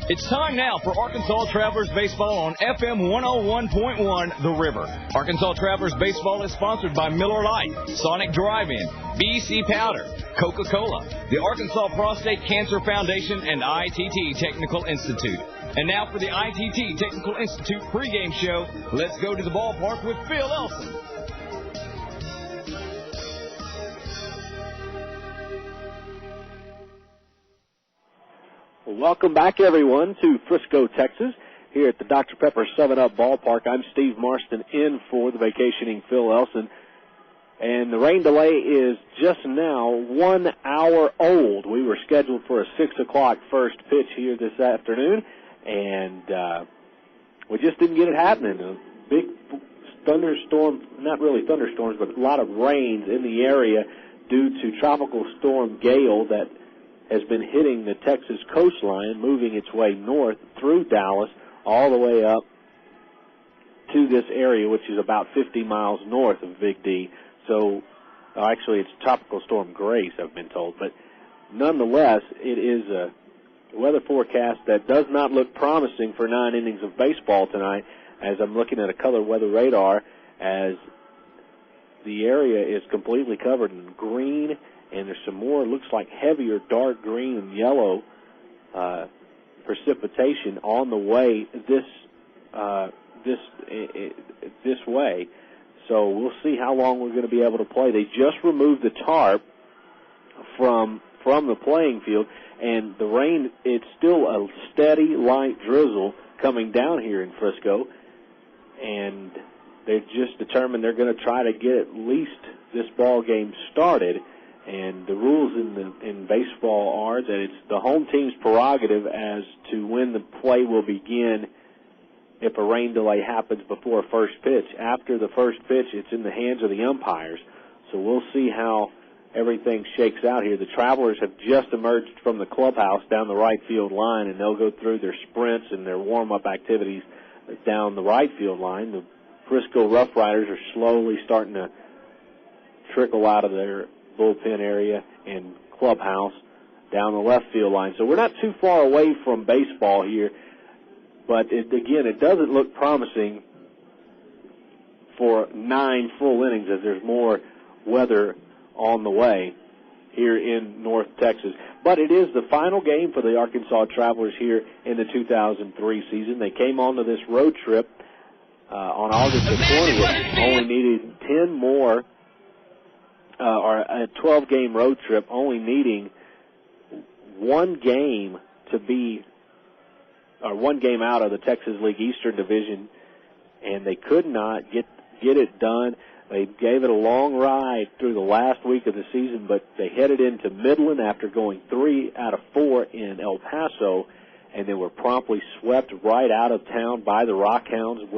It's time now for Arkansas Travelers Baseball on FM 101.1 The River. Arkansas Travelers Baseball is sponsored by Miller Lite, Sonic Drive-In, BC Powder, Coca-Cola, the Arkansas Prostate Cancer Foundation, and ITT Technical Institute. And now for the ITT Technical Institute pregame show, let's go to the ballpark with Phil Elson. Welcome back, everyone, to Frisco, Texas, here at the Dr. Pepper 7-Up Ballpark. I'm Steve Marston in for the vacationing Phil Elson. And the rain delay is just now 1 hour old. We were scheduled for a 6 o'clock first pitch here this afternoon, and we just didn't get it happening. A big thunderstorm, not really thunderstorms, but a lot of rains in the area due to Tropical Storm Gale that has been hitting the Texas coastline, moving its way north through Dallas all the way up to this area, which is about 50 miles north of Big D. So, actually, it's Tropical Storm Grace, I've been told. But nonetheless, it is a weather forecast that does not look promising for 9 innings of baseball tonight, as I'm looking at a color weather radar, as the area is completely covered in green, and there's some more, looks like heavier dark green and yellow precipitation on the way this way. So we'll see how long we're going to be able to play. They just removed the tarp from the playing field, and the rain, it's still a steady light drizzle coming down here in Frisco, and they've just determined they're going to try to get at least this ball game started. And the rules in baseball are that it's the home team's prerogative as to when the play will begin if a rain delay happens before first pitch. After the first pitch, it's in the hands of the umpires. So we'll see how everything shakes out here. The Travelers have just emerged from the clubhouse down the right field line, and they'll go through their sprints and their warm-up activities down the right field line. The Frisco RoughRiders are slowly starting to trickle out of their bullpen area and clubhouse down the left field line. So we're not too far away from baseball here, but it doesn't look promising for 9 full innings, as there's more weather on the way here in North Texas. But it is the final game for the Arkansas Travelers here in the 2003 season. They came onto this road trip on August the 20th, only needed 10 more, or a 12-game road trip, only needing one game out of the Texas League Eastern Division, and they could not get it done. They gave it a long ride through the last week of the season, but they headed into Midland after going 3 out of 4 in El Paso, and they were promptly swept right out of town by the Rockhounds,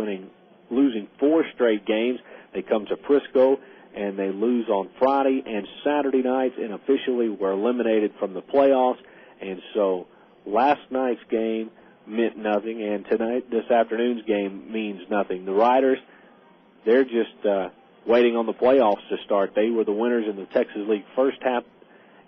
losing 4 straight games. They come to Frisco, and they lose on Friday and Saturday nights, and officially were eliminated from the playoffs. And so last night's game meant nothing, and this afternoon's game means nothing. The Riders, they're just waiting on the playoffs to start. They were the winners in the Texas League first half,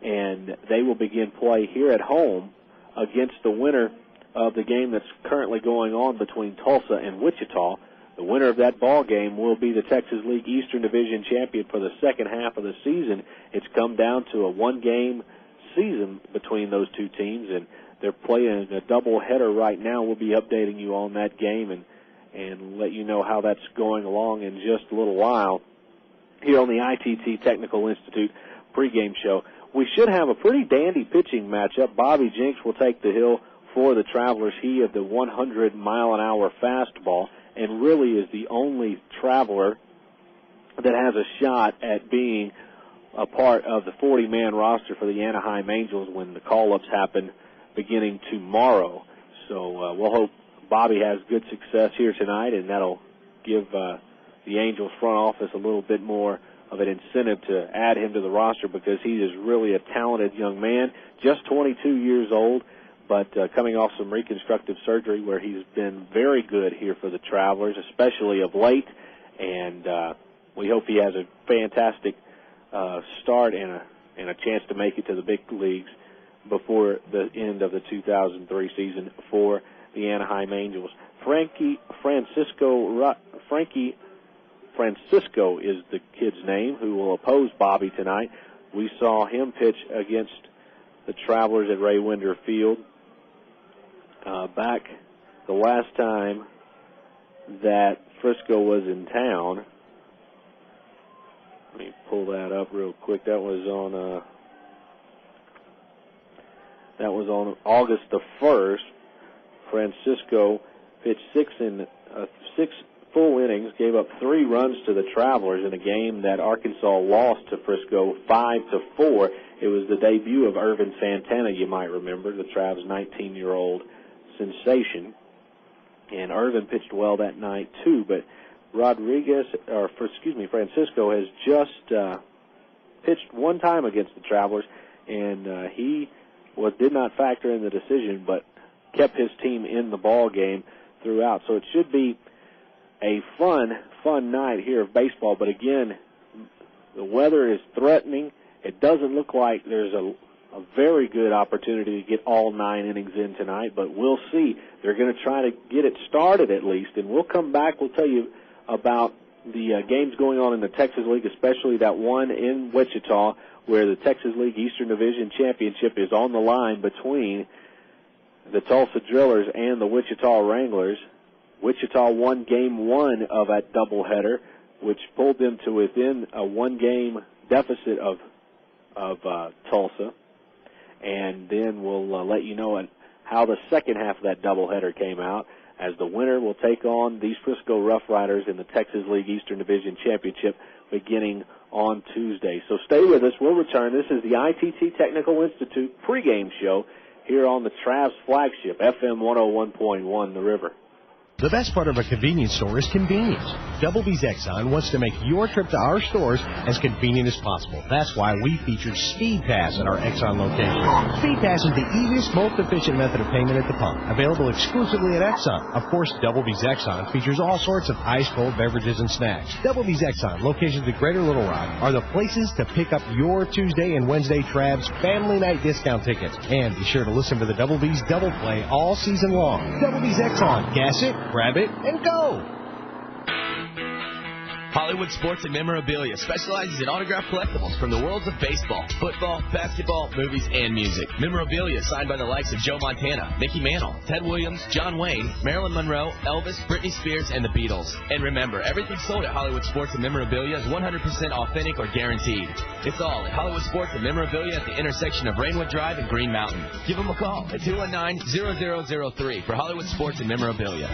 and they will begin play here at home against the winner of the game that's currently going on between Tulsa and Wichita. The winner of that ball game will be the Texas League Eastern Division champion for the second half of the season. It's come down to a 1-game season between those two teams, and they're playing a doubleheader right now. We'll be updating you on that game and let you know how that's going along in just a little while here on the ITT Technical Institute pregame show. We should have a pretty dandy pitching matchup. Bobby Jenks will take the hill for the Travelers. He of the 100-mile-an-hour fastball, and really is the only Traveler that has a shot at being a part of the 40-man roster for the Anaheim Angels when the call-ups happen beginning tomorrow. So we'll hope Bobby has good success here tonight, and that'll give the Angels front office a little bit more of an incentive to add him to the roster, because he is really a talented young man, just 22 years old, but coming off some reconstructive surgery where he's been very good here for the Travelers, especially of late, and we hope he has a fantastic start and a chance to make it to the big leagues before the end of the 2003 season for the Anaheim Angels. Frankie Francisco is the kid's name, who will oppose Bobby tonight. We saw him pitch against the Travelers at Ray Winder Field back the last time that Frisco was in town. Let me pull that up real quick. That was on August the 1st. Francisco pitched six full innings, gave up 3 runs to the Travelers in a game that Arkansas lost to Frisco 5-4. It was the debut of Irvin Santana, you might remember, the Travs' 19-year-old sensation. And Irvin pitched well that night too, but Francisco has just pitched one time against the Travelers, and he did not factor in the decision, but kept his team in the ball game throughout. So it should be a fun night here of baseball. But again, the weather is threatening. It doesn't look like there's a very good opportunity to get all 9 innings in tonight, but we'll see. They're going to try to get it started at least, and we'll come back. We'll tell you about the games going on in the Texas League, especially that one in Wichita where the Texas League Eastern Division Championship is on the line between the Tulsa Drillers and the Wichita Wranglers. Wichita won Game 1 of that doubleheader, which pulled them to within a 1-game deficit of Tulsa. And then we'll let you know how the second half of that doubleheader came out, as the winner will take on these Frisco RoughRiders in the Texas League Eastern Division Championship beginning on Tuesday. So stay with us. We'll return. This is the ITT Technical Institute pregame show here on the Travs flagship, FM 101.1 The River. The best part of a convenience store is convenience. Double B's Exxon wants to make your trip to our stores as convenient as possible. That's why we featured Speed Pass at our Exxon location. Speed Pass is the easiest, most efficient method of payment at the pump, available exclusively at Exxon. Of course, Double B's Exxon features all sorts of ice-cold beverages and snacks. Double B's Exxon, locations at Greater Little Rock, are the places to pick up your Tuesday and Wednesday Travs family night discount tickets. And be sure to listen to the Double B's Double Play all season long. Double B's Exxon. Gas it, grab it, and go! Hollywood Sports and Memorabilia specializes in autographed collectibles from the worlds of baseball, football, basketball, movies, and music. Memorabilia signed by the likes of Joe Montana, Mickey Mantle, Ted Williams, John Wayne, Marilyn Monroe, Elvis, Britney Spears, and the Beatles. And remember, everything sold at Hollywood Sports and Memorabilia is 100% authentic or guaranteed. It's all at Hollywood Sports and Memorabilia at the intersection of Rainwood Drive and Green Mountain. Give them a call at 219-0003 for Hollywood Sports and Memorabilia.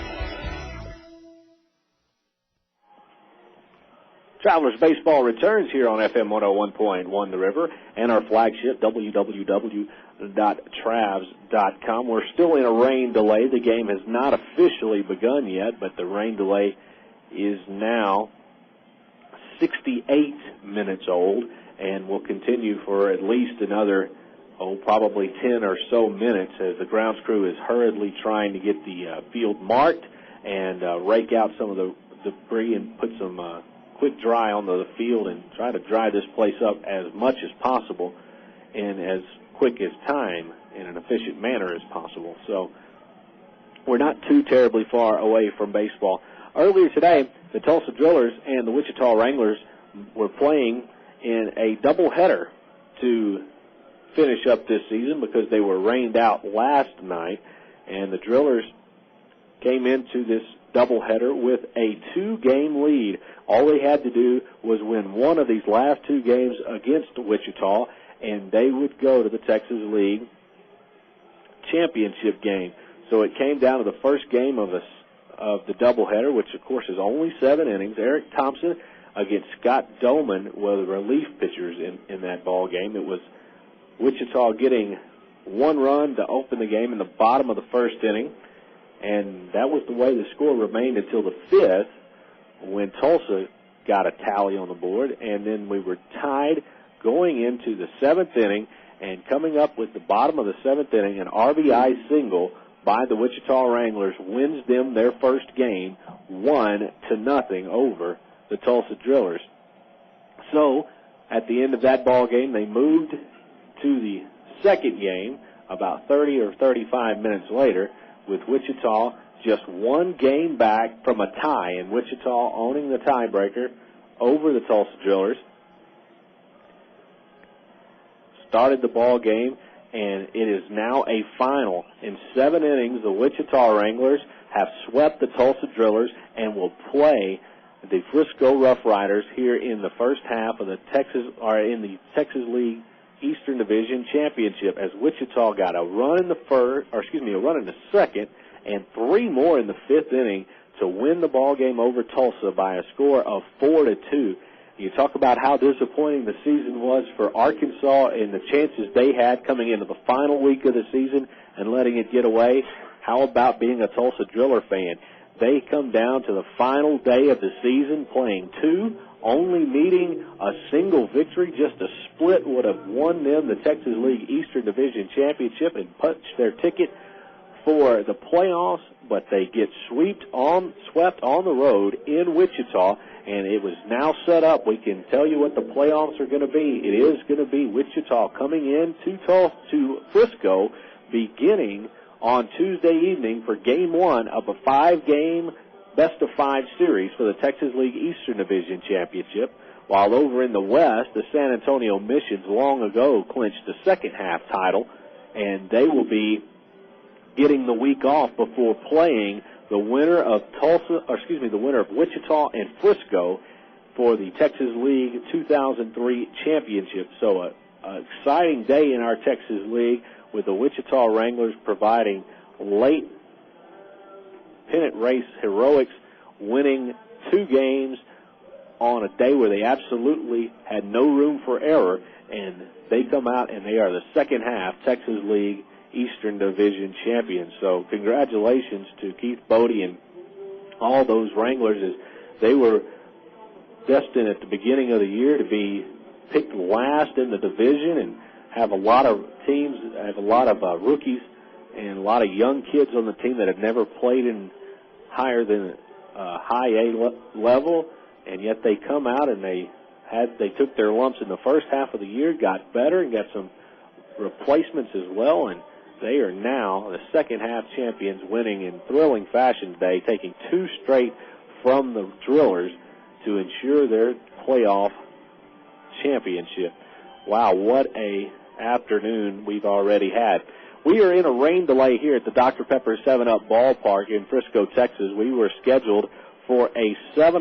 Travelers Baseball returns here on FM 101.1 The River and our flagship, www.travs.com. We're still in a rain delay. The game has not officially begun yet, but the rain delay is now 68 minutes old and will continue for at least another, probably 10 or so minutes as the grounds crew is hurriedly trying to get the field marked and rake out some of the debris and put some quick dry onto the field and try to dry this place up as much as possible in as quick as time in an efficient manner as possible. So we're not too terribly far away from baseball. Earlier today, the Tulsa Drillers and the Wichita Wranglers were playing in a doubleheader to finish up this season because they were rained out last night, and the Drillers came into this doubleheader with a 2-game lead. All they had to do was win one of these last 2 games against Wichita, and they would go to the Texas League championship game. So it came down to the first game of the doubleheader, which, of course, is only 7 innings. Eric Thompson against Scott Doman were the relief pitchers in that ball game. It was Wichita getting 1 run to open the game in the bottom of the first inning, and that was the way the score remained until the 5th, when Tulsa got a tally on the board, and then we were tied going into the 7th inning, and coming up with the bottom of the 7th inning, an RBI single by the Wichita Wranglers wins them their first game 1-0 over the Tulsa Drillers. So at the end of that ball game, they moved to the second game about 30 or 35 minutes later, with Wichita just one game back from a tie, and Wichita owning the tiebreaker over the Tulsa Drillers. Started the ball game, and it is now a final. In 7 innings, the Wichita Wranglers have swept the Tulsa Drillers and will play the Frisco RoughRiders here in the first half of the Texas League Eastern Division Championship, as Wichita got a run in the second and 3 more in the 5th inning to win the ball game over Tulsa by a score of 4-2. You talk about how disappointing the season was for Arkansas and the chances they had coming into the final week of the season and letting it get away. How about being a Tulsa Driller fan? They come down to the final day of the season playing 2, only needing a single victory. Just a split would have won them the Texas League Eastern Division Championship and punched their ticket for the playoffs, but they get swept on the road in Wichita, and it was now set up. We can tell you what the playoffs are going to be. It is going to be Wichita coming in to Frisco beginning on Tuesday evening for Game 1 of a 5-game best-of-5 series for the Texas League Eastern Division Championship, while over in the West, the San Antonio Missions long ago clinched the second-half title, and they will be getting the week off before playing the winner of Wichita and Frisco for the Texas League 2003 Championship. So an exciting day in our Texas League, with the Wichita Wranglers providing late pennant race heroics, winning 2 games on a day where they absolutely had no room for error, and they come out and they are the second half Texas League Eastern Division champions. So congratulations to Keith Bodie and all those Wranglers, as they were destined at the beginning of the year to be picked last in the division and have a lot of rookies and a lot of young kids on the team that have never played in higher than high A level, and yet they come out and they took their lumps in the first half of the year, got better, and got some replacements as well, and they are now the second half champions, winning in thrilling fashion today, taking 2 straight from the Drillers to ensure their playoff championship. Wow, what a afternoon we've already had. We are in a rain delay here at the Dr. Pepper 7-Up ballpark in Frisco, Texas. We were scheduled for a 6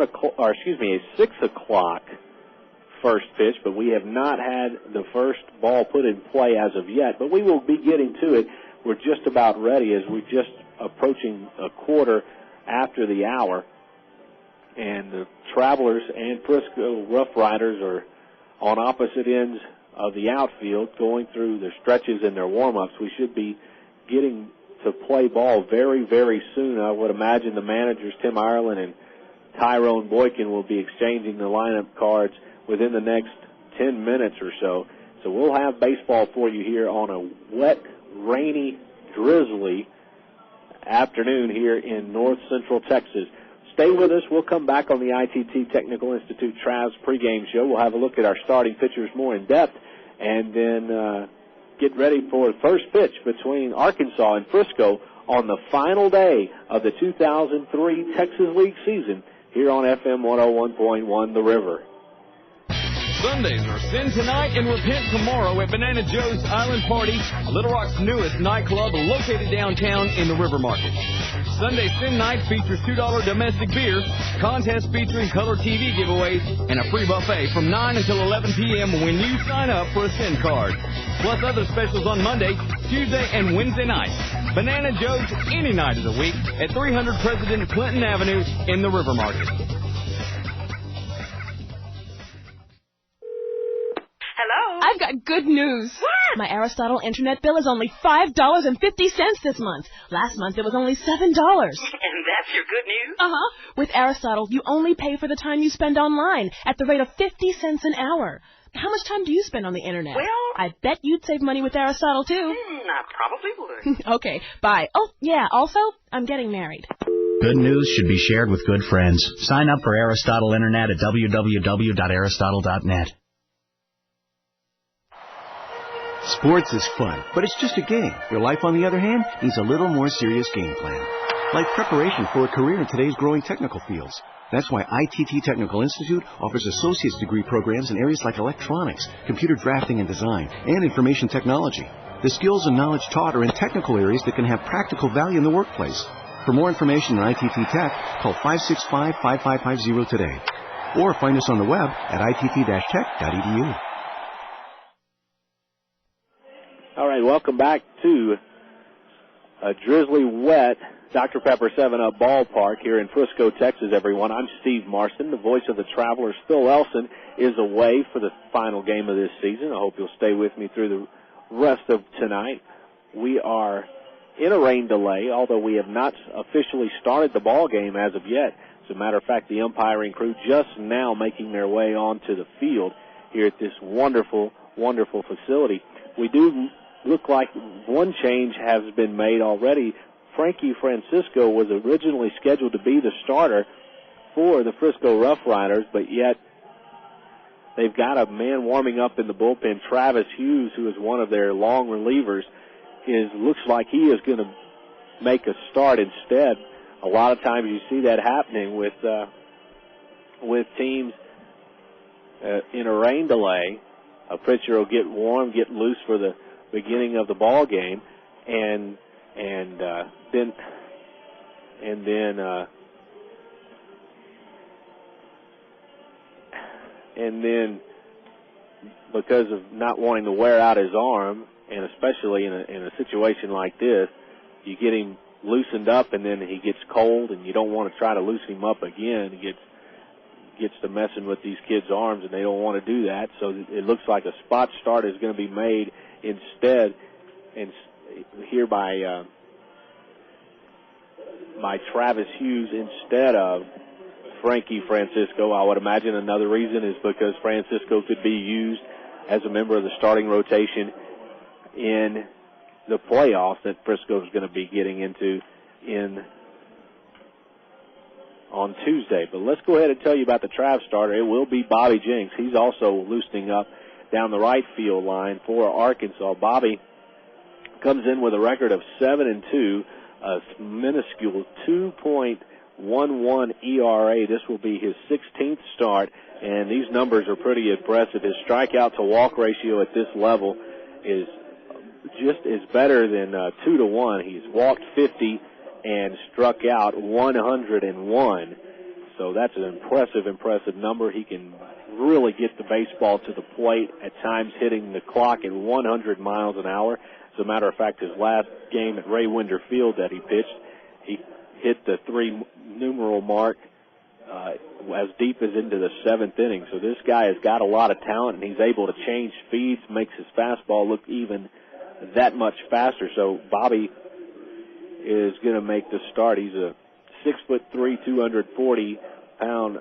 o'clock first pitch, but we have not had the first ball put in play as of yet, but we will be getting to it. We're just about ready, as we're just approaching a quarter after the hour, and the Travelers and Frisco RoughRiders are on opposite ends of the outfield, going through their stretches and their warm-ups. We should be getting to play ball very, very soon. I would imagine the managers, Tim Ireland and Tyrone Boykin, will be exchanging the lineup cards within the next 10 minutes or so. So we'll have baseball for you here on a wet, rainy, drizzly afternoon here in north central Texas. Stay with us. We'll come back on the ITT Technical Institute Travs pregame show. We'll have a look at our starting pitchers more in depth, and then get ready for the first pitch between Arkansas and Frisco on the final day of the 2003 Texas League season here on FM 101.1 The River. Sundays are sin tonight and repent tomorrow at Banana Joe's Island Party, Little Rock's newest nightclub located downtown in the River Market. Sunday Sin Night features $2 domestic beer, contest featuring color TV giveaways, and a free buffet from 9 until 11 p.m. when you sign up for a Sin card. Plus other specials on Monday, Tuesday, and Wednesday nights. Banana Joe's any night of the week at 300 President Clinton Avenue in the River Market. Hello? I've got good news. What? My Aristotle internet bill is only $5.50 this month. Last month it was only $7. And that's your good news? Uh-huh. With Aristotle, you only pay for the time you spend online at the rate of 50 cents an hour. How much time do you spend on the internet? Well, I bet you'd save money with Aristotle, too. I probably would. Okay, bye. Oh, yeah, also, I'm getting married. Good news should be shared with good friends. Sign up for Aristotle Internet at www.aristotle.net. Sports is fun, but it's just a game. Your life, on the other hand, needs a little more serious game plan. Like preparation for a career in today's growing technical fields. That's why ITT Technical Institute offers associate's degree programs in areas like electronics, computer drafting and design, and information technology. The skills and knowledge taught are in technical areas that can have practical value in the workplace. For more information on ITT Tech, call 565-5550 today. Or find us on the web at itt-tech.edu. All right, welcome back to a drizzly, wet Dr. Pepper 7-Up ballpark here in Frisco, Texas, everyone. I'm Steve Marston, the voice of the Travelers. Phil Elson is away for the final game of this season. I hope you'll stay with me through the rest of tonight. We are in a rain delay, although we have not officially started the ball game as of yet. As a matter of fact, the umpiring crew just now making their way onto the field here at this wonderful, wonderful facility. We do look like one change has been made already. Frankie Francisco was originally scheduled to be the starter for the Frisco RoughRiders, but yet they've got a man warming up in the bullpen. Travis Hughes, who is one of their long relievers, looks like he is going to make a start instead. A lot of times you see that happening with teams in a rain delay. A pitcher will get warm, get loose for the beginning of the ball game, and then because of not wanting to wear out his arm, and especially in a situation like this, you get him loosened up, and then he gets cold, and you don't want to try to loosen him up again. He gets to messing with these kids' arms, and they don't want to do that. So it looks like a spot start is going to be made instead, and here by Travis Hughes instead of Frankie Francisco. I would imagine another reason is because Francisco could be used as a member of the starting rotation in the playoffs that Frisco is going to be getting into on Tuesday. But let's go ahead and tell you about the Trav starter. It will be Bobby Jenks. He's also loosening up down the right field line for Arkansas. Bobby comes in with a record of 7-2, a minuscule 2.11 ERA. This will be his 16th start, and these numbers are pretty impressive. His strikeout to walk ratio at this level is better than 2-1. He's walked 50 and struck out 101. So that's an impressive number. He can really get the baseball to the plate, at times hitting the clock at 100 miles an hour. As a matter of fact, his last game at Ray Winder Field that he pitched, he hit the 3-numeral mark as deep as into the 7th inning. So this guy has got a lot of talent, and he's able to change speeds, makes his fastball look even that much faster. So Bobby is going to make the start. He's a 6'3", 240-pound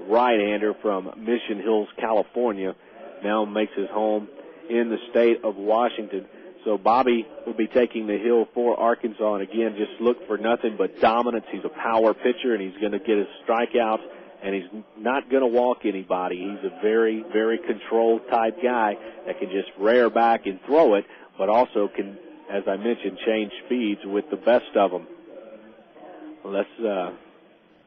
right-hander from Mission Hills, California. Now makes his home in the state of Washington. So Bobby will be taking the hill for Arkansas, and again, just look for nothing but dominance. He's a power pitcher, and he's going to get his strikeouts, and he's not going to walk anybody. He's a very, very controlled type guy that can just rear back and throw it, but also can, as I mentioned, change speeds with the best of them.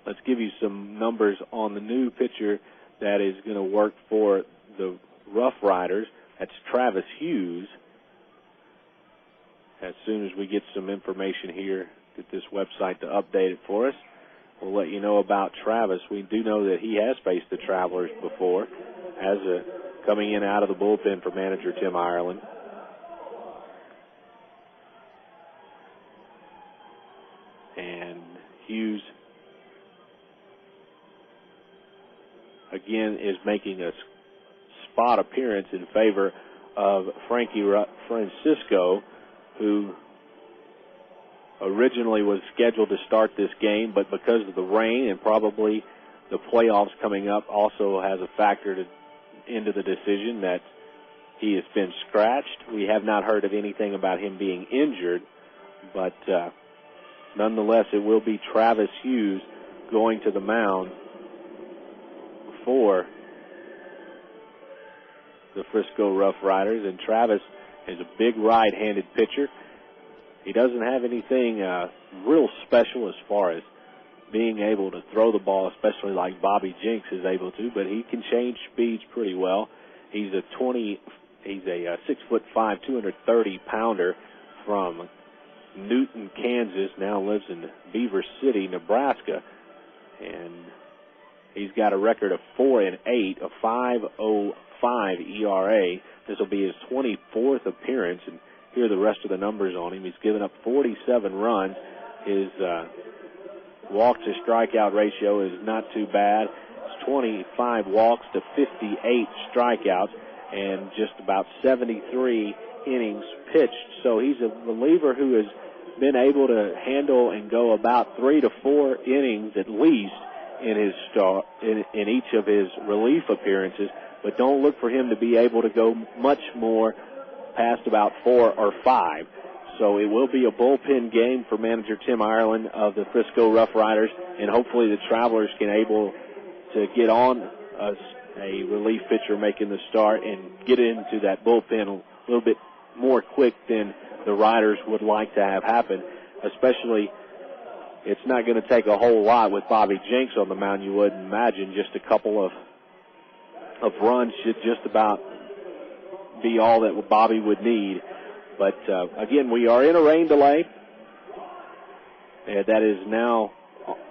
Let's give you some numbers on the new pitcher that is going to work for the RoughRiders. That's Travis Hughes. As soon as we get some information here, get this website to update it for us, we'll let you know about Travis. We do know that he has faced the Travelers before, as coming in out of the bullpen for manager Tim Ireland. And Hughes, again, is making a spot appearance in favor of Frankie Francisco, who originally was scheduled to start this game, but because of the rain and probably the playoffs coming up also has a factor into the decision that he has been scratched. We have not heard of anything about him being injured, but nonetheless, it will be Travis Hughes going to the mound for the Frisco RoughRiders. And Travis is a big right-handed pitcher. He doesn't have anything real special as far as being able to throw the ball, especially like Bobby Jenks is able to, but he can change speeds pretty well. He's a 6'5", 230-pounder from Newton, Kansas, now lives in Beaver City, Nebraska, and he's got a record of 4-8, a 5.05 ERA. This will be his 24th appearance, and here are the rest of the numbers on him. He's given up 47 runs. His walk to strikeout ratio is not too bad. It's 25 walks to 58 strikeouts and just about 73 innings pitched. So he's a reliever who has been able to handle and go about 3 to 4 innings at least in his in each of his relief appearances. But don't look for him to be able to go much more past about 4 or 5. So it will be a bullpen game for manager Tim Ireland of the Frisco RoughRiders, and hopefully the Travelers can able to get on a relief pitcher making the start and get into that bullpen a little bit more quick than the Riders would like to have happen. Especially, it's not going to take a whole lot with Bobby Jenks on the mound, you wouldn't imagine. Just a couple of runs should just about be all that Bobby would need. But, again, we are in a rain delay. That is now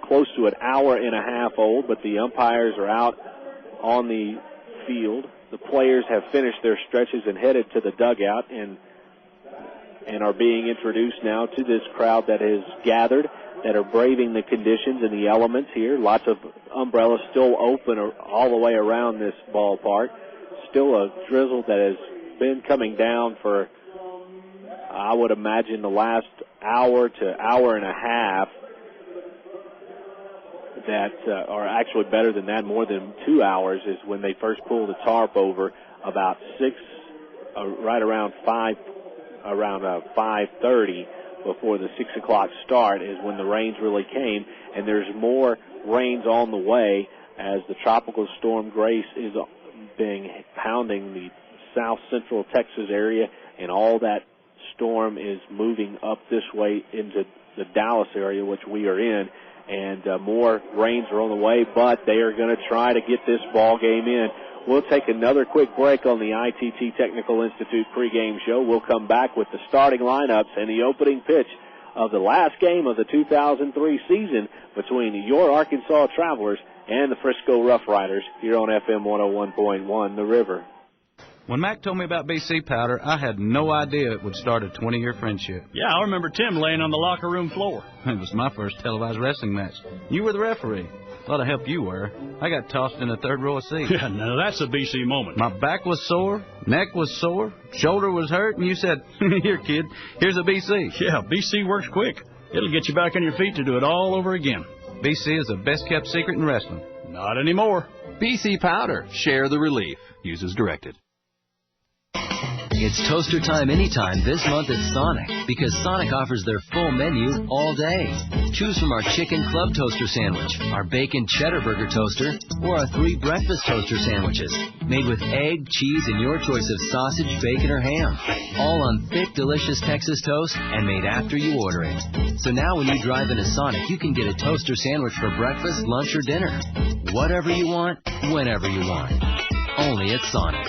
close to an hour and a half old, but the umpires are out on the field. The players have finished their stretches and headed to the dugout and are being introduced now to this crowd that has gathered, that are braving the conditions and the elements here. Lots of umbrellas still open all the way around this ballpark. Still a drizzle that has been coming down for, I would imagine, the last hour to hour and a half. That are actually better than that, more than 2 hours, is when they first pulled the tarp over about right around 5:30 before the 6 o'clock start is when the rains really came, and there's more rains on the way as the tropical storm Grace is pounding the south central Texas area, and all that storm is moving up this way into the Dallas area, which we are in. And more rains are on the way, but they are going to try to get this ball game in. We'll take another quick break on the ITT Technical Institute pregame show. We'll come back with the starting lineups and the opening pitch of the last game of the 2003 season between your Arkansas Travelers and the Frisco RoughRiders here on FM 101.1 The River. When Mac told me about BC Powder, I had no idea it would start a 20-year friendship. Yeah, I remember Tim laying on the locker room floor. It was my first televised wrestling match. You were the referee. A lot of help you were. I got tossed in the third row of seats. Yeah, now that's a BC moment. My back was sore, neck was sore, shoulder was hurt, and you said, here, kid, here's a BC. Yeah, BC works quick. It'll get you back on your feet to do it all over again. BC is the best-kept secret in wrestling. Not anymore. BC Powder. Share the relief. Use as directed. It's toaster time anytime this month at Sonic, because Sonic offers their full menu all day. Choose from our chicken club toaster sandwich, our bacon cheddar burger toaster, or our 3 breakfast toaster sandwiches, made with egg, cheese, and your choice of sausage, bacon, or ham. All on thick, delicious Texas toast and made after you order it. So now when you drive into Sonic, you can get a toaster sandwich for breakfast, lunch, or dinner. Whatever you want, whenever you want. Only at Sonic.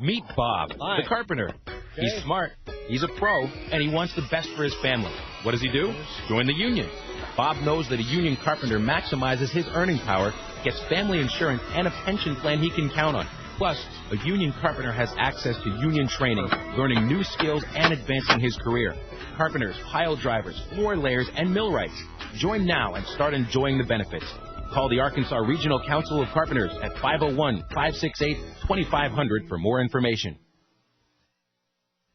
Meet Bob, the carpenter. He's smart, he's a pro, and he wants the best for his family. What does he do? Join the union. Bob knows that a union carpenter maximizes his earning power, gets family insurance, and a pension plan he can count on. Plus, a union carpenter has access to union training, learning new skills, and advancing his career. Carpenters, pile drivers, floor layers, and millwrights. Join now and start enjoying the benefits. Call the Arkansas Regional Council of Carpenters at 501-568-2500 for more information.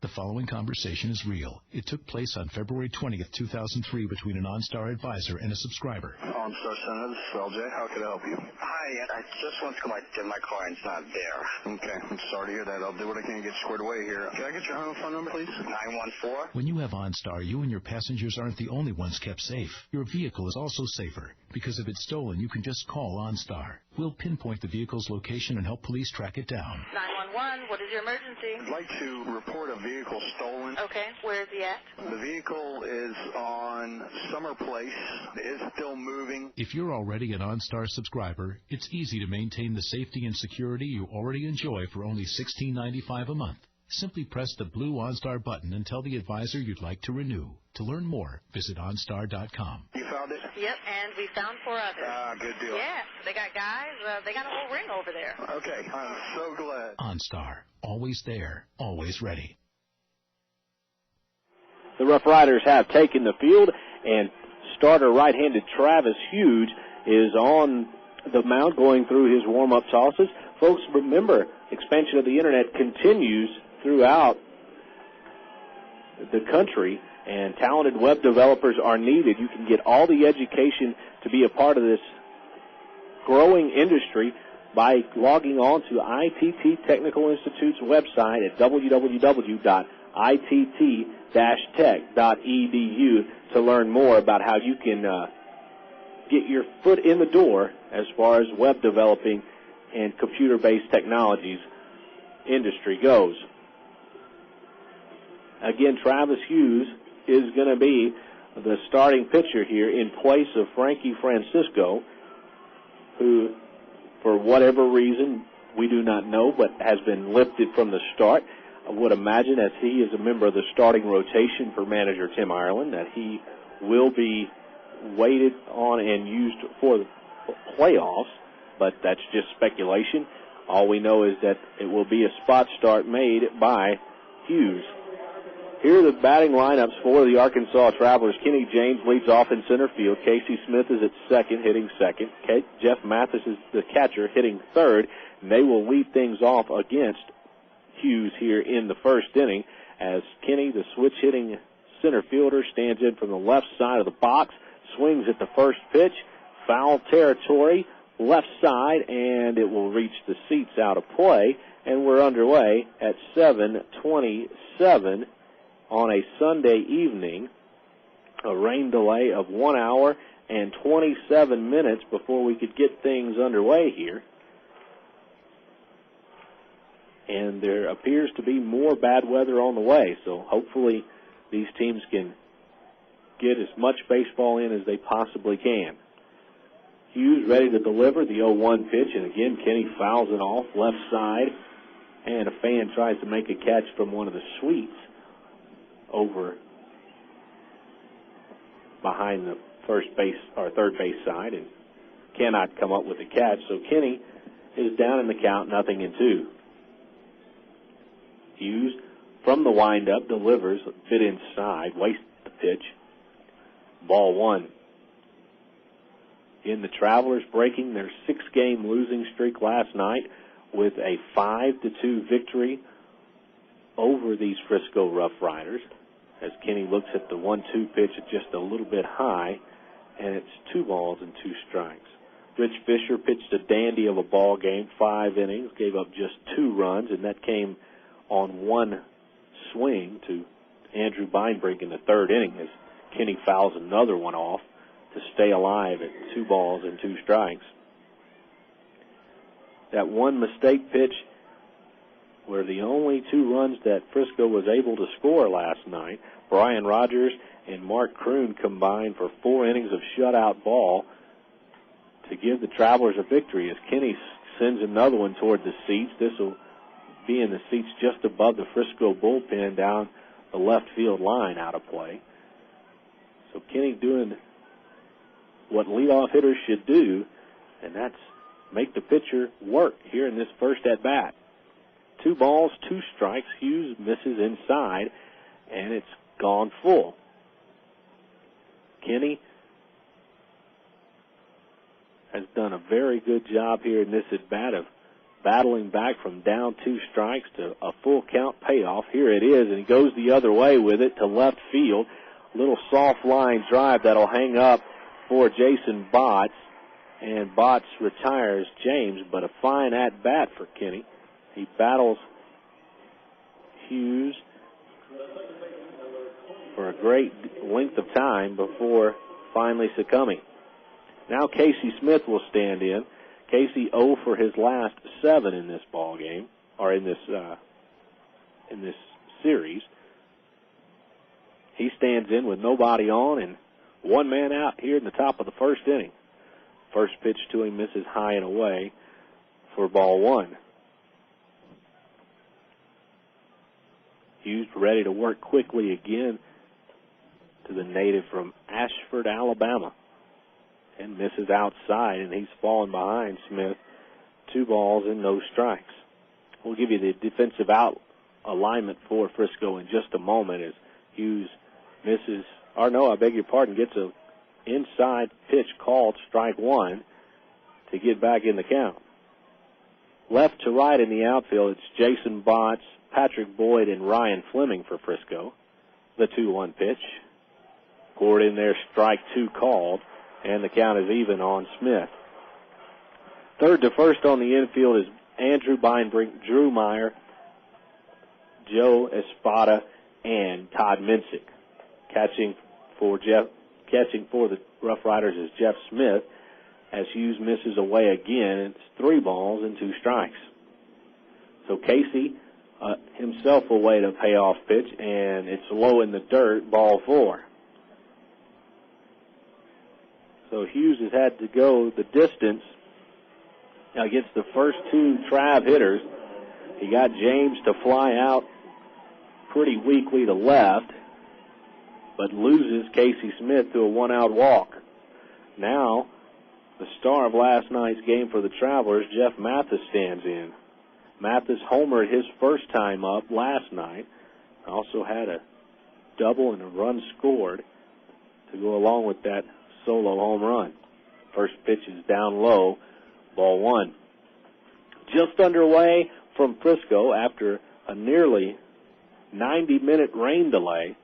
The following conversation is real. It took place on February 20th, 2003 between an OnStar advisor and a subscriber. OnStar Center, this is LJ. How can I help you? Hi, I just want to come to my car and it's not there. Okay, I'm sorry to hear that. I'll do what I can to get squared away here. Can I get your home phone number, please? 914. When you have OnStar, you and your passengers aren't the only ones kept safe. Your vehicle is also safer, because if it's stolen, you can just call OnStar. We'll pinpoint the vehicle's location and help police track it down. 911, what is your emergency? I'd like to report a vehicle stolen. Okay, where is he at? The vehicle is on Summer Place. It is still moving. If you're already an OnStar subscriber, it's easy to maintain the safety and security you already enjoy for only $16.95 a month. Simply press the blue OnStar button and tell the advisor you'd like to renew. To learn more, visit OnStar.com. You found it? Yep, and we found 4 others. Good deal. Yeah, they got guys. They got a whole ring over there. Okay, I'm so glad. OnStar, always there, always ready. The Rough Riders have taken the field, and starter right-handed Travis Hughes is on the mound going through his warm-up tosses. Folks, remember, expansion of the Internet continues throughout the country, and talented web developers are needed. You can get all the education to be a part of this growing industry by logging on to ITT Technical Institute's website at www.itt-tech.edu to learn more about how you can get your foot in the door as far as web developing and computer-based technologies industry goes. Again, Travis Hughes is going to be the starting pitcher here in place of Frankie Francisco, who, for whatever reason, we do not know, but has been lifted from the start. I would imagine, as he is a member of the starting rotation for manager Tim Ireland, that he will be waited on and used for the playoffs, but that's just speculation. All we know is that it will be a spot start made by Hughes. Here are the batting lineups for the Arkansas Travelers. Kenny James leads off in center field. Casey Smith is at second, hitting second. Jeff Mathis is the catcher, hitting third. And they will lead things off against Hughes here in the first inning as Kenny, the switch-hitting center fielder, stands in from the left side of the box, swings at the first pitch, foul territory, left side, and it will reach the seats out of play. And we're underway at 7:27 on a Sunday evening, a rain delay of 1 hour and 27 minutes before we could get things underway here. And there appears to be more bad weather on the way, so hopefully these teams can get as much baseball in as they possibly can. Hughes ready to deliver the 0-1 pitch, and again Kenny fouls it off left side, and a fan tries to make a catch from one of the suites over behind the first base or third base side and cannot come up with a catch. So Kenny is down in the count, 0-2. Hughes from the windup delivers a bit inside, wastes the pitch. Ball 1. In the Travelers breaking their 6-game losing streak last night with a 5-2 victory over these Frisco Rough Riders, as Kenny looks at the 1-2 pitch at just a little bit high, and it's 2 balls and 2 strikes. Rich Fisher pitched a dandy of a ball game, 5 innings, gave up just 2 runs, and that came on 1 swing to Andrew Beinbrink in the 3rd inning as Kenny fouls another one off to stay alive at 2 balls and 2 strikes. That one mistake pitch were the only 2 runs that Frisco was able to score last night. Brian Rogers and Mark Kroon combined for 4 innings of shutout ball to give the Travelers a victory as Kenny sends another one toward the seats. This will be in the seats just above the Frisco bullpen down the left field line out of play. So Kenny doing what leadoff hitters should do, and that's make the pitcher work here in this first at-bat. 2 balls, 2 strikes. Hughes misses inside, and it's gone full. Kenny has done a very good job here in this at-bat of battling back from down 2 strikes to a full count payoff. Here it is, and he goes the other way with it to left field. Little soft line drive that'll hang up for Jason Botts, and Botts retires James, but a fine at-bat for Kenny. He battles Hughes for a great length of time before finally succumbing. Now Casey Smith will stand in. Casey 0 for his last 7 in this ball game, or in this series. He stands in with nobody on and one man out here in the top of the first inning. First pitch to him misses high and away for ball 1. Hughes ready to work quickly again to the native from Ashford, Alabama. And misses outside, and he's fallen behind Smith. 2 balls and no strikes. We'll give you the defensive out alignment for Frisco in just a moment as Hughes misses, or no, I beg your pardon, gets a inside pitch called strike 1 to get back in the count. Left to right in the outfield, it's Jason Botts, Patrick Boyd, and Ryan Fleming for Frisco. The 2-1 pitch. Poured in there, strike 2 called, and the count is even on Smith. Third to first on the infield is Andrew Beinbrink, Drew Meyer, Joe Espada, and Todd Minsick. Catching for the Rough Riders is Jeff Smith, as Hughes misses away again. It's 3 balls and 2 strikes. So Casey himself will wait a payoff pitch, and it's low in the dirt, ball 4. So Hughes has had to go the distance against the first 2 Trav hitters. He got James to fly out pretty weakly to left, but loses Casey Smith to a 1-out walk. Now, the star of last night's game for the Travelers, Jeff Mathis, stands in. Mathis homered his first time up last night. Also had a double and a run scored to go along with that solo home run. First pitch is down low, ball 1. Just underway from Frisco after a nearly 90-minute rain delay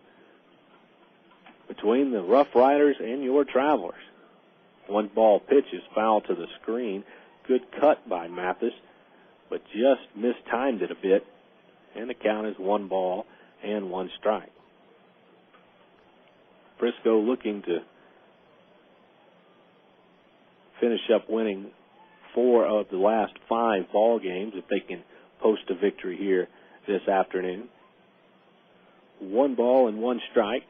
between the Rough Riders and your Travelers. 1 ball pitch is foul to the screen. Good cut by Mathis, but just mistimed it a bit, and the count is 1 ball and 1 strike. Frisco looking to finish up winning 4 of the last 5 ball games if they can post a victory here this afternoon. 1 ball and 1 strike.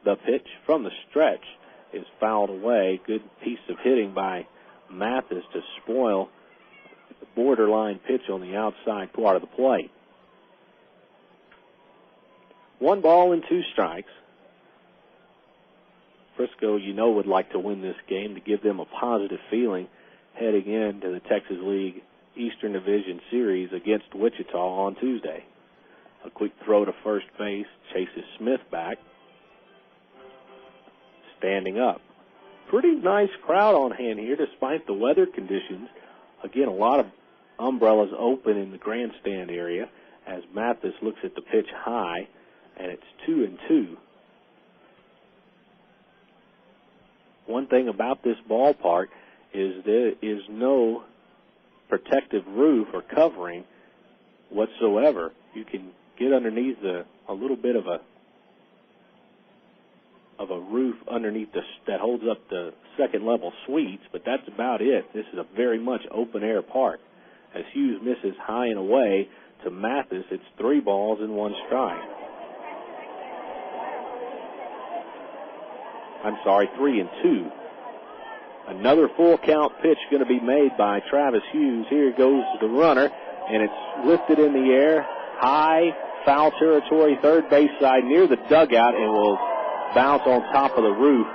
The pitch from the stretch is fouled away. Good piece of hitting by Mathis to spoil the borderline pitch on the outside part of the plate. 1 ball and 2 strikes. Frisco, would like to win this game to give them a positive feeling heading into the Texas League Eastern Division Series against Wichita on Tuesday. A quick throw to first base chases Smith back. Standing up. Pretty nice crowd on hand here despite the weather conditions. Again, a lot of umbrellas open in the grandstand area as Mathis looks at the pitch high, and it's 2-2. One thing about this ballpark is there is no protective roof or covering whatsoever. You can get underneath a little bit of a roof underneath that holds up the second level suites, but that's about it. This is a very much open air park. As Hughes misses high and away to Mathis, it's 3 balls and 1 strike. 3-2. Another full count pitch going to be made by Travis Hughes. Here goes the runner, and it's lifted in the air, high, foul territory, third base side near the dugout, and will bounce on top of the roof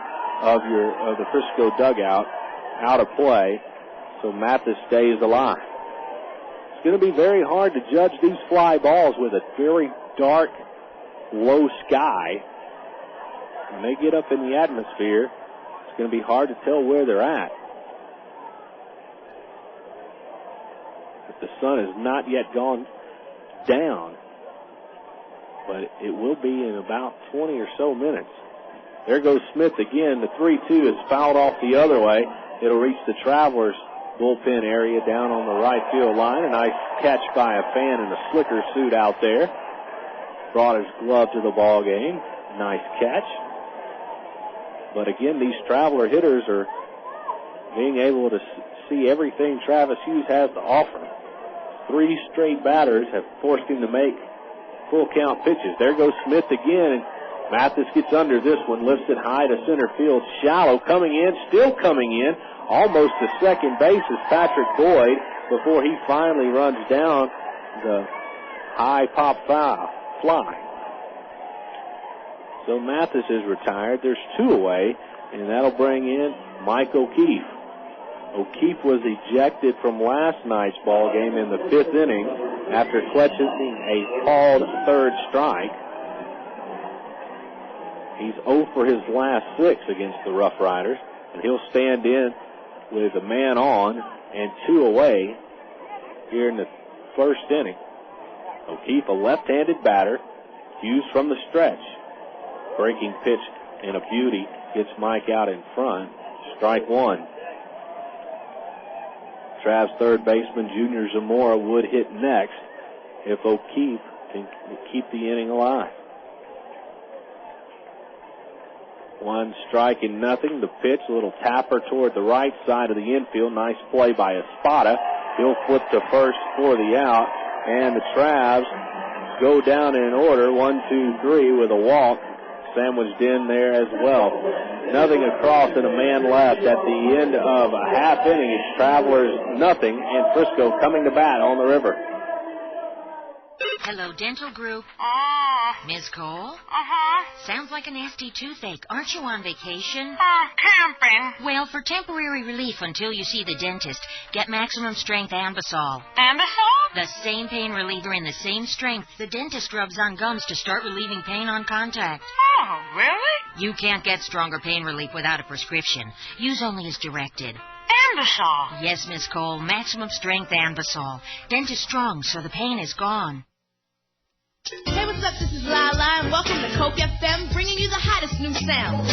of the Frisco dugout, out of play. So Mathis stays alive. It's going to be very hard to judge these fly balls with a very dark, low sky. When they get up in the atmosphere, it's going to be hard to tell where they're at. But the sun has not yet gone down, but it will be in about 20 or so minutes. There goes Smith again. The 3-2 is fouled off the other way. It'll reach the Travelers bullpen area down on the right field line. A nice catch by a fan in a slicker suit out there. Brought his glove to the ball game. Nice catch. But again, these Traveler hitters are being able to see everything Travis Hughes has to offer. 3 straight batters have forced him to make full count pitches. There goes Smith again, and Mathis gets under this one, lifts it high to center field. Shallow coming in, still coming in, almost to second base is Patrick Boyd before he finally runs down the high pop fly. So Mathis is retired. There's 2 away, and that'll bring in Mike O'Keefe. O'Keefe was ejected from last night's ball game in the 5th inning after clutching a called 3rd strike. He's 0 for his last 6 against the Rough Riders, and he'll stand in with a man on and 2 away here in the 1st inning. O'Keefe, a left-handed batter, Hughes from the stretch. Breaking pitch and a beauty gets Mike out in front. Strike 1. Trav's third baseman, Junior Zamora, would hit next if O'Keefe can keep the inning alive. 1 strike and nothing. The pitch, a little tapper toward the right side of the infield. Nice play by Espada. He'll flip to first for the out, and the Travs go down in order, 1, 2, 3, with a walk sandwiched in there as well. Nothing across and a man left at the end of a half inning. It's Travelers nothing, and Frisco coming to bat on the river. Hello, Dental Group. Ms. Cole? Sounds like a nasty toothache. Aren't you on vacation? Camping. Well, for temporary relief until you see the dentist, get Maximum Strength Ambisol. Ambisol? The same pain reliever in the same strength the dentist rubs on gums to start relieving pain on contact. Oh, really? You can't get stronger pain relief without a prescription. Use only as directed. Ambisol? Yes, Miss Cole. Maximum Strength Ambisol. Dentist strong, so the pain is gone. Hey, what's up? This is Lala, and welcome to Coke FM, bringing you the hottest new sound.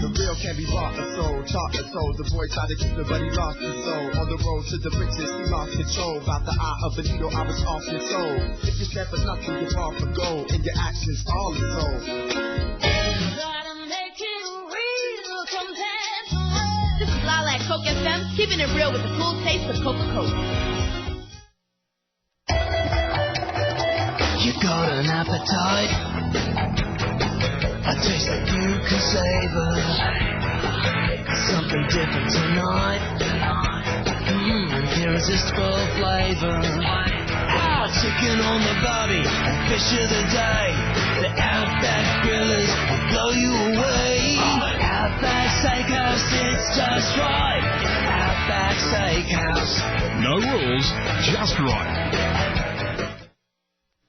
The real can be bought and sold, taught and sold. The boy tried to keep it, but he lost his soul. On the road to the riches, he lost control. About the eye of the needle, I was off his soul. If you stand for nothing, you're far from gold. In your actions, all is sold. This is Lala at Coke FM, keeping it real with the full taste of Coca-Cola. You got an appetite, a taste that you can savor, something different tonight, irresistible flavor. Chicken on the barbie and fish of the day, the Outback Grillers will blow you away. Outback Steakhouse, it's just right. Outback Steakhouse. No rules, just right.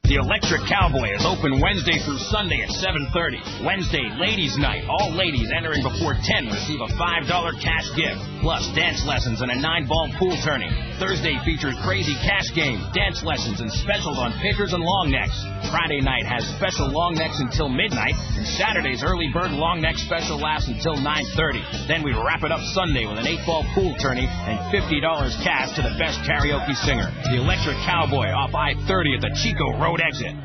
The Electric Cowboy is open Wednesday through Sunday at 7:30. Wednesday, Ladies Night. All ladies entering before 10 receive a $5 cash gift, plus dance lessons and a 9-ball pool tourney. Thursday features crazy cash game, dance lessons, and specials on pitchers and long necks. Friday night has special long necks until midnight, and Saturday's early bird long neck special lasts until 9:30. Then we wrap it up Sunday with an 8-ball pool tourney and $50 cash to the best karaoke singer. The Electric Cowboy off I-30 at the Chico Road exit.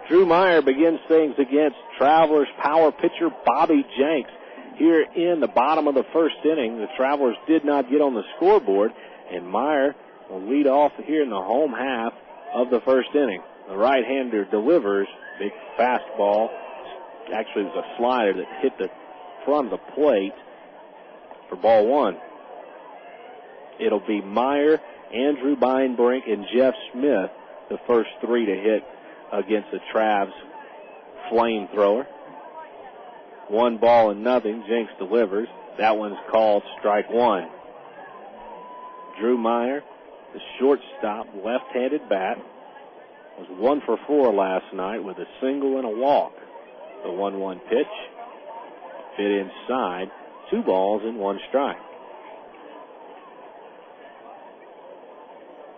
Drew Meyer begins things against Travelers power pitcher Bobby Jenks. Here in the bottom of the 1st inning, the Travelers did not get on the scoreboard, and Meyer will lead off here in the home half of the 1st inning. The right-hander delivers, big fastball. Actually, it was a slider that hit the front of the plate for ball 1. It'll be Meyer, Andrew Beinbrink, and Jeff Smith, the first 3 to hit against the Travs flamethrower. 1-0. Jenks delivers. That one's called strike 1. Drew Meyer, the shortstop, left-handed bat, was 1 for 4 last night with a single and a walk. The 1-1 pitch fit inside. 2 balls and 1 strike.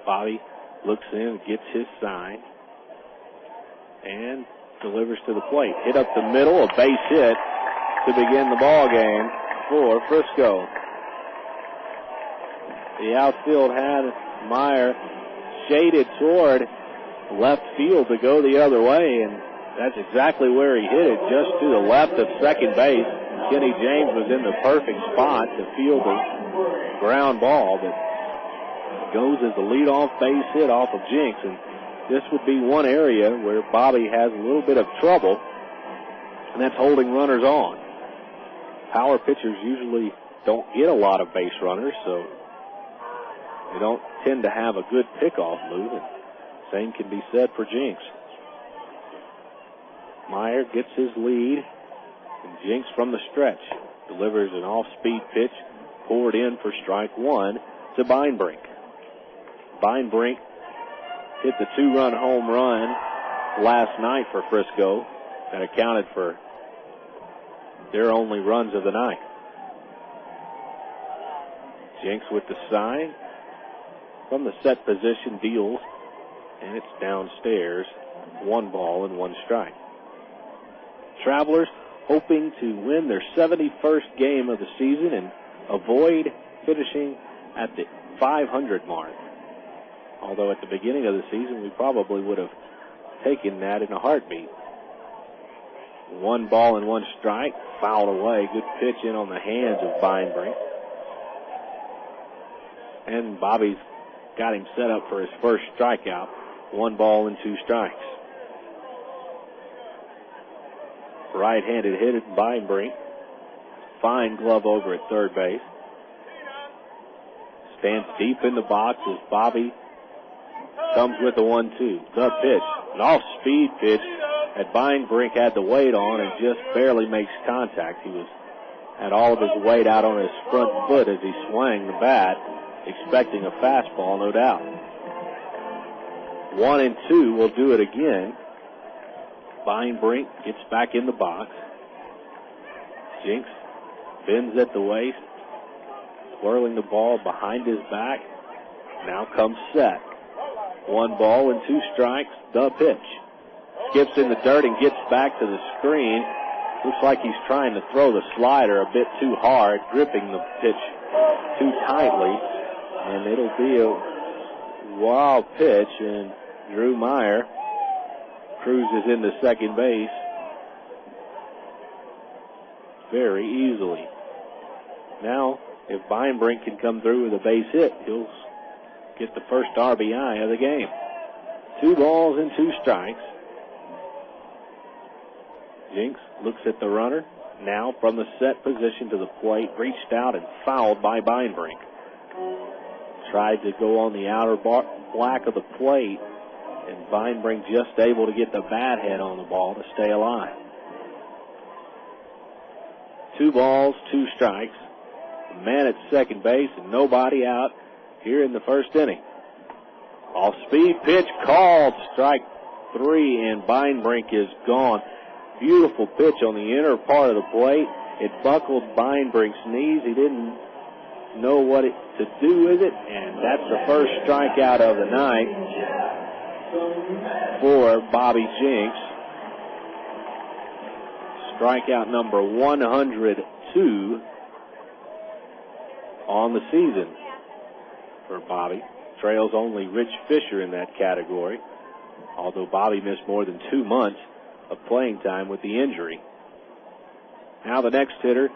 Bobby looks in, gets his sign, and delivers to the plate. Hit up the middle, a base hit to begin the ball game for Frisco. The outfield had Meyer shaded toward left field to go the other way, and That's exactly where he hit it, just to the left of second base. Kenny James was in the perfect spot to field the ground ball, but goes as the leadoff base hit off of Jinx. And this would be one area where Bobby has a little bit of trouble, and that's holding runners on. Power pitchers usually don't get a lot of base runners, so they don't tend to have a good pickoff move, and same can be said for Jinx. Meyer gets his lead, and Jinx from the stretch delivers an off-speed pitch, poured in for strike one to Beinbrink. Beinbrink hit the two-run home run last night for Frisco that accounted for their only runs of the night. Jinx with the sign from the set position deals, and it's downstairs. 1 ball and 1 strike. Travelers hoping to win their 71st game of the season and avoid finishing at the 500 mark. Although at the beginning of the season, we probably would have taken that in a heartbeat. 1 ball and 1 strike, fouled away. Good pitch in on the hands of Beinbrink. And Bobby's got him set up for his first strikeout. 1 ball and 2 strikes. Right-handed hit at Beinbrink. Fine glove over at third base. Stands deep in the box as Bobby comes with the 1-2. The pitch. An off-speed pitch that Beinbrink had the weight on and just barely makes contact. He had all of his weight out on his front foot as he swung the bat, expecting a fastball, no doubt. 1-2 will do it again. Beinbrink gets back in the box. Jinx bends at the waist, twirling the ball behind his back. Now comes set. 1 ball and 2 strikes. The pitch. Skips in the dirt and gets back to the screen. Looks like he's trying to throw the slider a bit too hard, gripping the pitch too tightly. And it'll be a wild pitch, and Drew Meyer cruises into second base very easily. Now, if Beinbrink can come through with a base hit, he'll get the first RBI of the game. 2 balls and 2 strikes. Jinx looks at the runner. Now from the set position to the plate, reached out and fouled by Beinbrink. Tried to go on the outer black of the plate, and Beinbrink just able to get the bat head on the ball to stay alive. 2 balls, 2 strikes. A man at second base and nobody out here in the first inning. Off-speed pitch called. Strike 3, and Beinbrink is gone. Beautiful pitch on the inner part of the plate. It buckled Beinbrink's knees. He didn't know what to do with it, and that's the first strikeout of the night for Bobby Jinx. Strikeout number 102 on the season for Bobby. Trails only Rich Fisher in that category, although Bobby missed more than 2 months of playing time with the injury. Now the next hitter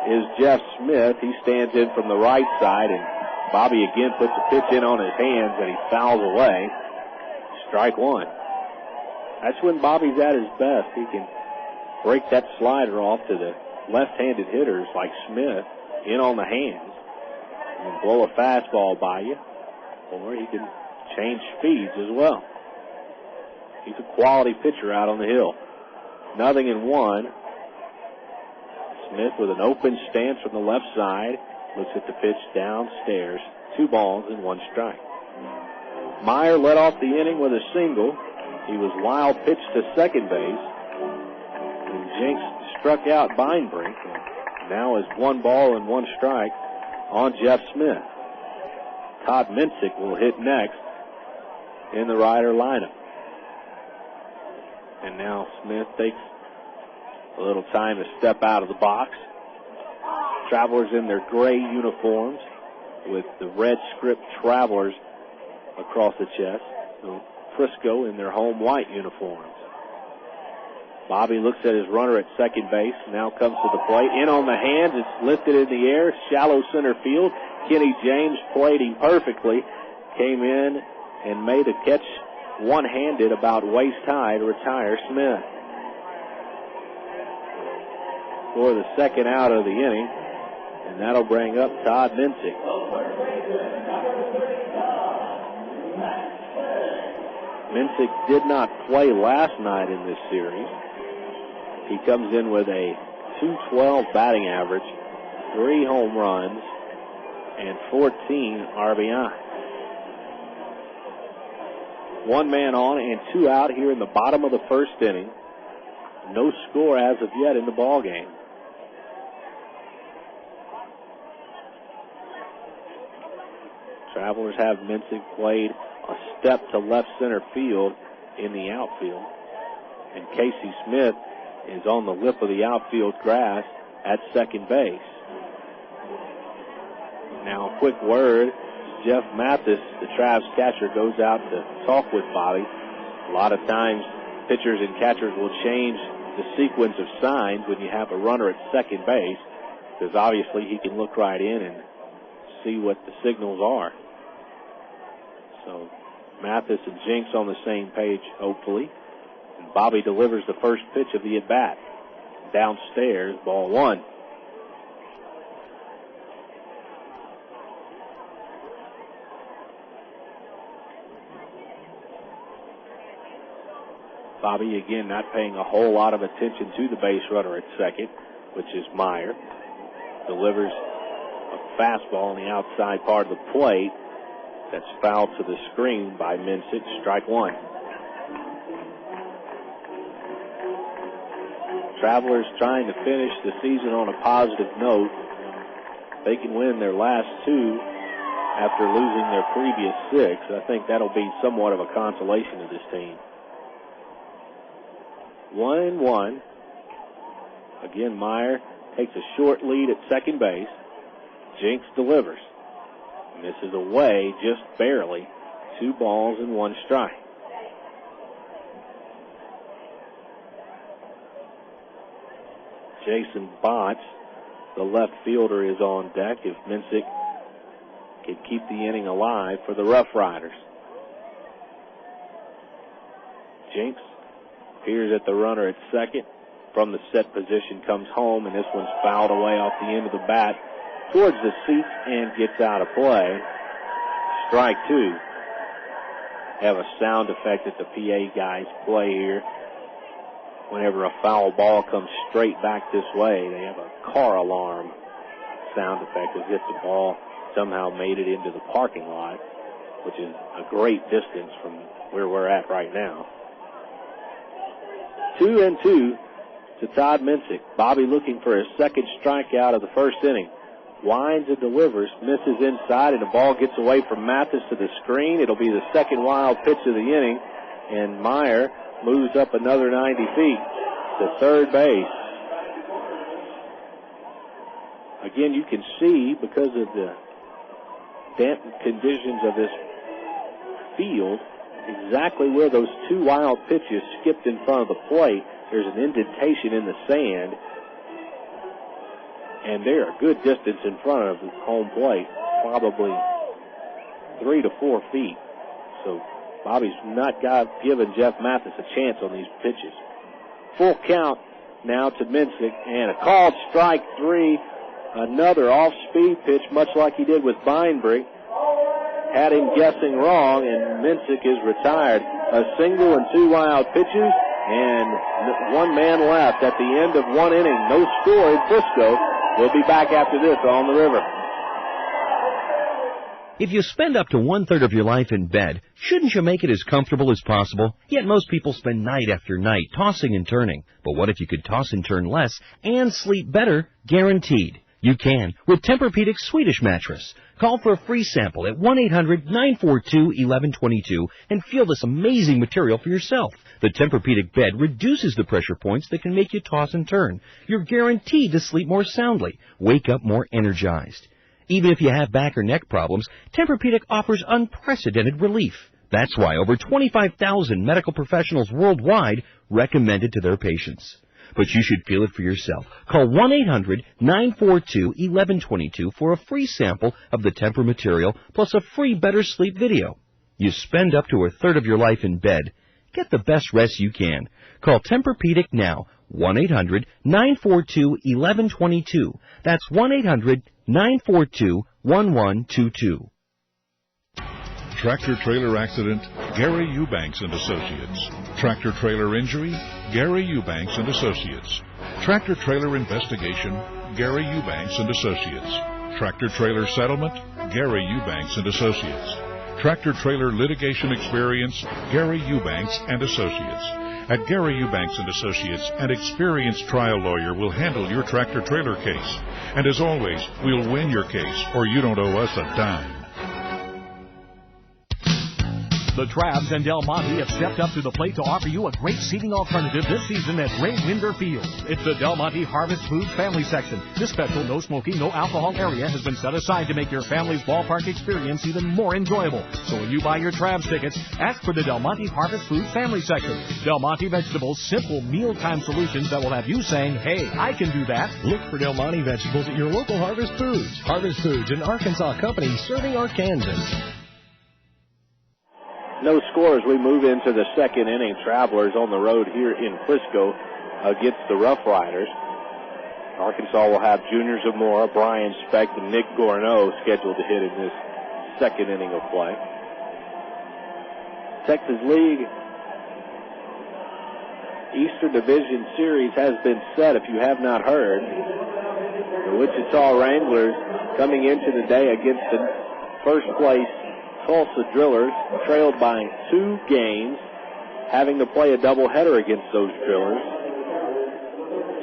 is Jeff Smith. He stands in from the right side, and Bobby again puts a pitch in on his hands, and he fouls away. Strike 1. That's when Bobby's at his best. He can break that slider off to the left-handed hitters like Smith in on the hands and blow a fastball by you, or he can change speeds as well. He's a quality pitcher out on the hill. 0-1. Smith with an open stance from the left side. Looks at the pitch downstairs. 2 balls and 1 strike. Meyer led off the inning with a single. He was wild pitched to second base. And Jinx struck out Beinbrink. Now is 1 ball and 1 strike on Jeff Smith. Todd Minsick will hit next in the Rider lineup. And now Smith takes a little time to step out of the box. Travelers in their gray uniforms with the red script Travelers across the chest. So Frisco in their home white uniforms. Bobby looks at his runner at second base, now comes to the plate. In on the hands, it's lifted in the air, shallow center field. Kenny James played him perfectly, came in and made a catch one-handed about waist high to retire Smith. For the second out of the inning, and that'll bring up Todd Minsick. Minsick did not play last night in this series. He comes in with a .212 batting average, 3 home runs, and 14 RBI. 1 man on and 2 out here in the bottom of the first inning. No score as of yet in the ball game. Travelers have Minsick played a step to left center field in the outfield. And Casey Smith is on the lip of the outfield grass at second base. Now, a quick word. Jeff Mathis, the Travs catcher, goes out to talk with Bobby. A lot of times, pitchers and catchers will change the sequence of signs when you have a runner at second base, because obviously he can look right in and see what the signals are. So Mathis and Jinks on the same page, hopefully. And Bobby delivers the first pitch of the at-bat. Downstairs, ball 1. Bobby, again, not paying a whole lot of attention to the base runner at second, which is Meyer. Delivers a fastball on the outside part of the plate. That's fouled to the screen by Minsick. Strike 1. Travelers trying to finish the season on a positive note. They can win their last 2 after losing their previous 6. I think that'll be somewhat of a consolation to this team. 1-1. Again, Meyer takes a short lead at second base. Jinks delivers. And this is away just barely. 2 balls and 1 strike. Jason Botts, the left fielder, is on deck if Minsick can keep the inning alive for the RoughRiders. Jinks appears at the runner at second. From the set position comes home, and this one's fouled away off the end of the bat towards the seats and gets out of play. Strike 2. Have a sound effect that the PA guys play here. Whenever a foul ball comes straight back this way, they have a car alarm sound effect as if the ball somehow made it into the parking lot, which is a great distance from where we're at right now. 2-2 to Todd Minsick. Bobby looking for his second strikeout of the first inning. Winds and delivers, misses inside, and the ball gets away from Mathis to the screen. It'll be the second wild pitch of the inning, and Meyer moves up another 90 feet to third base. Again, you can see, because of the damp conditions of this field, exactly where those 2 wild pitches skipped in front of the plate. There's an indentation in the sand, and they're a good distance in front of the home plate, probably 3 to 4 feet. So Bobby's not given Jeff Mathis a chance on these pitches. Full count now to Minsick, and a called strike 3. Another off-speed pitch, much like he did with Beinbrink. Had him guessing wrong, and Minsick is retired. A single and 2 wild pitches, and 1 man left at the end of 1 inning. No score in Frisco. We'll be back after this on the River. If you spend up to 1/3 of your life in bed, shouldn't you make it as comfortable as possible? Yet most people spend night after night tossing and turning. But what if you could toss and turn less and sleep better? Guaranteed. You can with Tempur-Pedic's Swedish mattress. Call for a free sample at 1-800-942-1122 and feel this amazing material for yourself. The Tempur-Pedic bed reduces the pressure points that can make you toss and turn. You're guaranteed to sleep more soundly, wake up more energized. Even if you have back or neck problems, Tempur-Pedic offers unprecedented relief. That's why over 25,000 medical professionals worldwide recommend it to their patients. But you should feel it for yourself. Call 1-800-942-1122 for a free sample of the Tempur material plus a free Better Sleep video. You spend up to a third of your life in bed. Get the best rest you can. Call Tempur-Pedic now. 1-800-942-1122. That's 1-800-942-1122. Tractor trailer accident, Gary Eubanks and Associates. Tractor trailer injury, Gary Eubanks and Associates. Tractor trailer investigation, Gary Eubanks and Associates. Tractor trailer settlement, Gary Eubanks and Associates. Tractor trailer litigation experience, Gary Eubanks and Associates. At Gary Eubanks and Associates, an experienced trial lawyer will handle your tractor trailer case. And as always, we'll win your case, or you don't owe us a dime. The Trabs and Del Monte have stepped up to the plate to offer you a great seating alternative this season at Ray Winder Field. It's the Del Monte Harvest Food Family Section. This special no smoking, no alcohol area has been set aside to make your family's ballpark experience even more enjoyable. So when you buy your Trabs tickets, ask for the Del Monte Harvest Food Family Section. Del Monte Vegetables, simple mealtime solutions that will have you saying, hey, I can do that. Look for Del Monte Vegetables at your local Harvest Foods. Harvest Foods, an Arkansas company serving Arkansans. No score as we move into the second inning. Travelers on the road here in Frisco against the RoughRiders. Arkansas will have Junior Zamora, Brian Speck, and Nick Gorneau scheduled to hit in this second inning of play. Texas League Eastern Division Series has been set, if you have not heard. The Wichita Wranglers coming into the day against the first place Tulsa Drillers, trailed by 2 games, having to play a doubleheader against those Drillers.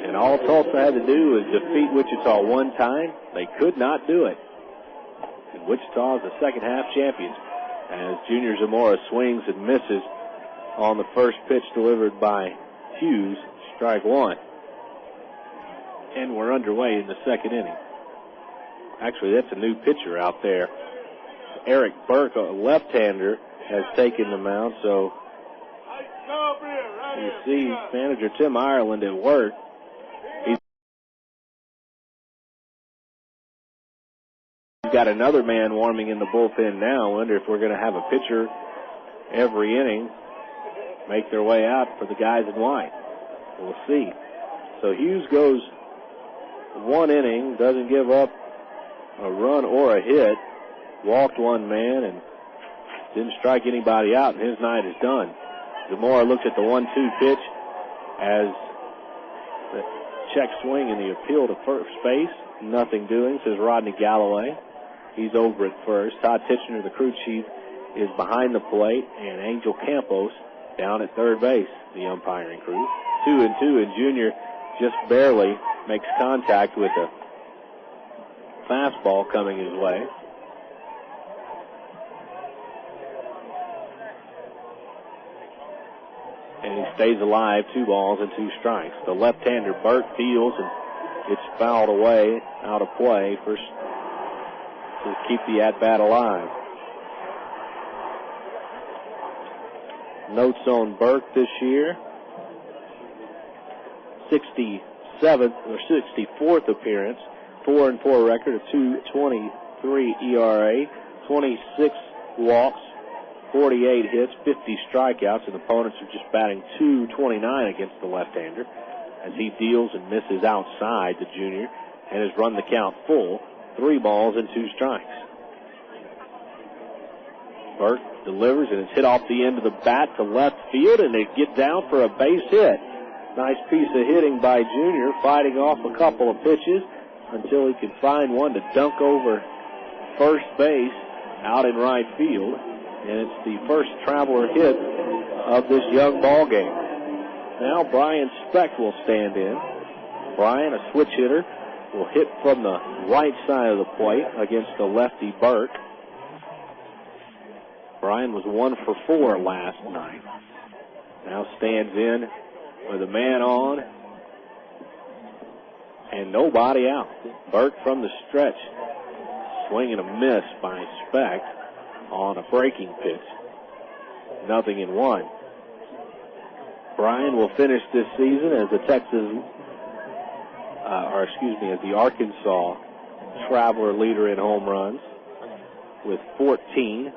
And all Tulsa had to do was defeat Wichita one time. They could not do it. And Wichita is the second half champions as Junior Zamora swings and misses on the first pitch delivered by Hughes, strike one. And we're underway in the second inning. Actually, that's a new pitcher out there. Eric Burke, a left-hander, has taken the mound, so you see manager Tim Ireland at work. He's got another man warming in the bullpen now. I wonder if we're going to have a pitcher every inning make their way out for the guys in white. We'll see. So Hughes goes 1 inning, doesn't give up a run or a hit. Walked one man and didn't strike anybody out, and his night is done. Zamora looks at the 1-2 pitch as the check swing and the appeal to first base. Nothing doing, says Rodney Galloway. He's over at first. Todd Titchener, the crew chief, is behind the plate, and Angel Campos down at third base, the umpiring crew. 2-2, and Junior just barely makes contact with a fastball coming his way. And he stays alive, 2 balls and 2 strikes. The left-hander, Burt, fields, and it's fouled away, out of play, first to keep the at-bat alive. Notes on Burke this year. 67th or 64th appearance, 4-4 record, a 2.23 ERA, 26 walks, 48 hits, 50 strikeouts, and opponents are just batting .229 against the left-hander as he deals and misses outside the junior and has run the count full, 3 balls and 2 strikes. Burke delivers, and it's hit off the end of the bat to left field, and they get down for a base hit. Nice piece of hitting by Junior, fighting off a couple of pitches until he can find one to dunk over first base out in right field. And it's the first Traveler hit of this young ball game. Now Brian Speck will stand in. Brian, a switch hitter, will hit from the right side of the plate against the lefty Burke. Brian was 1 for 4 last night. Now stands in with a man on and nobody out. Burke from the stretch. Swing and a miss by Speck on a breaking pitch. 0-1. Bryan will finish this season as the as the Arkansas Traveler leader in home runs with 14,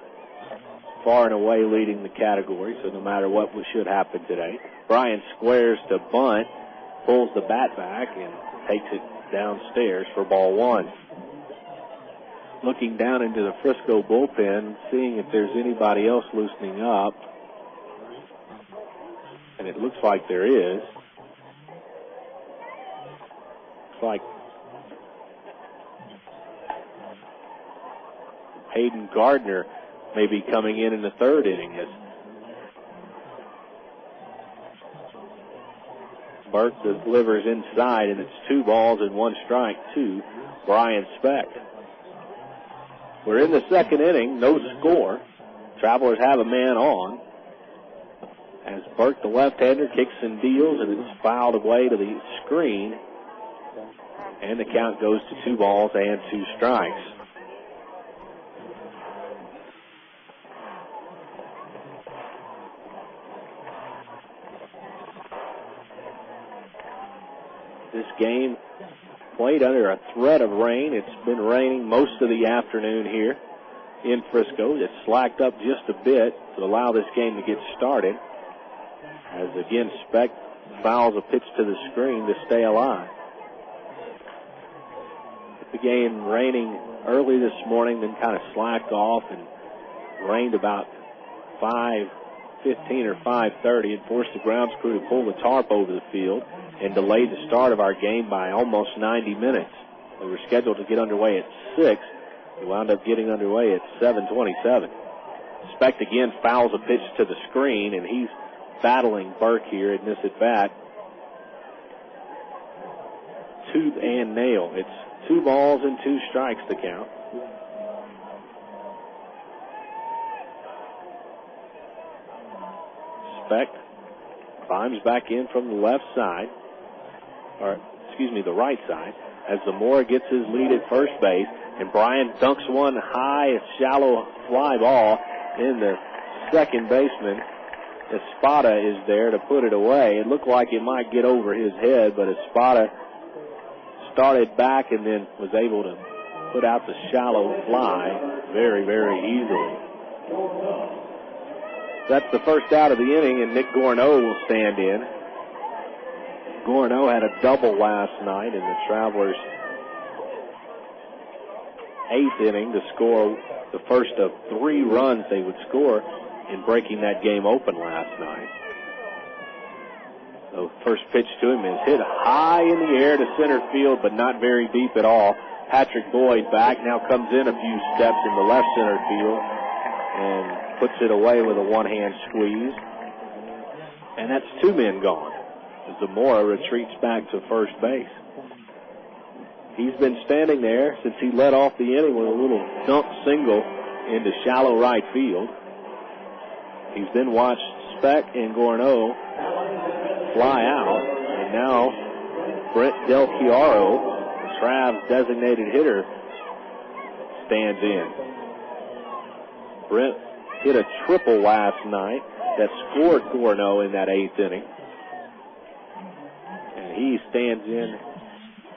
far and away leading the category, so no matter what should happen today. Bryan squares to bunt, pulls the bat back, and takes it downstairs for ball 1. Looking down into the Frisco bullpen, seeing if there's anybody else loosening up, and it looks like there is. Looks like Hayden Gardner may be coming in the third inning as Burke delivers inside, and it's 2 balls and 1 strike to Brian Speck. We're in the second inning, no score. Travelers have a man on as Burke, the left-hander, kicks and deals, and it's fouled away to the screen, and the count goes to 2 balls and 2 strikes. This game played under a threat of rain. It's been raining most of the afternoon here in Frisco. It's slacked up just a bit to allow this game to get started. As again, Speck fouls a pitch to the screen to stay alive. It began raining early this morning, then kind of slacked off and rained about 5:15 or 5:30 and forced the grounds crew to pull the tarp over the field and delayed the start of our game by almost 90 minutes. We were scheduled to get underway at 6. We wound up getting underway at 7:27. Speck again fouls a pitch to the screen, and he's battling Burke here in this at-bat. Tooth and nail. It's 2 balls and 2 strikes to count. Speck climbs back in from the left side, the right side, as Zamora gets his lead at first base, and Bryan dunks one high, a shallow fly ball in the second baseman. Espada is there to put it away. It looked like it might get over his head, but Espada started back and then was able to put out the shallow fly very, very easily. That's the first out of the inning, and Nick Gorneau will stand in. Gorneau had a double last night in the Travelers' 8th inning to score the first of 3 runs they would score in breaking that game open last night. So first pitch to him is hit high in the air to center field, but not very deep at all. Patrick Boyd back, now comes in a few steps in the left center field and puts it away with a one-hand squeeze. And that's 2 men gone as Zamora retreats back to first base. He's been standing there since he led off the inning with a little dunk single into shallow right field. He's then watched Speck and Gorneau fly out, and now Brent Del Chiaro, Trav's designated hitter, stands in. Brent hit a triple last night that scored Gorneau in that 8th inning. And he stands in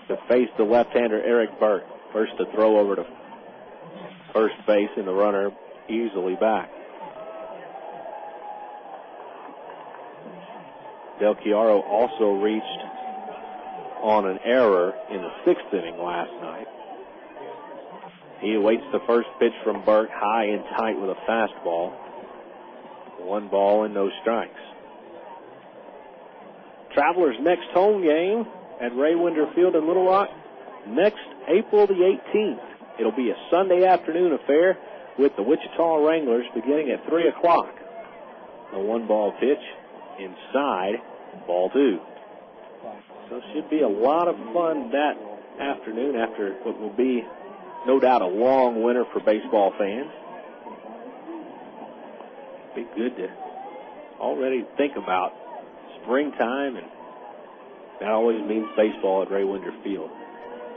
to face the left-hander Eric Burke. First to throw over to first base, and the runner easily back. Del Chiaro also reached on an error in the 6th inning last night. He awaits the first pitch from Burke, high and tight with a fastball. 1 ball and no strikes. Travelers' next home game at Ray Winder Field in Little Rock next April the 18th. It'll be a Sunday afternoon affair with the Wichita Wranglers beginning at 3 o'clock. A 1-ball pitch inside, ball 2. So it should be a lot of fun that afternoon after what will be no doubt a long winter for baseball fans. Be good to already think about springtime, and that always means baseball at Ray Winder Field.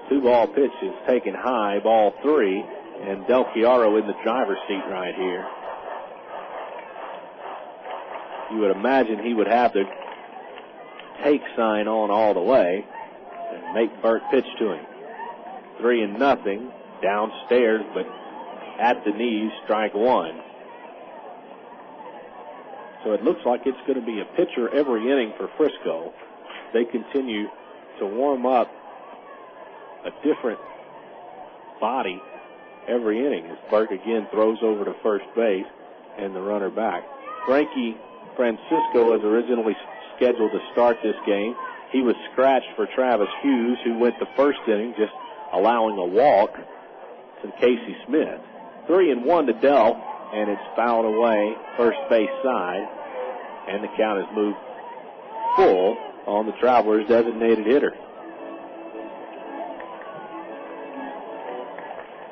2-ball pitch is taken high, ball 3, and Del Chiaro in the driver's seat right here. You would imagine he would have the take sign on all the way and make Burt pitch to him. 3-0 downstairs, but at the knees, strike one. So it looks like it's going to be a pitcher every inning for Frisco. They continue to warm up a different body every inning as Burt again throws over to first base and the runner back. Frankie Francisco was originally scheduled to start this game. He was scratched for Travis Hughes, who went the first inning just allowing a walk to Casey Smith. 3-1 to Dell, and it's fouled away first base side, and the count is moved full on the Travelers' designated hitter.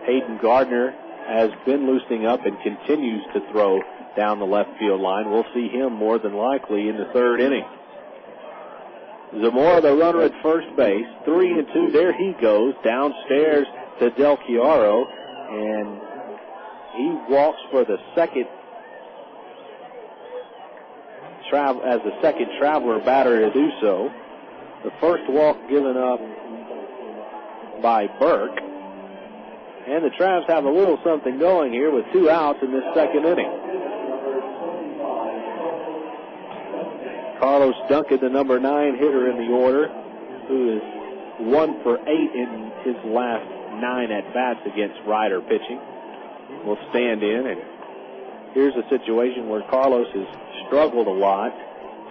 Hayden Gardner has been loosening up and continues to throw down the left field line. We'll see him more than likely in the third inning. Zamora, the runner at first base, 3-2. There he goes downstairs to Del Chiaro, and he walks for the second as the second Traveler batter to do so. The first walk given up by Burke. And the Travs have a little something going here with 2 outs in this second inning. Carlos Duncan, the number 9 hitter in the order, who is 1 for 8 in his last 9 at-bats against Rider pitching, will stand in. And here's a situation where Carlos has struggled a lot,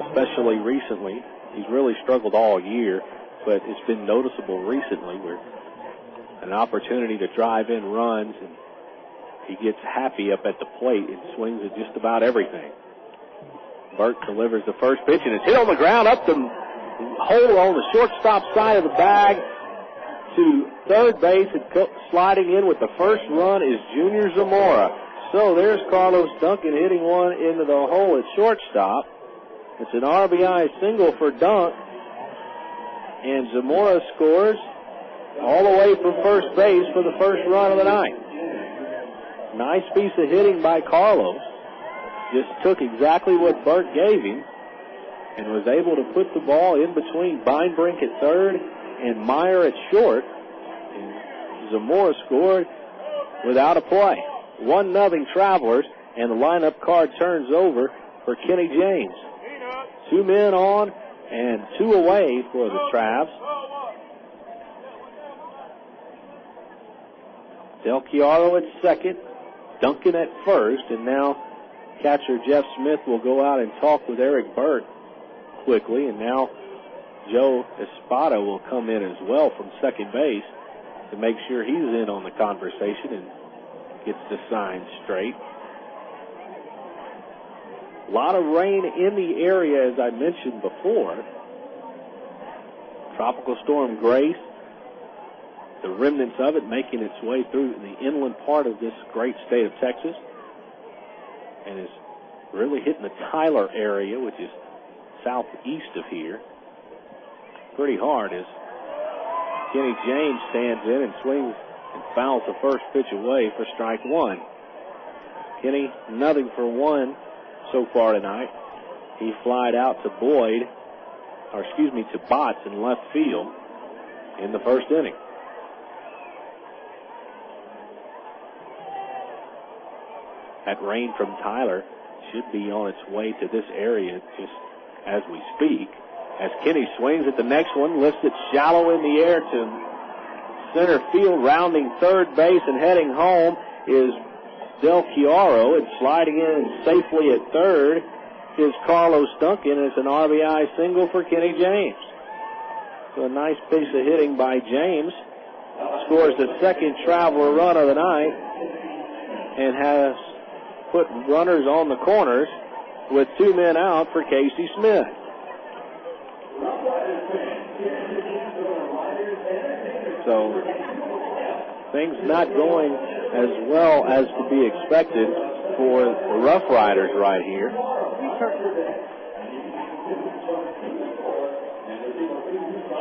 especially recently. He's really struggled all year, but it's been noticeable recently where an opportunity to drive in runs, and he gets happy up at the plate and swings at just about everything. Burt delivers the first pitch, and it's hit on the ground up the hole on the shortstop side of the bag to third base, and sliding in with the first run is Junior Zamora. So there's Carlos Duncan hitting one into the hole at shortstop. It's an RBI single for Dunk, and Zamora scores all the way from first base for the first run of the night. Nice piece of hitting by Carlos. Just took exactly what Burt gave him and was able to put the ball in between Beinbrink at third and Meyer at short. And Zamora scored without a play. 1-0 Travelers, and the lineup card turns over for Kenny James. 2 men on and 2 away for the Travs. Del Chiaro at second, Duncan at first, and now catcher Jeff Smith will go out and talk with Eric Burt quickly, and now Joe Espada will come in as well from second base to make sure he's in on the conversation and gets the signs straight. A lot of rain in the area, as I mentioned before. Tropical Storm Grace, the remnants of it making its way through the inland part of this great state of Texas, and is really hitting the Tyler area, which is southeast of here, pretty hard as Kenny James stands in and swings and fouls the first pitch away for strike one. Kenny, 0 for 1 so far tonight. He flied out to to Botts in left field in the first inning. That rain from Tyler should be on its way to this area just as we speak. As Kenny swings at the next one, lifts it shallow in the air to center field, rounding third base and heading home is Del Chiaro, and sliding in safely at third is Carlos Duncan. It's an RBI single for Kenny James. So a nice piece of hitting by James. Scores the second Traveler run of the night and has put runners on the corners with 2 men out for Casey Smith. So things not going as well as to be expected for the RoughRiders right here.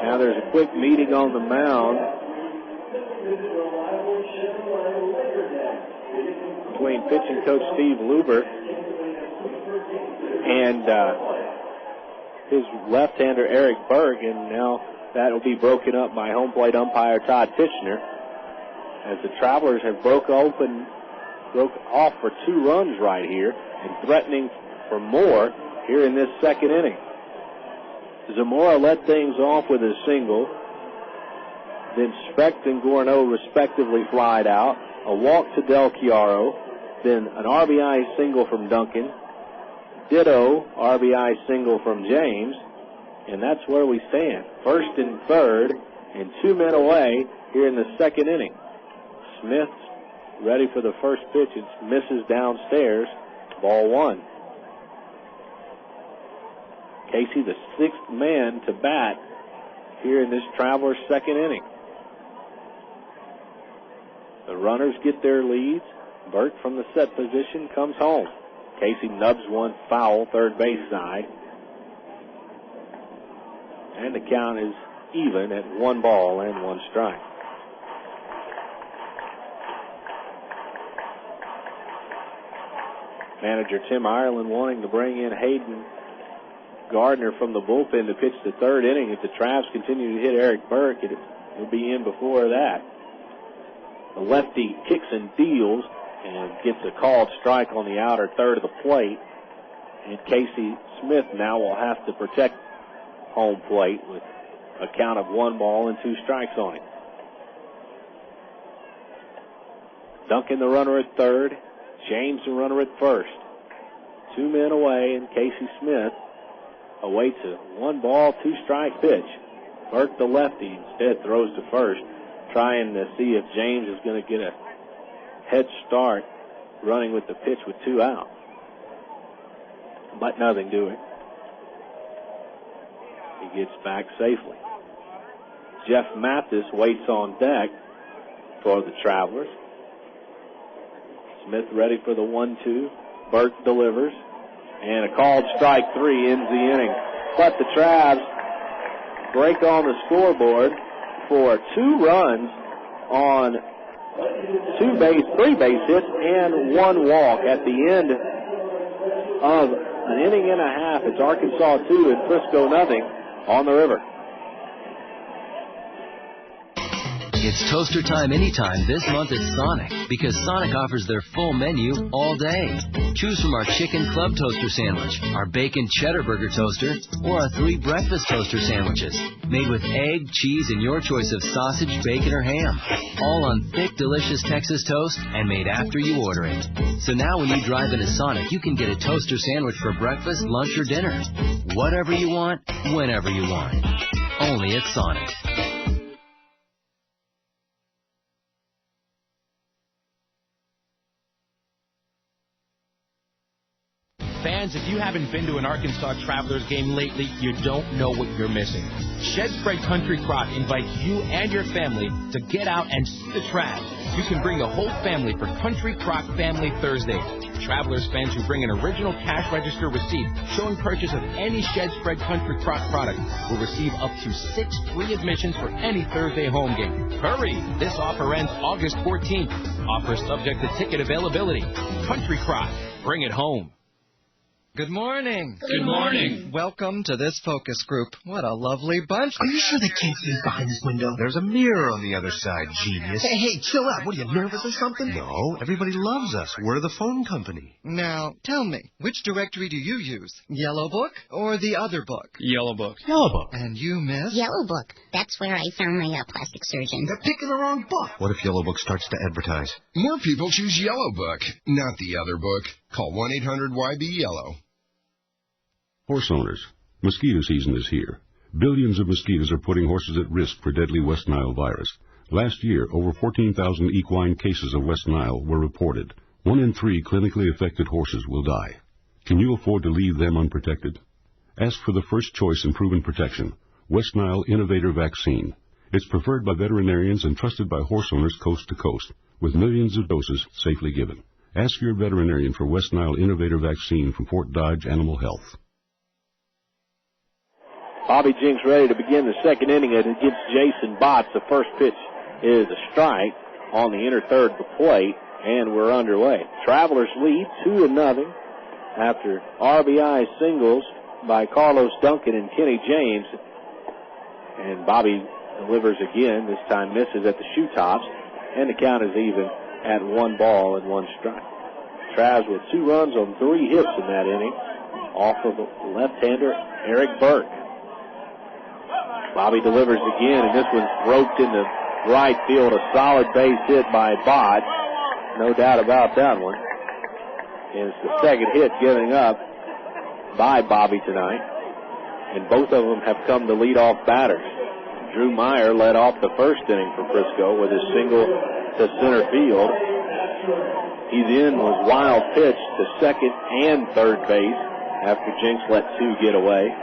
Now there's a quick meeting on the mound between pitching coach Steve Luber and his left-hander Eric Berg, and now that will be broken up by home plate umpire Todd Titchener, as the Travelers have broke off for 2 runs right here and threatening for more here in this second inning. Zamora led things off with a single. Then Specht and Gourneau respectively flied out. A walk to Del Chiaro. Then an RBI single from Duncan. Ditto RBI single from James. And that's where we stand. First and third, and 2 men away here in the second inning. Smith ready for the first pitch. It misses downstairs. Ball 1. Casey, the 6th man to bat here in this Travelers second inning. The runners get their leads. Burt from the set position comes home. Casey nubs one foul, third base side. And the count is even at 1 ball and 1 strike. Manager Tim Ireland wanting to bring in Hayden Gardner from the bullpen to pitch the third inning. If the Travs continue to hit Eric Burke, it'll be in before that. The lefty kicks and deals and gets a called strike on the outer third of the plate. And Casey Smith now will have to protect home plate with a count of 1 ball and 2 strikes on it. Duncan the runner at third. James the runner at first. 2 men away, and Casey Smith awaits a 1 ball, 2 strike pitch. Burke the lefty instead throws to first, trying to see if James is going to get a head start running with the pitch with 2 out. But nothing to it. He gets back safely. Jeff Mathis waits on deck for the Travelers. Smith ready for the 1-2. Burke delivers. And a called strike 3 ends the inning. But the Travs break on the scoreboard for 2 runs on 3 base hits and 1 walk at the end of an inning and a half. It's Arkansas 2 and Frisco nothing on the river. It's toaster time anytime this month at Sonic, because Sonic offers their full menu all day. Choose from our chicken club toaster sandwich, our bacon cheddar burger toaster, or our 3 breakfast toaster sandwiches. Made with egg, cheese, and your choice of sausage, bacon, or ham. All on thick, delicious Texas toast and made after you order it. So now when you drive into Sonic, you can get a toaster sandwich for breakfast, lunch, or dinner. Whatever you want, whenever you want. Only at Sonic. Fans, if you haven't been to an Arkansas Travelers game lately, you don't know what you're missing. Shed Spread Country Crock invites you and your family to get out and see the Travs. You can bring the whole family for Country Crock Family Thursday. Travelers fans who bring an original cash register receipt showing purchase of any Shed Spread Country Crock product will receive up to 6 free admissions for any Thursday home game. Hurry! This offer ends August 14th. Offer subject to ticket availability. Country Crock. Bring it home. Good morning. Good morning. Welcome to this focus group. What a lovely bunch. Are you sure they can't see us behind this window? There's a mirror on the other side, genius. Hey, chill out. What, are you nervous or something? No, everybody loves us. We're the phone company. Now, tell me, which directory do you use? Yellow Book or the other book? Yellow Book. Yellow Book. And you, miss? Yellow Book. That's where I found my plastic surgeon. They're picking the wrong book. What if Yellow Book starts to advertise? More people choose Yellow Book, not the other book. Call 1-800-YB-YELLOW. Horse owners, mosquito season is here. Billions of mosquitoes are putting horses at risk for deadly West Nile virus. Last year, over 14,000 equine cases of West Nile were reported. 1 in 3 clinically affected horses will die. Can you afford to leave them unprotected? Ask for the first choice and proven protection, West Nile Innovator Vaccine. It's preferred by veterinarians and trusted by horse owners coast to coast, with millions of doses safely given. Ask your veterinarian for West Nile Innovator Vaccine from Fort Dodge Animal Health. Bobby Jinks ready to begin the second inning against Jason Botts. The first pitch is a strike on the inner third of the plate, and we're underway. Travelers lead 2-0 after RBI singles by Carlos Duncan and Kenny James. And Bobby delivers again, this time misses at the shoe tops, and the count is even at 1 ball and 1 strike. Travs with 2 runs on 3 hits in that inning, off of left-hander Eric Burke. Bobby delivers again, and this one's roped into right field, a solid base hit by Bott. No doubt about that one. And it's the second hit given up by Bobby tonight, and both of them have come to lead-off batters. Drew Meyer led off the first inning for Frisco with his single to center field. He then was wild pitched to second and third base after Jinks let 2 get away.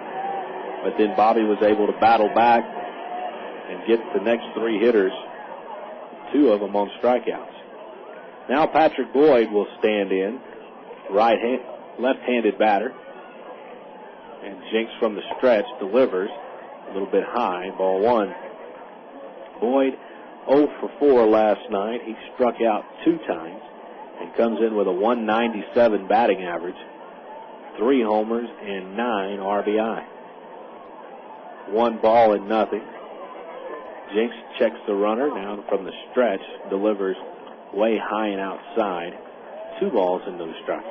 But then Bobby was able to battle back and get the next 3 hitters, 2 of them on strikeouts. Now Patrick Boyd will stand in, left-handed batter. And Jinks from the stretch delivers a little bit high, ball 1. Boyd 0 for 4 last night. He struck out 2 times and comes in with a 197 batting average, 3 homers and 9 RBI. 1 ball and nothing. Jinks checks the runner now from the stretch, delivers way high and outside. 2 balls and no strikes.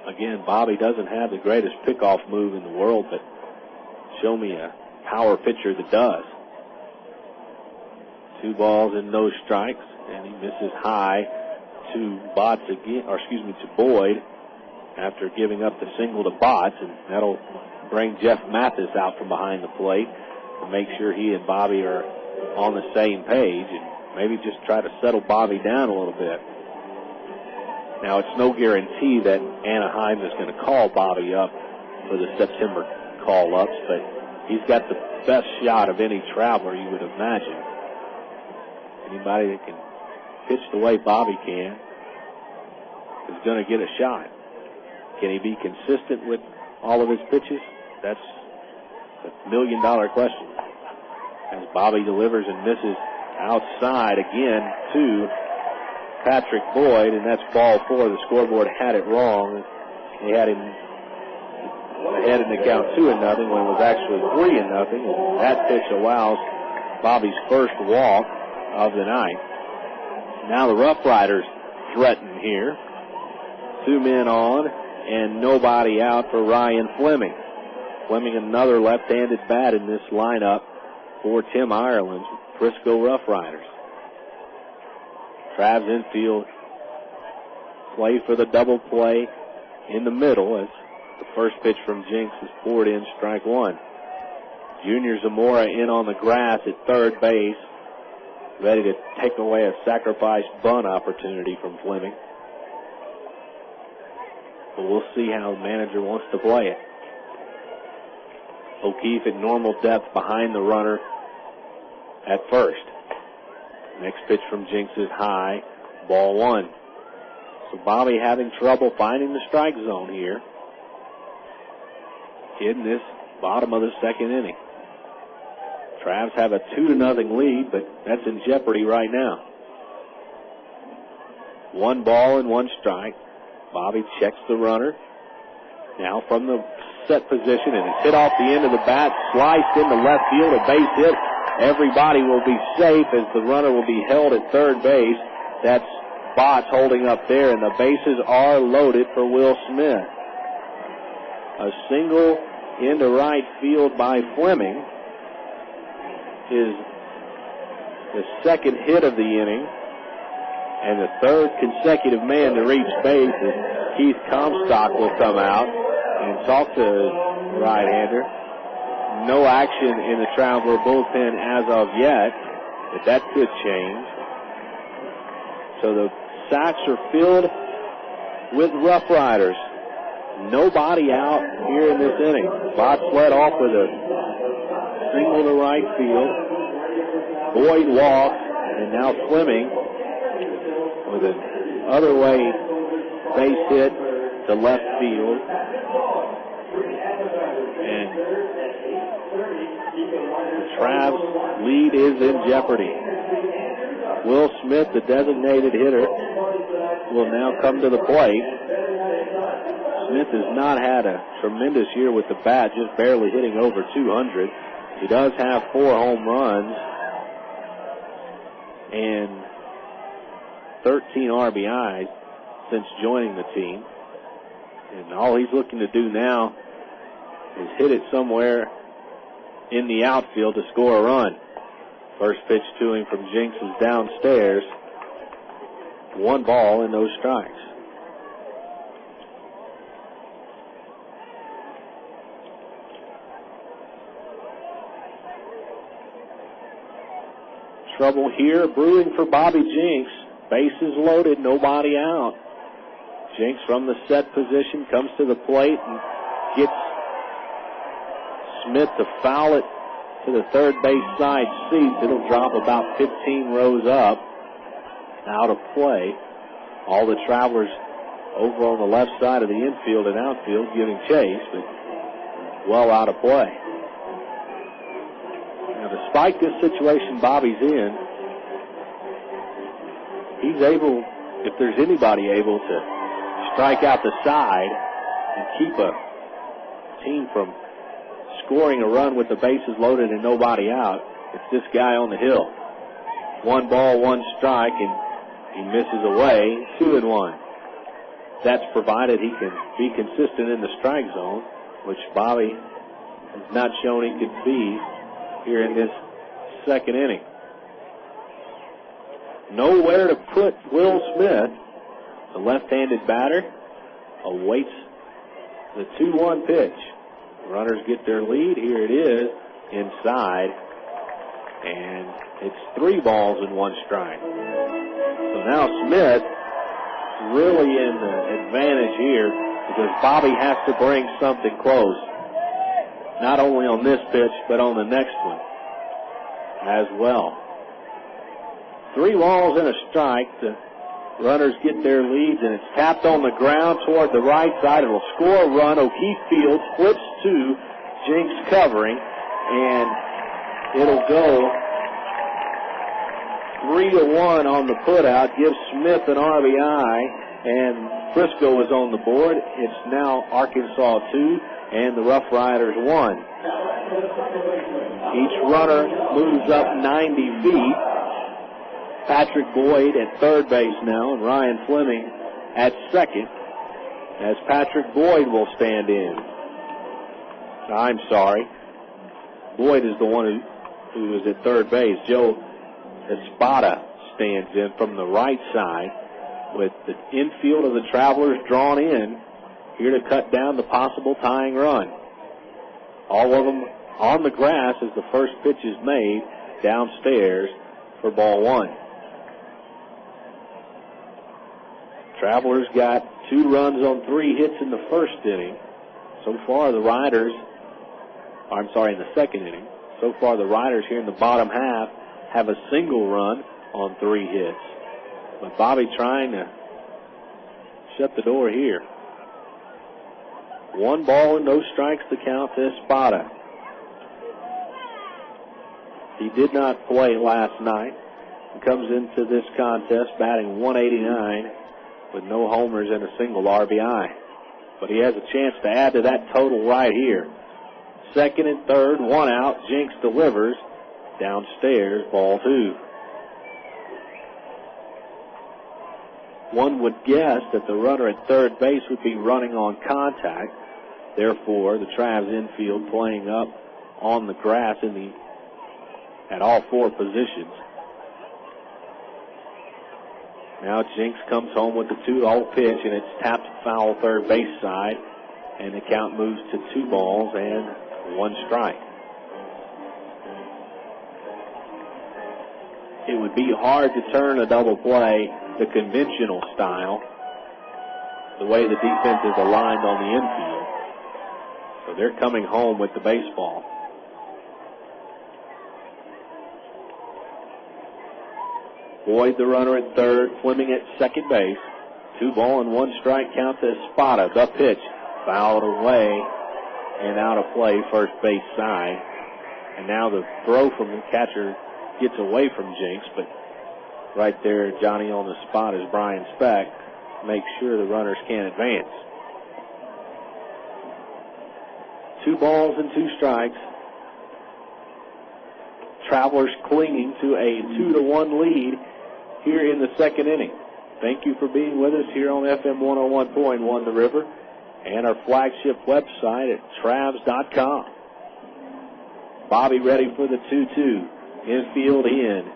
Again, Bobby doesn't have the greatest pickoff move in the world, but show me a power pitcher that does. 2 balls and no strikes, and he misses high to Boyd after giving up the single to Botts, and that'll bring Jeff Mathis out from behind the plate to make sure he and Bobby are on the same page and maybe just try to settle Bobby down a little bit. Now, it's no guarantee that Anaheim is going to call Bobby up for the September call-ups, but he's got the best shot of any traveler you would imagine. Anybody that can pitch the way Bobby can is going to get a shot. Can he be consistent with all of his pitches? That's a million-dollar question. As Bobby delivers and misses outside again to Patrick Boyd, and that's ball 4. The scoreboard had it wrong. They had him ahead in the count 2-0 when it was actually 3-0. And that pitch allows Bobby's first walk of the night. Now the RoughRiders threaten here. 2 men on and nobody out for Ryan Fleming. Fleming, another left-handed bat in this lineup for Tim Ireland's Frisco RoughRiders. Travs infield play for the double play in the middle as the first pitch from Jinks is poured in, strike 1. Junior Zamora in on the grass at third base, ready to take away a sacrifice bunt opportunity from Fleming. But we'll see how the manager wants to play it. O'Keefe at normal depth behind the runner at first. Next pitch from Jinks is high, ball 1. So Bobby having trouble finding the strike zone here in this bottom of the second inning. Travs have a 2-0 lead, but that's in jeopardy right now. 1 ball and 1 strike. Bobby checks the runner. Now from the set position, and it's hit off the end of the bat, sliced into left field, a base hit. Everybody will be safe as the runner will be held at third base. That's Botts holding up there, and the bases are loaded for Will Smith. A single into right field by Fleming is the second hit of the inning, and the third consecutive man to reach base is Keith Comstock will come out and talk to the right-hander. No action in the Traveler bullpen as of yet, but that could change. So the sacks are filled with RoughRiders. Nobody out here in this inning. Botts led off with a single to right field. Boyd walks, and now Fleming with an other way base hit to left field. And the Travs lead is in jeopardy. Will Smith, the designated hitter, will now come to the plate. Smith has not had a tremendous year with the bat, just barely hitting over 200. He does have 4 home runs and 13 RBIs since joining the team. And all he's looking to do now is hit it somewhere in the outfield to score a run. First pitch to him from Jinks is downstairs. 1 ball and no strikes. Trouble here brewing for Bobby Jinks. Bases loaded, nobody out. Jinks from the set position comes to the plate and gets Smith to foul it to the third base side seats. It'll drop about 15 rows up, out of play. All the Travelers over on the left side of the infield and outfield giving chase, but well out of play. Now, despite this situation Bobby's in, he's able, if there's anybody able to strike out the side and keep a team from scoring a run with the bases loaded and nobody out, it's this guy on the hill. 1 ball, 1 strike, and he misses away. 2-1. That's provided he can be consistent in the strike zone, which Bobby has not shown he could be here in this second inning. Nowhere to put Will Smith. The left-handed batter awaits the 2-1 pitch. Runners get their lead. Here it is, inside. And it's 3 balls and 1 strike. So now Smith really in the advantage here because Bobby has to bring something close. Not only on this pitch, but on the next one as well. 3 balls and a strike. The runners get their leads, and it's tapped on the ground toward the right side. It'll score a run. O'Keefe Fields flips to Jinks covering, and it'll go 3-1 on the putout. Gives Smith an RBI, and Frisco is on the board. It's now Arkansas 2 and the RoughRiders 1. Each runner moves up 90 feet. Patrick Boyd at third base now, and Ryan Fleming at second, as Patrick Boyd will stand in. I'm sorry. Boyd is the one who is at third base. Joe Espada stands in from the right side with the infield of the Travelers drawn in, here to cut down the possible tying run. All of them on the grass as the first pitch is made downstairs for ball 1. Travelers got 2 runs on 3 hits in the first inning. So far, the Riders, in the second inning, so far the Riders here in the bottom half have a single run on 3 hits. But Bobby trying to shut the door here. 1 ball and no strikes to count to Espada. He did not play last night. He comes into this contest batting .189 with no homers and a single RBI. But he has a chance to add to that total right here. Second and third, 1 out. Jinks delivers. Downstairs, ball 2. One would guess that the runner at third base would be running on contact. Therefore, the Travs infield playing up on the grass at all 4 positions. Now Jinks comes home with the 2-0 pitch, and it's tapped foul third base side, and the count moves to 2 balls and 1 strike. It would be hard to turn a double play the conventional style, the way the defense is aligned on the infield. So they're coming home with the baseball. Boyd, the runner at third, Fleming at second base. 2 ball and 1 strike count to Espada. The pitch fouled away and out of play, first base side. And now the throw from the catcher gets away from Jinks, but right there, Johnny on the spot is Brian Speck. make sure the runners can advance. 2 balls and 2 strikes. Travelers clinging to a 2-1 lead here in the second inning. Thank you for being with us here on FM 101.1 The River and our flagship website at Travs.com. Bobby ready for the 2-2. Infield in.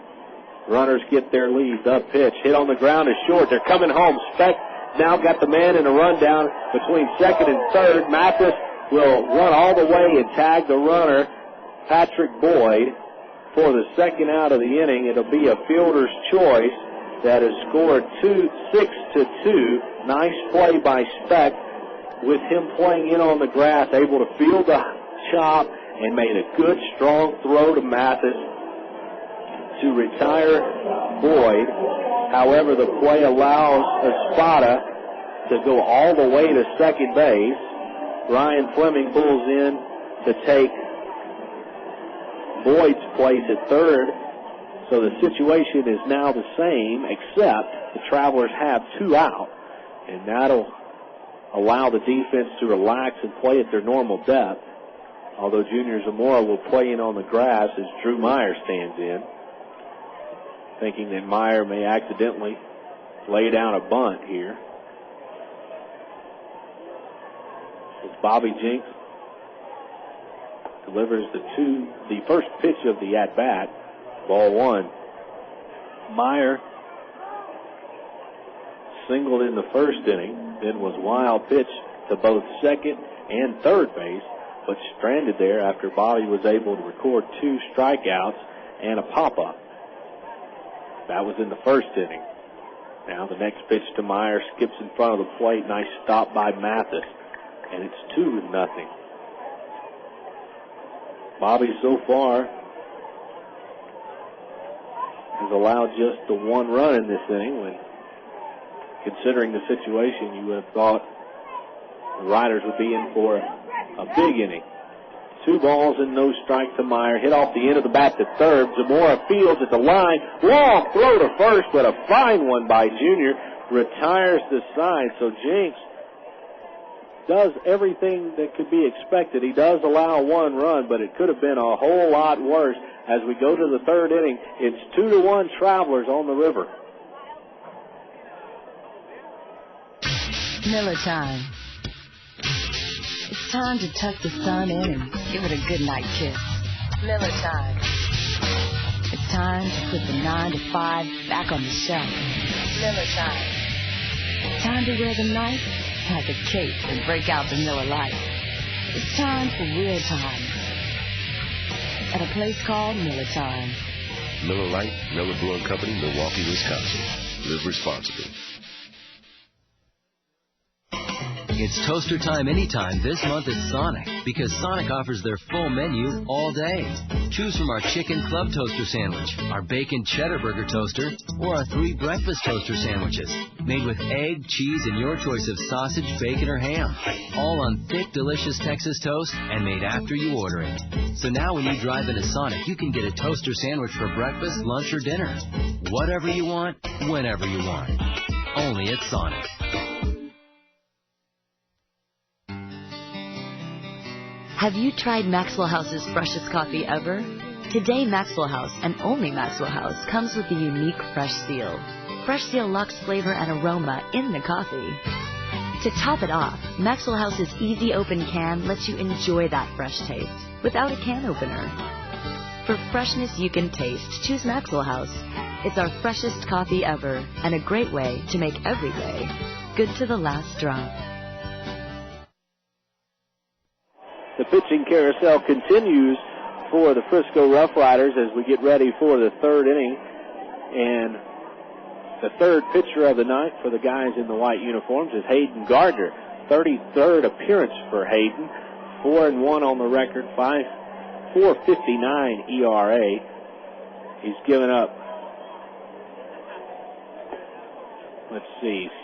Runners get their lead. The pitch hit on the ground is short. They're coming home. Speck now got the man in a rundown between second and third. Mathis will run all the way and tag the runner, Patrick Boyd, for the second out of the inning. It'll be a fielder's choice that has scored 6-2. Nice play by Speck with him playing in on the grass, able to field the chop and made a good, strong throw to Mathis to retire Boyd. However, the play allows Espada to go all the way to second base. Ryan Fleming pulls in to take Boyd's place at third. So the situation is now the same, except the Travelers have 2 out. And that'll allow the defense to relax and play at their normal depth. Although Junior Zamora will play in on the grass as Drew Meyer stands in, thinking that Meyer may accidentally lay down a bunt here. As Bobby Jinks delivers the first pitch of the at-bat, ball 1. Meyer singled in the first inning, then was wild pitch to both second and third base, but stranded there after Bobby was able to record 2 strikeouts and a pop-up. That was in the first inning. Now the next pitch to Meyer skips in front of the plate. Nice stop by Mathis. And it's 2-0. Bobby so far has allowed just the 1 run in this inning. When considering the situation, you would have thought the Riders would be in for a big inning. 2 balls and no strike to Meyer. Hit off the end of the bat to third. Zamora fields at the line. Long throw to first, but a fine one by Junior. Retires the side. So Jinks does everything that could be expected. He does allow 1 run, but it could have been a whole lot worse. As we go to the third inning, it's 2-1 Travelers on the River. Miller time. It's time to tuck the sun in and give it a good night kiss. Miller time. It's time to put the 9 to 5 back on the shelf. Miller time. Time to wear the knife like a cape and break out the Miller Lite. It's time for real time at a place called Miller Time. Miller Lite, Miller Brewing Company, Milwaukee, Wisconsin. Live responsibly. It's toaster time anytime this month at Sonic, because Sonic offers their full menu all day. Choose from our chicken club toaster sandwich, our bacon cheddar burger toaster, or our 3 breakfast toaster sandwiches, made with egg, cheese, and your choice of sausage, bacon, or ham. All on thick, delicious Texas toast and made after you order it. So now when you drive into Sonic, you can get a toaster sandwich for breakfast, lunch, or dinner. Whatever you want, whenever you want. Only at Sonic. Have you tried Maxwell House's freshest coffee ever? Today, Maxwell House, and only Maxwell House, comes with a unique Fresh Seal. Fresh Seal locks flavor and aroma in the coffee. To top it off, Maxwell House's easy open can lets you enjoy that fresh taste without a can opener. For freshness you can taste, choose Maxwell House. It's our freshest coffee ever, and a great way to make every day good to the last drop. The pitching carousel continues for the Frisco RoughRiders as we get ready for the third inning. And the third pitcher of the night for the guys in the white uniforms is Hayden Gardner. 33rd appearance for Hayden. 4-1 on the record, 4.59 ERA. He's given up,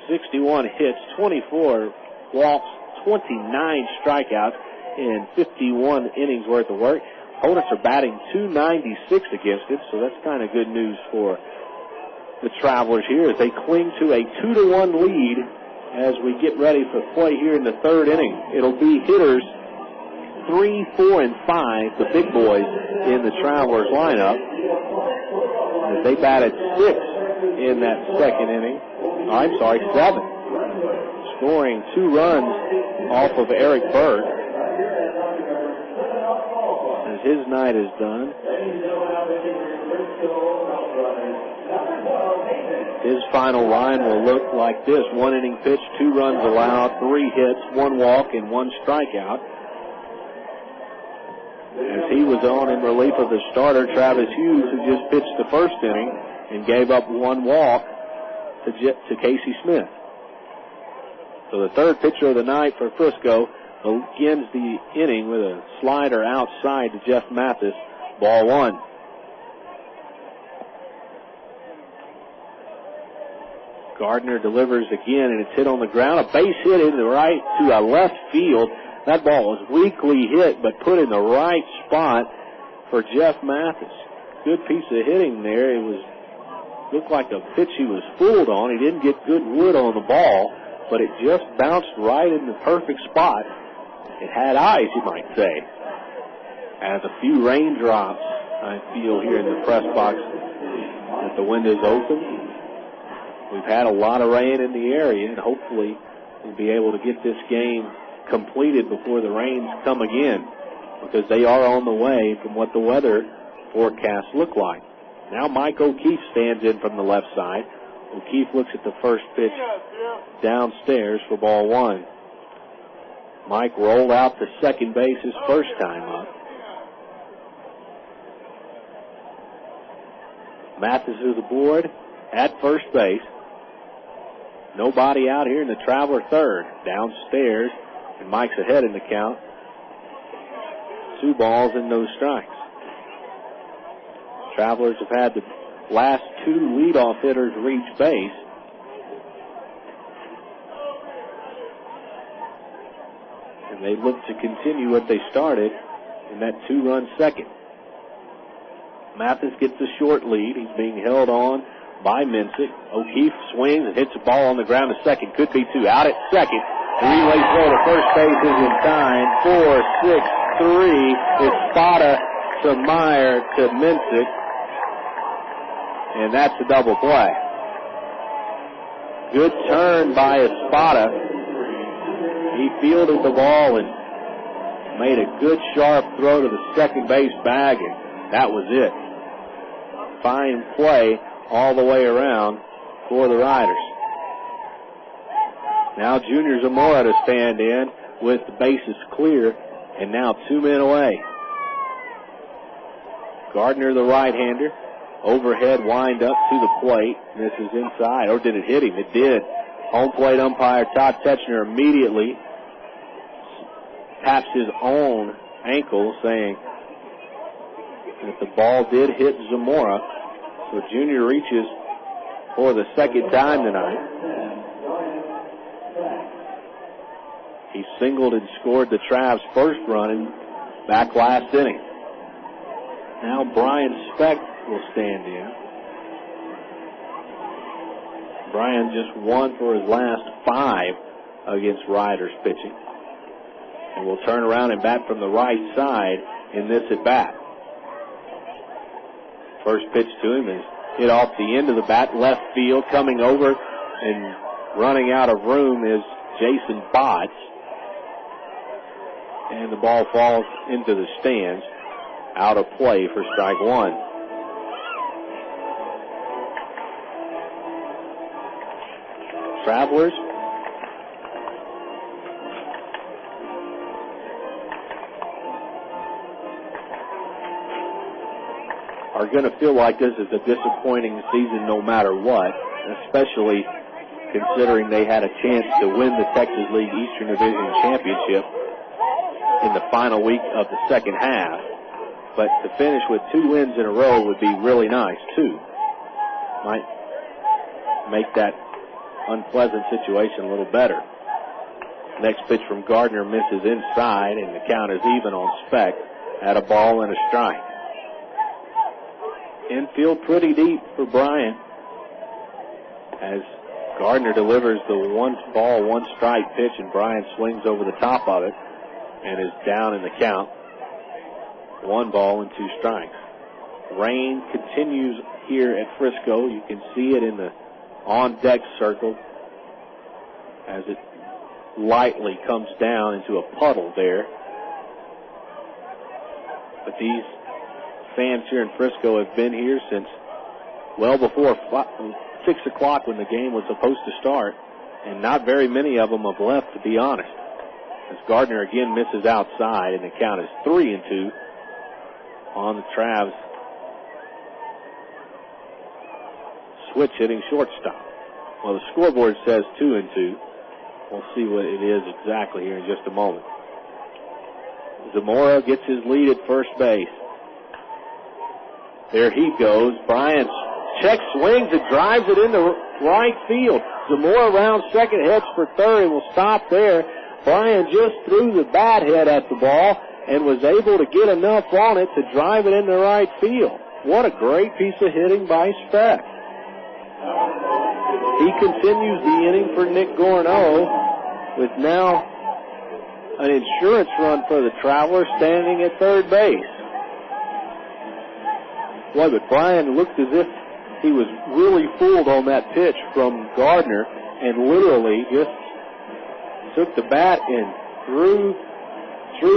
61 hits, 24 walks, 29 strikeouts in 51 innings worth of work. Opponents are batting .296 against it, so that's kind of good news for the Travelers here as they cling to a 2-1 lead as we get ready for play here in the third inning. It'll be hitters 3, 4, and 5, the big boys in the Travelers lineup, as they batted 6 in that second inning. Oh, I'm sorry, 7. Scoring 2 runs off of Eric Berg as his night is done. His final line will look like this. 1 inning pitch, 2 runs allowed, 3 hits, 1 walk, and 1 strikeout. As he was on in relief of the starter, Travis Hughes, who just pitched the first inning and gave up 1 walk to Casey Smith. So the third pitcher of the night for Frisco begins the inning with a slider outside to Jeff Mathis, ball 1. Gardner delivers again, and it's hit on the ground. A base hit in the right to a left field. That ball was weakly hit, but put in the right spot for Jeff Mathis. Good piece of hitting there. It looked like a pitch he was fooled on. He didn't get good wood on the ball, but it just bounced right in the perfect spot. It had eyes, you might say. As a few raindrops, I feel here in the press box with the windows open. We've had a lot of rain in the area, and hopefully we'll be able to get this game completed before the rains come again, because they are on the way from what the weather forecasts look like. Now Mike O'Keefe stands in from the left side. O'Keefe looks at the first pitch downstairs for ball 1. Mike rolled out to second base his first time up. Mathis is aboard at first base. Nobody out here in the Traveler third. Downstairs, and Mike's ahead in the count. 2 balls and no strikes. Travelers have had the last 2 leadoff hitters reach base. And they look to continue what they started in that 2-run second. Mathis gets a short lead. He's being held on by Minsick. O'Keefe swings and hits a ball on the ground to second. Could be 2. Out at second. The relay throw to first base is in time. 4, 6, 3. It's Spada to Meyer to Minsick. And that's a double play. Good turn by Espada. He fielded the ball and made a good sharp throw to the second base bag, and that was it. Fine play all the way around for the Riders. Now Junior Zamora to stand in with the bases clear, and now 2 men away. Gardner, the right-hander, overhead wind up to the plate. This is inside, or did it hit him? It did. Home plate umpire Todd Tetchner immediately taps his own ankle, saying that the ball did hit Zamora. So Junior reaches for the second time tonight. He singled and scored the Travs' first run in back last inning. Now Brian Speck will stand in. Brian just won for his last 5 against Riders pitching, and will turn around and bat from the right side in this at bat. First pitch to him is hit off the end of the bat, left field. Coming over and running out of room is Jason Botts, and the ball falls into the stands, out of play for strike 1. Travelers are going to feel like this is a disappointing season no matter what, especially considering they had a chance to win the Texas League Eastern Division Championship in the final week of the second half. But to finish with 2 wins in a row would be really nice, too. Might make that unpleasant situation a little better. Next pitch from Gardner misses inside, and the count is even on Speck at a ball and a strike. Infield pretty deep for Bryant. as Gardner delivers the 1-ball, 1-strike pitch, and Bryant swings over the top of it and is down in the count. 1 ball and 2 strikes. Rain continues here at Frisco. You can see it in the on-deck circle as it lightly comes down into a puddle there. But these fans here in Frisco have been here since well before 6 o'clock when the game was supposed to start, and not very many of them have left, to be honest. As Gardner again misses outside, and the count is 3-2 on the Travs switch hitting shortstop. Well, the scoreboard says 2-2. We'll see what it is exactly here in just a moment. Zamora gets his lead at first base. There he goes. Bryant check swings and drives it into right field. Zamora around second, heads for third, and will stop there. Bryant just threw the bat head at the ball and was able to get enough on it to drive it into right field. What a great piece of hitting by Speck. He continues the inning for Nick Gorneau with now an insurance run for the Travelers standing at third base. Boy, but Brian looked as if he was really fooled on that pitch from Gardner and literally just took the bat and threw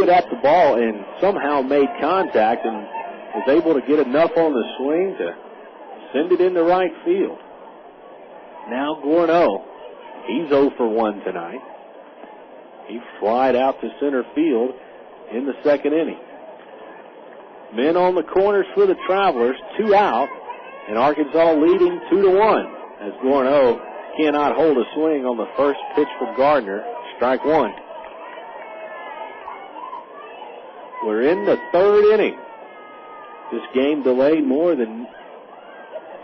it at the ball and somehow made contact and was able to get enough on the swing to send it into right field. Now Gorneau, he's 0 for 1 tonight. He flied out to center field in the second inning. Men on the corners for the Travelers, 2 out, and Arkansas leading 2-1 as Gorneau cannot hold a swing on the first pitch from Gardner. Strike 1. We're in the third inning. This game delayed more than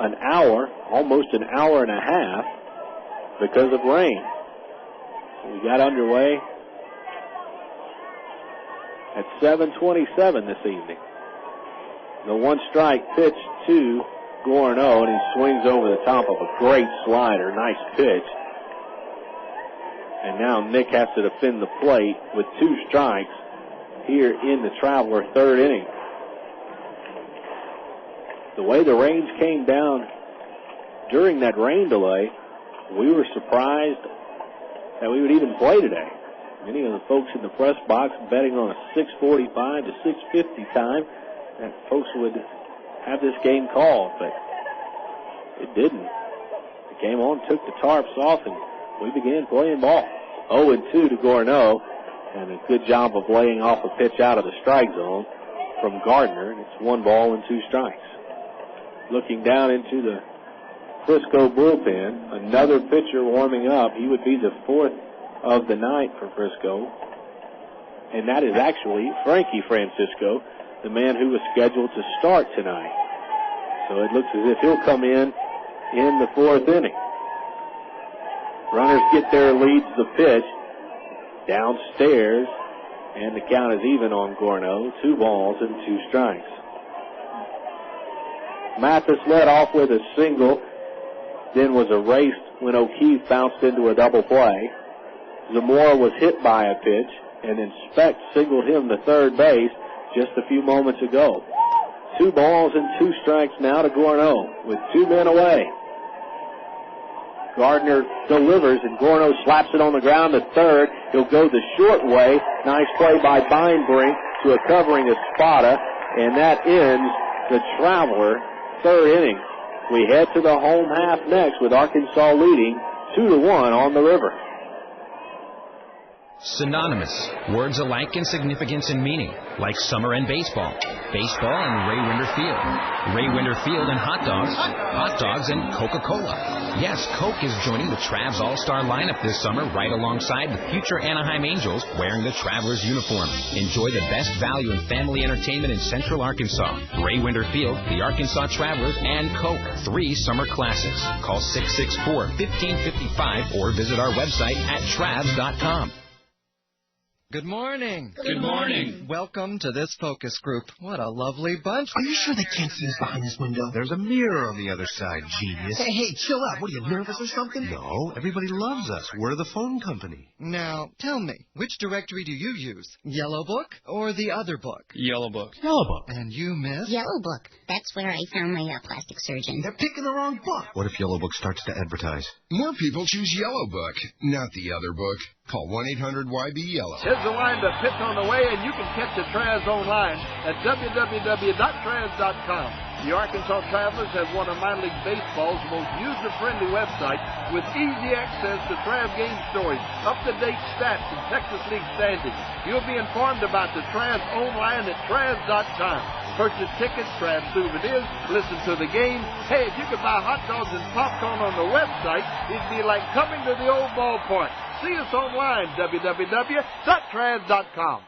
an hour, almost an hour and a half, because of rain. We got underway at 7:27 this evening. The 1-strike pitch to Gorneau, and he swings over the top of a great slider. Nice pitch. And now Nick has to defend the plate with 2 strikes here in the Traveler third inning. The way the rains came down during that rain delay, we were surprised that we would even play today. Many of the folks in the press box betting on a 6:45 to 6:50 time that folks would have this game called, but it didn't. The game on, took the tarps off, and we began playing ball. 0-2 to Gorneau, and a good job of laying off a pitch out of the strike zone from Gardner, and it's 1 ball and 2 strikes. Looking down into the Frisco bullpen, another pitcher warming up. He would be the 4th of the night for Frisco, and that is actually Frankie Francisco, the man who was scheduled to start tonight. So it looks as if he'll come in the 4th inning. Runners get their leads the pitch downstairs, and the count is even on Gorneau. 2 balls and 2 strikes. Mathis led off with a single, then was erased when O'Keefe bounced into a double play. Zamora was hit by a pitch, and then Speck singled him to third base just a few moments ago. 2 balls and 2 strikes now to Gorneau with 2 men away. Gardner delivers, and Gorneau slaps it on the ground to third. He'll go the short way. Nice play by Beinbrink to a covering Espada, and that ends the Traveler third inning. We head to the home half next with Arkansas leading 2-1 on the River. Synonymous. Words alike in significance and meaning, like summer and baseball. Baseball and Ray Winder Field. Ray Winder Field and hot dogs. Hot dogs and Coca-Cola. Yes, Coke is joining the Travs All-Star lineup this summer right alongside the future Anaheim Angels wearing the Travelers uniform. Enjoy the best value in family entertainment in Central Arkansas. Ray Winder Field, the Arkansas Travelers, and Coke. 3 summer classics. Call 664-1555 or visit our website at travs.com. Good morning. Good morning. Welcome to this focus group. What a lovely bunch. Are you sure they can't see us behind this window? There's a mirror on the other side, genius. Hey, chill out. What are you, nervous or something? No, everybody loves us. We're the phone company. Now, tell me, which directory do you use? Yellow Book or the other book? Yellow Book. Yellow Book. And you, miss? Yellow Book. That's where I found my plastic surgeon. They're picking the wrong book. What if Yellow Book starts to advertise? More people choose Yellow Book, not the other book. Call 1-800-YB-YELLOW. Here's the line to pitch on the way, and you can catch the Traz online at www.traz.com. The Arkansas Travelers have one of minor league baseball's most user-friendly websites with easy access to Trav game stories, up-to-date stats, and Texas League standings. You'll be informed about the Traz online at Traz.com. Purchase tickets, Trav souvenirs, listen to the game. Hey, if you could buy hot dogs and popcorn on the website, it'd be like coming to the old ballpark. See us online, www.Traz.com.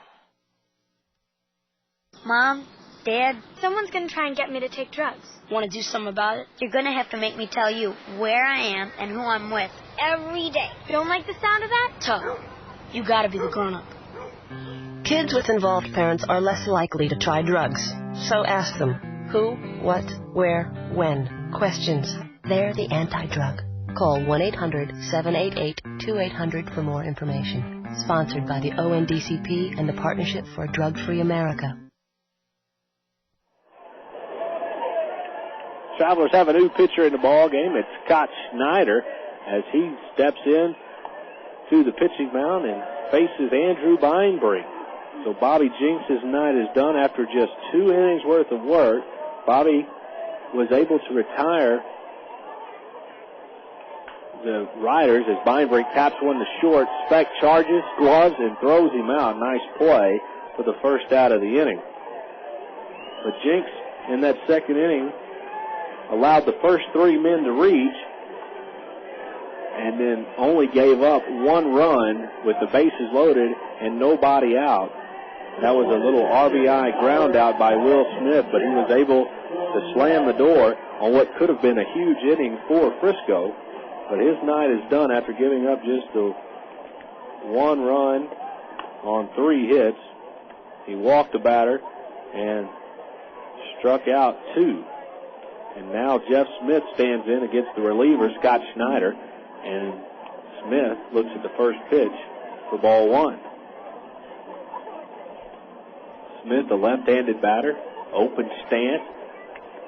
Mom, Dad, someone's going to try and get me to take drugs. Want to do something about it? You're going to have to make me tell you where I am and who I'm with every day. You don't like the sound of that? Tough. You got to be the grown-up. Kids with involved parents are less likely to try drugs. So ask them who, what, where, when. Questions. They're the anti-drug. Call 1-800-788-2800 for more information. Sponsored by the ONDCP and the Partnership for a Drug-Free America. Travelers have a new pitcher in the ball game. It's Scott Schneider as he steps in to the pitching mound and faces Andrew Beinbrink. So Bobby Jinks' night is done after just 2 innings worth of work. Bobby was able to retire the Riders as Beinbrink taps one to short. Speck charges, gloves, and throws him out. Nice play for the first out of the inning. But Jinks in that second inning allowed the first 3 men to reach and then only gave up 1 run with the bases loaded and nobody out. That was a little RBI ground out by Will Smith, but he was able to slam the door on what could have been a huge inning for Frisco. But his night is done after giving up just the 1 run on 3 hits. He walked the batter and struck out 2. And now Jeff Smith stands in against the reliever, Scott Schneider. And Smith looks at the first pitch for ball 1. Smith, the left-handed batter, open stance,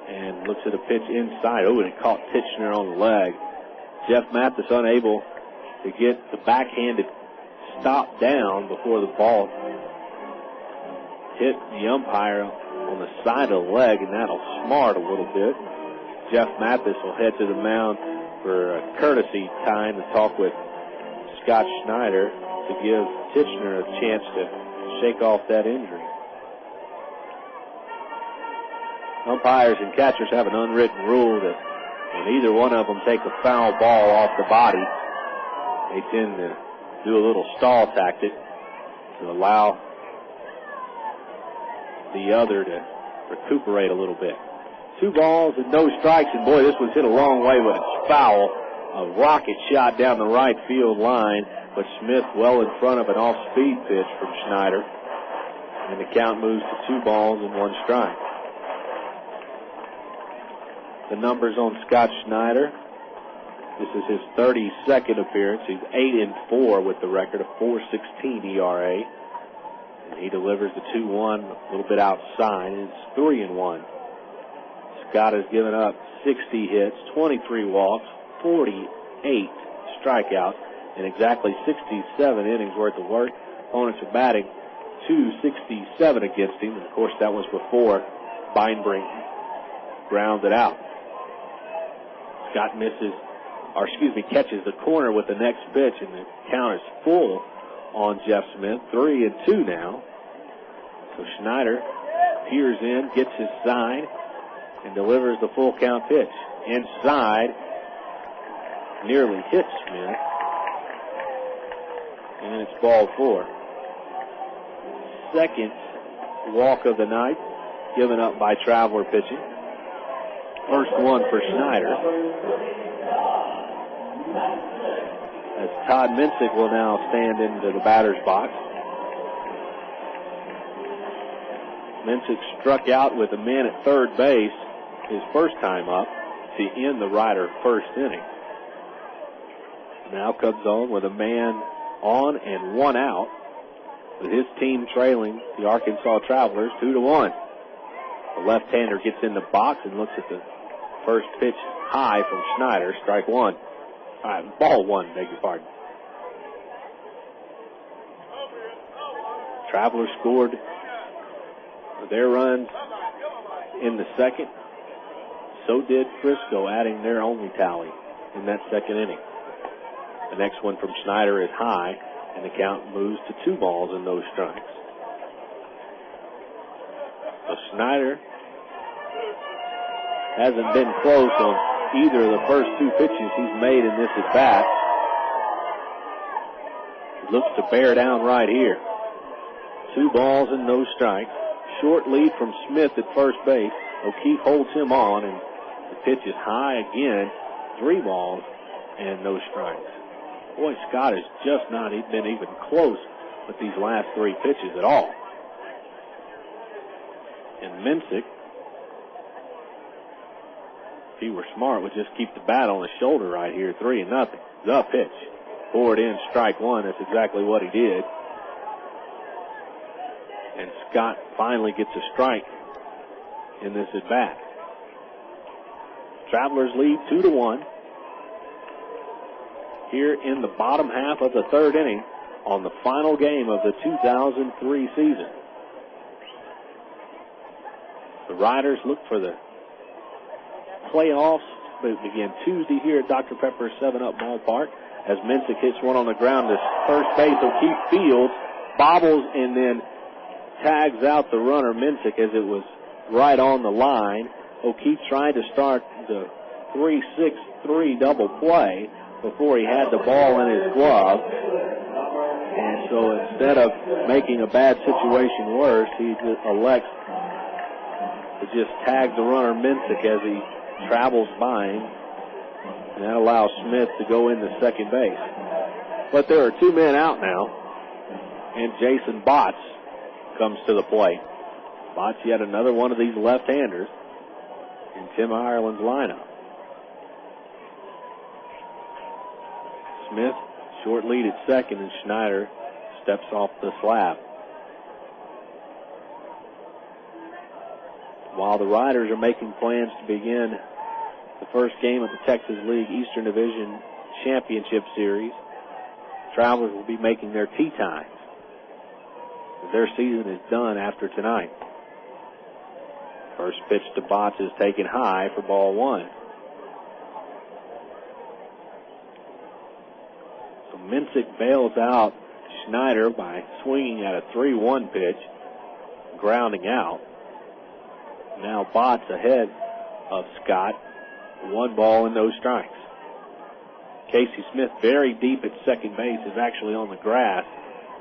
and looks at a pitch inside. Oh, and it caught Titchener on the leg. Jeff Mathis unable to get the backhanded stop down before the ball hit the umpire on the side of the leg, and that'll smart a little bit. Jeff Mathis will head to the mound for a courtesy time to talk with Scott Schneider to give Titchener a chance to shake off that injury. Umpires and catchers have an unwritten rule that when either one of them take a foul ball off the body, they tend to do a little stall tactic to allow the other to recuperate a little bit. 2 balls and no strikes, and boy, this was hit a long way, but it's foul. A rocket shot down the right field line, but Smith well in front of an off-speed pitch from Schneider, and the count moves to 2 balls and 1 strike. The numbers on Scott Schneider. This is his 32nd appearance. He's 8-4 with the record of .416 ERA. And he delivers the 2-1 a little bit outside. And it's 3-1. Scott has given up 60 hits, 23 walks, 48 strikeouts, and exactly 67 innings worth of work. Opponents are batting .267 against him. And of course, that was before Beinbrink grounded out. Scott catches the corner with the next pitch, and the count is full on Jeff Smith. 3-2 now. So Schneider peers in, gets his sign, and delivers the full count pitch. Inside, nearly hits Smith. And it's ball 4. Second walk of the night, given up by Traveler pitching. First one for Schneider. As Todd Minsick will now stand into the batter's box. Minsick struck out with a man at third base his first time up to end the Rider first inning. Now comes on with a man on and one out, with his team trailing the Arkansas Travelers 2-1. The left-hander gets in the box and looks at the first pitch high from Schneider, strike one. Ball one, beg your pardon. Travelers scored their runs in the second. So did Frisco, adding their only tally in that second inning. The next one from Schneider is high, and the count moves to 2 balls and no strikes. So Schneider hasn't been close on either of the first 2 pitches he's made in this at-bat. He looks to bear down right here. 2 balls and no strikes. Short lead from Smith at first base. O'Keefe holds him on, and the pitch is high again. 3 balls and no strikes. Boy, Scott has just not been even close with these last 3 pitches at all. And Minsick, if he were smart, would just keep the bat on his shoulder right here, 3-0. The pitch. Forward in, strike one. That's exactly what he did. And Scott finally gets a strike in this at bat. Travelers lead 2-1 here in the bottom half of the third inning on the final game of the 2003 season. The Riders look for the playoffs. They begin Tuesday here at Dr. Pepper's 7-Up Ballpark as Minsick hits one on the ground to first base. O'Keefe fields, bobbles, and then tags out the runner, Minsick, as it was right on the line. O'Keefe tried to start the 3-6-3 double play before he had the ball in his glove. And so instead of making a bad situation worse, he just elects to just tag the runner, Minsick, as he travels by him. And that allows Smith to go into second base. But there are 2 men out now, and Jason Botts comes to the plate. Botts, yet another one of these left-handers in Tim Ireland's lineup. Smith, short lead at second, and Schneider steps off the slab. While the Riders are making plans to begin the first game of the Texas League Eastern Division Championship Series, Travelers will be making their tee times. Their season is done after tonight. First pitch to Botts is taken high for ball one. So Minsick bails out Schneider by swinging at a 3-1 pitch, grounding out. Now Botts ahead of Scott. 1 ball and no strikes. Casey Smith, very deep at second base, is actually on the grass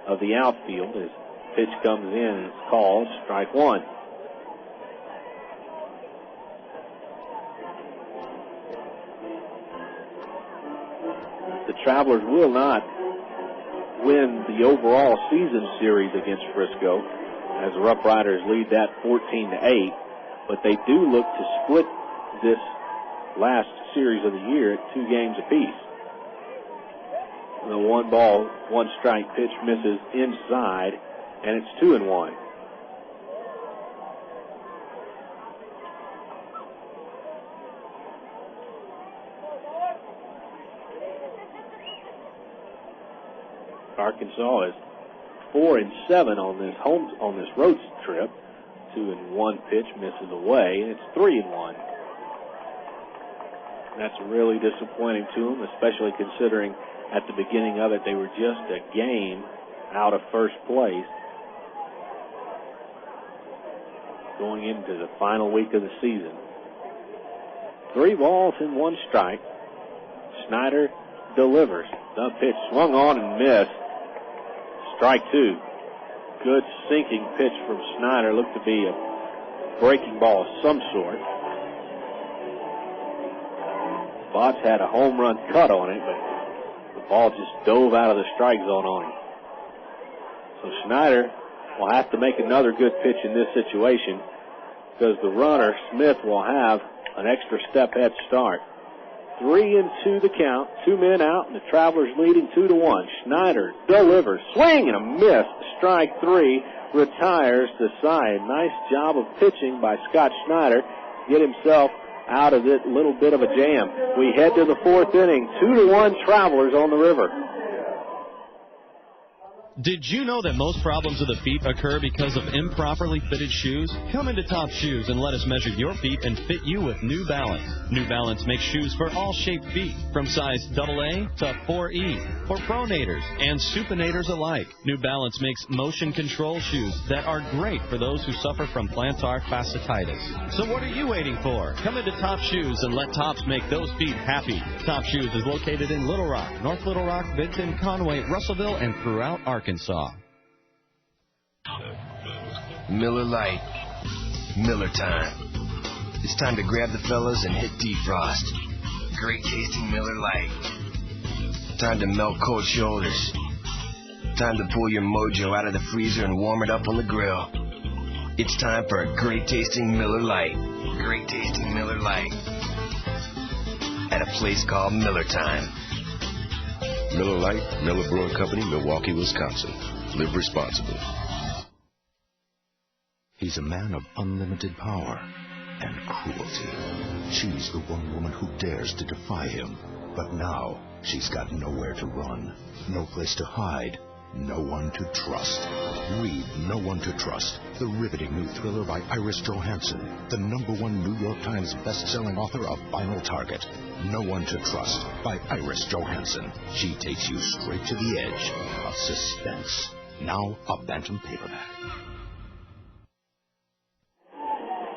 of the outfield as pitch comes in and it's called strike one. The Travelers will not win the overall season series against Frisco as the RoughRiders lead that 14-8, but they do look to split this last series of the year at 2 games apiece. The 1 ball, 1 strike pitch misses inside, and it's 2-1. Arkansas is 4-7 on this road trip. 2-1 pitch misses away, and it's 3-1. That's really disappointing to them, especially considering at the beginning of it they were just a game out of first place going into the final week of the season. 3 balls and 1 strike. Schneider delivers. The pitch swung on and missed. Strike 2. Good sinking pitch from Schneider. Looked to be a breaking ball of some sort. Botts had a home run cut on it, but the ball just dove out of the strike zone on him. So Schneider will have to make another good pitch in this situation because the runner, Smith, will have an extra step head start. 3-2 the count. 2 men out, and the Travelers leading 2-1. Schneider delivers. Swing and a miss. Strike 3. Retires the side. Nice job of pitching by Scott Schneider. Get himself out of it. Little bit of a jam. We head to the 4th inning. 2-1 Travelers on the river. Did you know that most problems of the feet occur because of improperly fitted shoes? Come into Top Shoes and let us measure your feet and fit you with New Balance. New Balance makes shoes for all shaped feet, from size AA to 4E, for pronators and supinators alike. New Balance makes motion control shoes that are great for those who suffer from plantar fasciitis. So what are you waiting for? Come into Top Shoes and let Tops make those feet happy. Top Shoes is located in Little Rock, North Little Rock, Benton, Conway, Russellville, and throughout Arkansas. Miller Lite. Miller time. It's time to grab the fellas and hit defrost. Great tasting Miller Lite. Time to melt cold shoulders. Time to pull your mojo out of the freezer and warm it up on the grill. It's time for a great tasting Miller Lite. Great tasting Miller Lite. At a place called Miller Time. Miller Lite, Miller Brewing Company, Milwaukee, Wisconsin. Live responsibly. He's a man of unlimited power and cruelty. She's the one woman who dares to defy him. But now, she's got nowhere to run, no place to hide, no one to trust. Read No One to Trust, the riveting new thriller by Iris Johansen, the #1 New York Times best-selling author of Final Target. No One to Trust by Iris Johansen. She takes you straight to the edge of suspense. Now a Bantam paperback.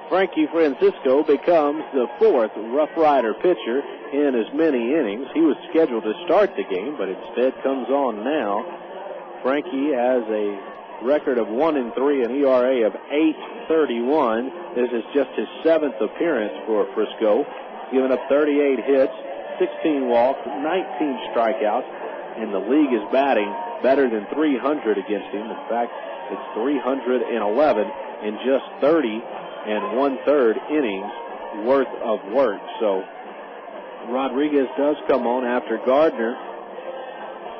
Frankie Francisco becomes the 4th Rough Rider pitcher in as many innings. He was scheduled to start the game, but instead comes on now. Frankie has a record of 1-3, an ERA of 8.31. This is just his 7th appearance for Frisco. Given up 38 hits, 16 walks, 19 strikeouts, and the league is batting better than 300 against him. In fact, it's 311 in just 30 and 1/3 innings worth of work. So Rodriguez does come on after Gardner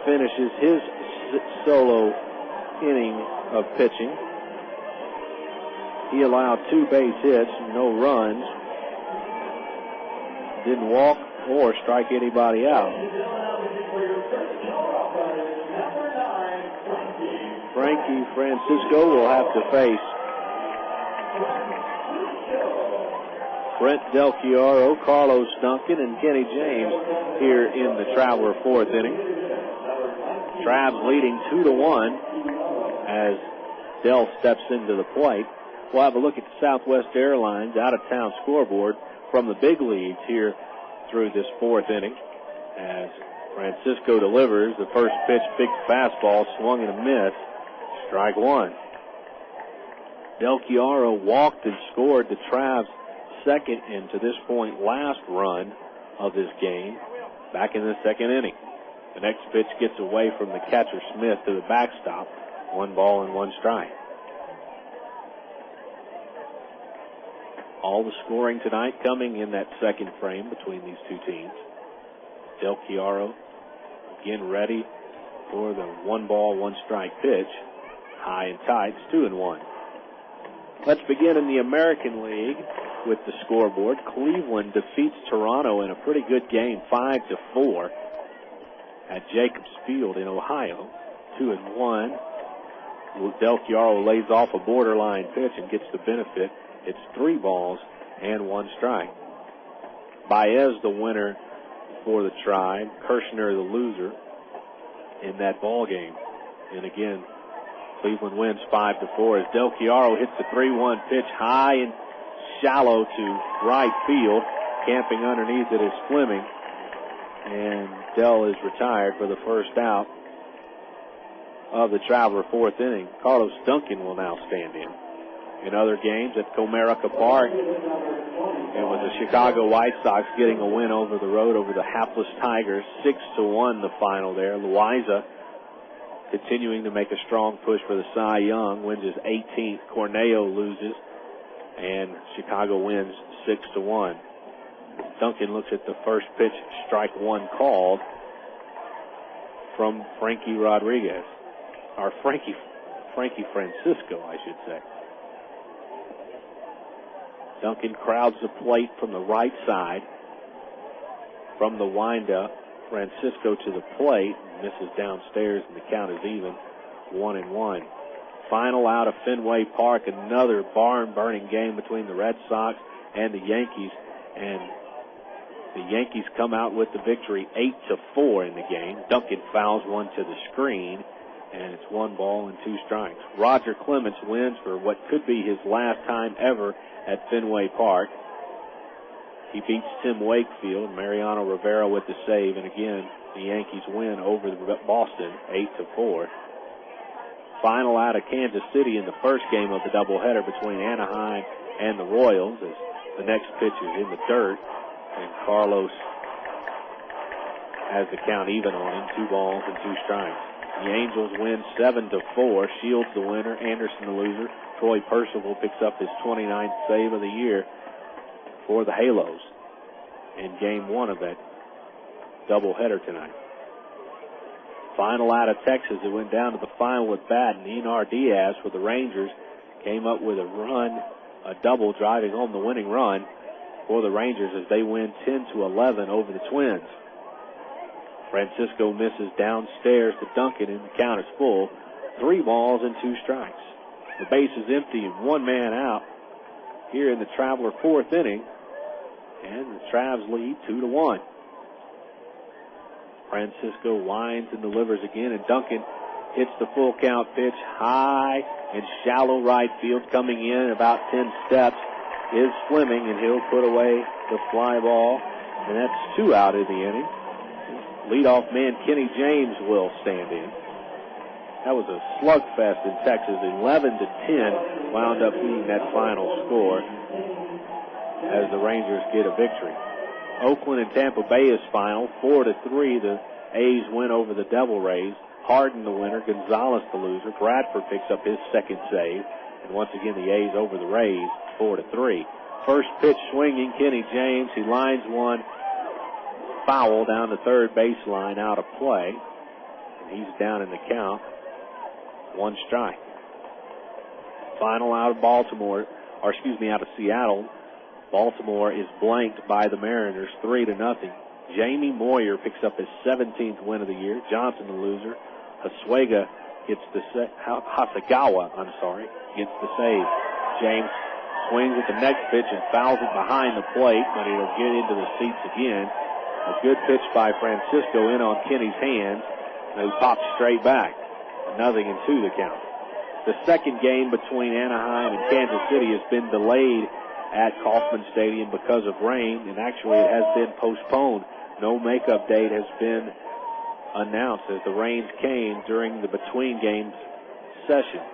finishes his solo inning of pitching. He allowed 2 base hits, no runs, didn't walk or strike anybody out. Frankie Francisco will have to face Brent Del Chiaro, Carlos Duncan, and Kenny James here in the Traveler 4th inning. Travs leading 2-1 as Del steps into the plate. We'll have a look at the Southwest Airlines out-of-town scoreboard from the big leagues here through this 4th inning as Francisco delivers the first pitch, big fastball, swung and a miss, strike 1. Del Chiaro walked and scored the Travs' second and to this point last run of this game back in the 2nd inning. The next pitch gets away from the catcher Smith to the backstop. 1 ball and 1 strike. All the scoring tonight coming in that second frame between these two teams. Del Chiaro again ready for the 1 ball, 1 strike pitch. High and tight, it's 2-1. Let's begin in the American League with the scoreboard. Cleveland defeats Toronto in a pretty good game, 5-4 at Jacobs Field in Ohio. 2-1. Del Chiaro lays off a borderline pitch and gets the benefit. It's 3 balls and 1 strike. Baez the winner for the Tribe. Kirshner the loser in that ball game. And again, Cleveland wins 5-4 as Del Chiaro hits the 3-1 pitch high and shallow to right field. Camping underneath it is Fleming. And Del is retired for the first out of the Traveler 4th inning. Carlos Duncan will now stand in. In other games at Comerica Park, it was the Chicago White Sox getting a win over the road over the hapless Tigers. 6-1 the final there. Loaiza continuing to make a strong push for the Cy Young, wins his 18th. Corneo loses, and Chicago wins 6-1. Duncan looks at the first pitch, strike one called from Frankie Rodriguez, or Frankie Francisco, I should say. Duncan crowds the plate from the right side. From the windup, Francisco to the plate, misses downstairs, and the count is even, 1-1. Final out of Fenway Park, another barn-burning game between the Red Sox and the Yankees, and the Yankees come out with the victory 8-4 in the game. Duncan fouls one to the screen, and it's 1 ball and 2 strikes. Roger Clemens wins for what could be his last time ever at Fenway Park. He beats Tim Wakefield, Mariano Rivera with the save, and again, the Yankees win over Boston 8-4. Final out of Kansas City in the first game of the doubleheader between Anaheim and the Royals, as the next pitch is in the dirt, and Carlos has the count even on him, 2 balls and 2 strikes. The Angels win 7-4. Shields the winner, Anderson the loser. Troy Percival picks up his 29th save of the year for the Halos in Game 1 of that doubleheader tonight. Final out of Texas, it went down to the final with bat, and Enar Diaz for the Rangers came up with a run, a double, driving home the winning run for the Rangers as they win 10-11 over the Twins. Francisco misses downstairs to Duncan, and the count is full. 3 balls and 2 strikes. The base is empty and 1 man out here in the Traveler 4th inning, and the Travs lead 2-1. Francisco winds and delivers again, and Duncan hits the full count pitch high and shallow right field. Coming in about 10 steps is Fleming, and he'll put away the fly ball, and that's 2 out in the inning. Leadoff man Kenny James will stand in. That was a slugfest in Texas. 11-10 wound up being that final score as the Rangers get a victory. Oakland and Tampa Bay is final, 4-3. The A's win over the Devil Rays. Harden the winner, Gonzalez the loser. Bradford picks up his second save, and once again the A's over the Rays, 4-3. First pitch swinging, Kenny James. He lines one foul down the third baseline, out of play. And he's down in the count. 1 strike. Final out of out of Seattle. Baltimore is blanked by the Mariners 3-0. Jamie Moyer picks up his 17th win of the year. Johnson the loser. Hasagawa gets the save. James swings at the next pitch and fouls it behind the plate, but it'll get into the seats again. A good pitch by Francisco in on Kenny's hands, and he pops straight back. 0-2 the count. The second game between Anaheim and Kansas City has been delayed at Kauffman Stadium because of rain, and actually it has been postponed. No makeup date has been announced as the rains came during the between games session.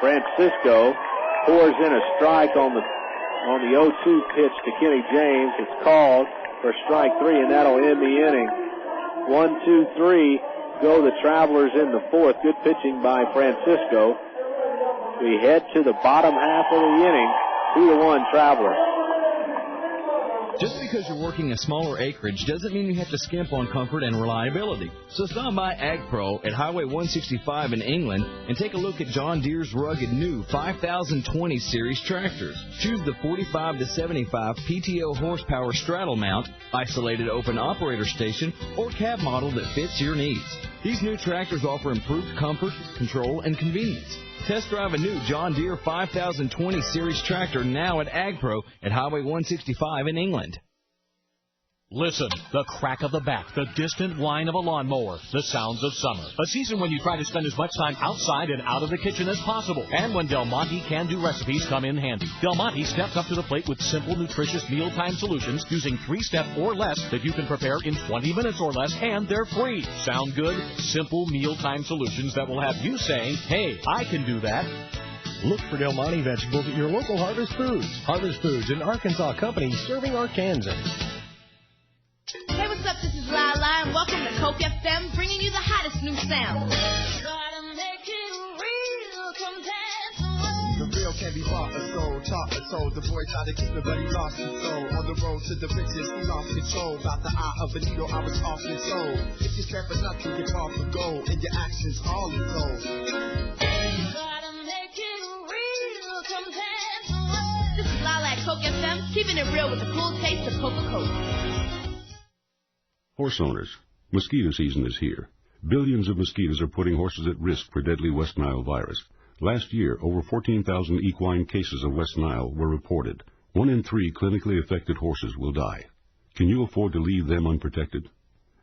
Francisco pours in a strike on the 0-2 pitch to Kenny James. It's called for strike 3, and that'll end the inning. 1-2-3 go the Travelers in the 4th. Good pitching by Francisco. We head to the bottom half of the inning. 2-1 Travelers. Just because you're working a smaller acreage doesn't mean you have to skimp on comfort and reliability. So stop by Ag Pro at Highway 165 in England and take a look at John Deere's rugged new 5020 series tractors. Choose the 45 to 75 PTO horsepower straddle mount, isolated open operator station, or cab model that fits your needs. These new tractors offer improved comfort, control, and convenience. Test drive a new John Deere 5020 series tractor now at Ag Pro at Highway 165 in England. Listen, the crack of the bat, the distant whine of a lawnmower, the sounds of summer. A season when you try to spend as much time outside and out of the kitchen as possible. And when Del Monte can-do recipes come in handy. Del Monte steps up to the plate with simple, nutritious mealtime solutions using 3-step or less that you can prepare in 20 minutes or less, and they're free. Sound good? Simple mealtime solutions that will have you saying, hey, I can do that. Look for Del Monte vegetables at your local Harvest Foods. Harvest Foods, an Arkansas company serving Arkansans. Hey, what's up? This is Lala, and welcome to Coke FM, bringing you the hottest new sound. The real can be bought or sold, taught or sold. The boy tried to keep it, but he lost his soul. On the road to the riches, he lost control. About the eye of a needle, I was often sold. If you stand for nothing, you fall for gold. And your actions all is gold. This is Lala at Coke FM, keeping it real with the cool taste of Coca-Cola. Horse owners, mosquito season is here. Billions of mosquitoes are putting horses at risk for deadly West Nile virus. Last year, over 14,000 equine cases of West Nile were reported. 1 in 3 clinically affected horses will die. Can you afford to leave them unprotected?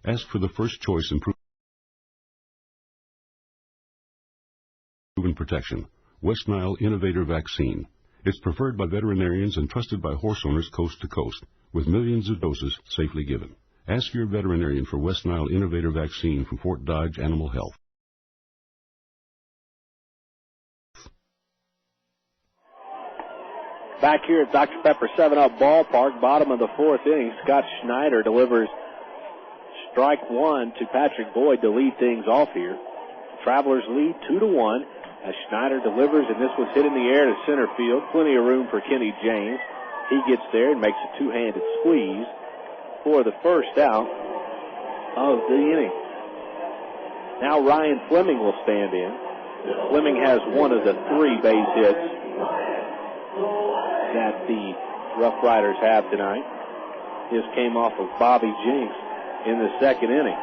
Ask for the first choice and proven protection, West Nile Innovator Vaccine. It's preferred by veterinarians and trusted by horse owners coast to coast, with millions of doses safely given. Ask your veterinarian for West Nile Innovator Vaccine from Fort Dodge Animal Health. Back here at Dr. Pepper 7-Up Ballpark, bottom of the 4th inning, Scott Schneider delivers strike 1 to Patrick Boyd to lead things off here. Travelers lead 2-1 as Schneider delivers, and this was hit in the air to center field. Plenty of room for Kenny James. He gets there and makes a two-handed squeeze for the first out of the inning. Now Ryan Fleming will stand in. Fleming has one of the 3 base hits that the Rough Riders have tonight. His came off of Bobby Jinks in the 2nd inning.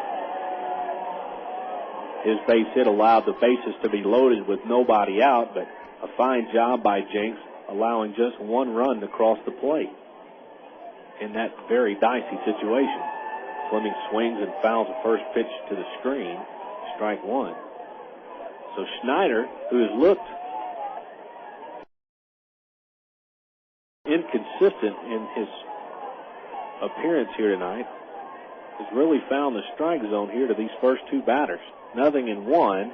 His base hit allowed the bases to be loaded with nobody out, but a fine job by Jinks allowing just 1 run to cross the plate in that very dicey situation. Fleming swings and fouls the first pitch to the screen, strike 1. So Schneider, who has looked inconsistent in his appearance here tonight, has really found the strike zone here to these first 2 batters. 0-1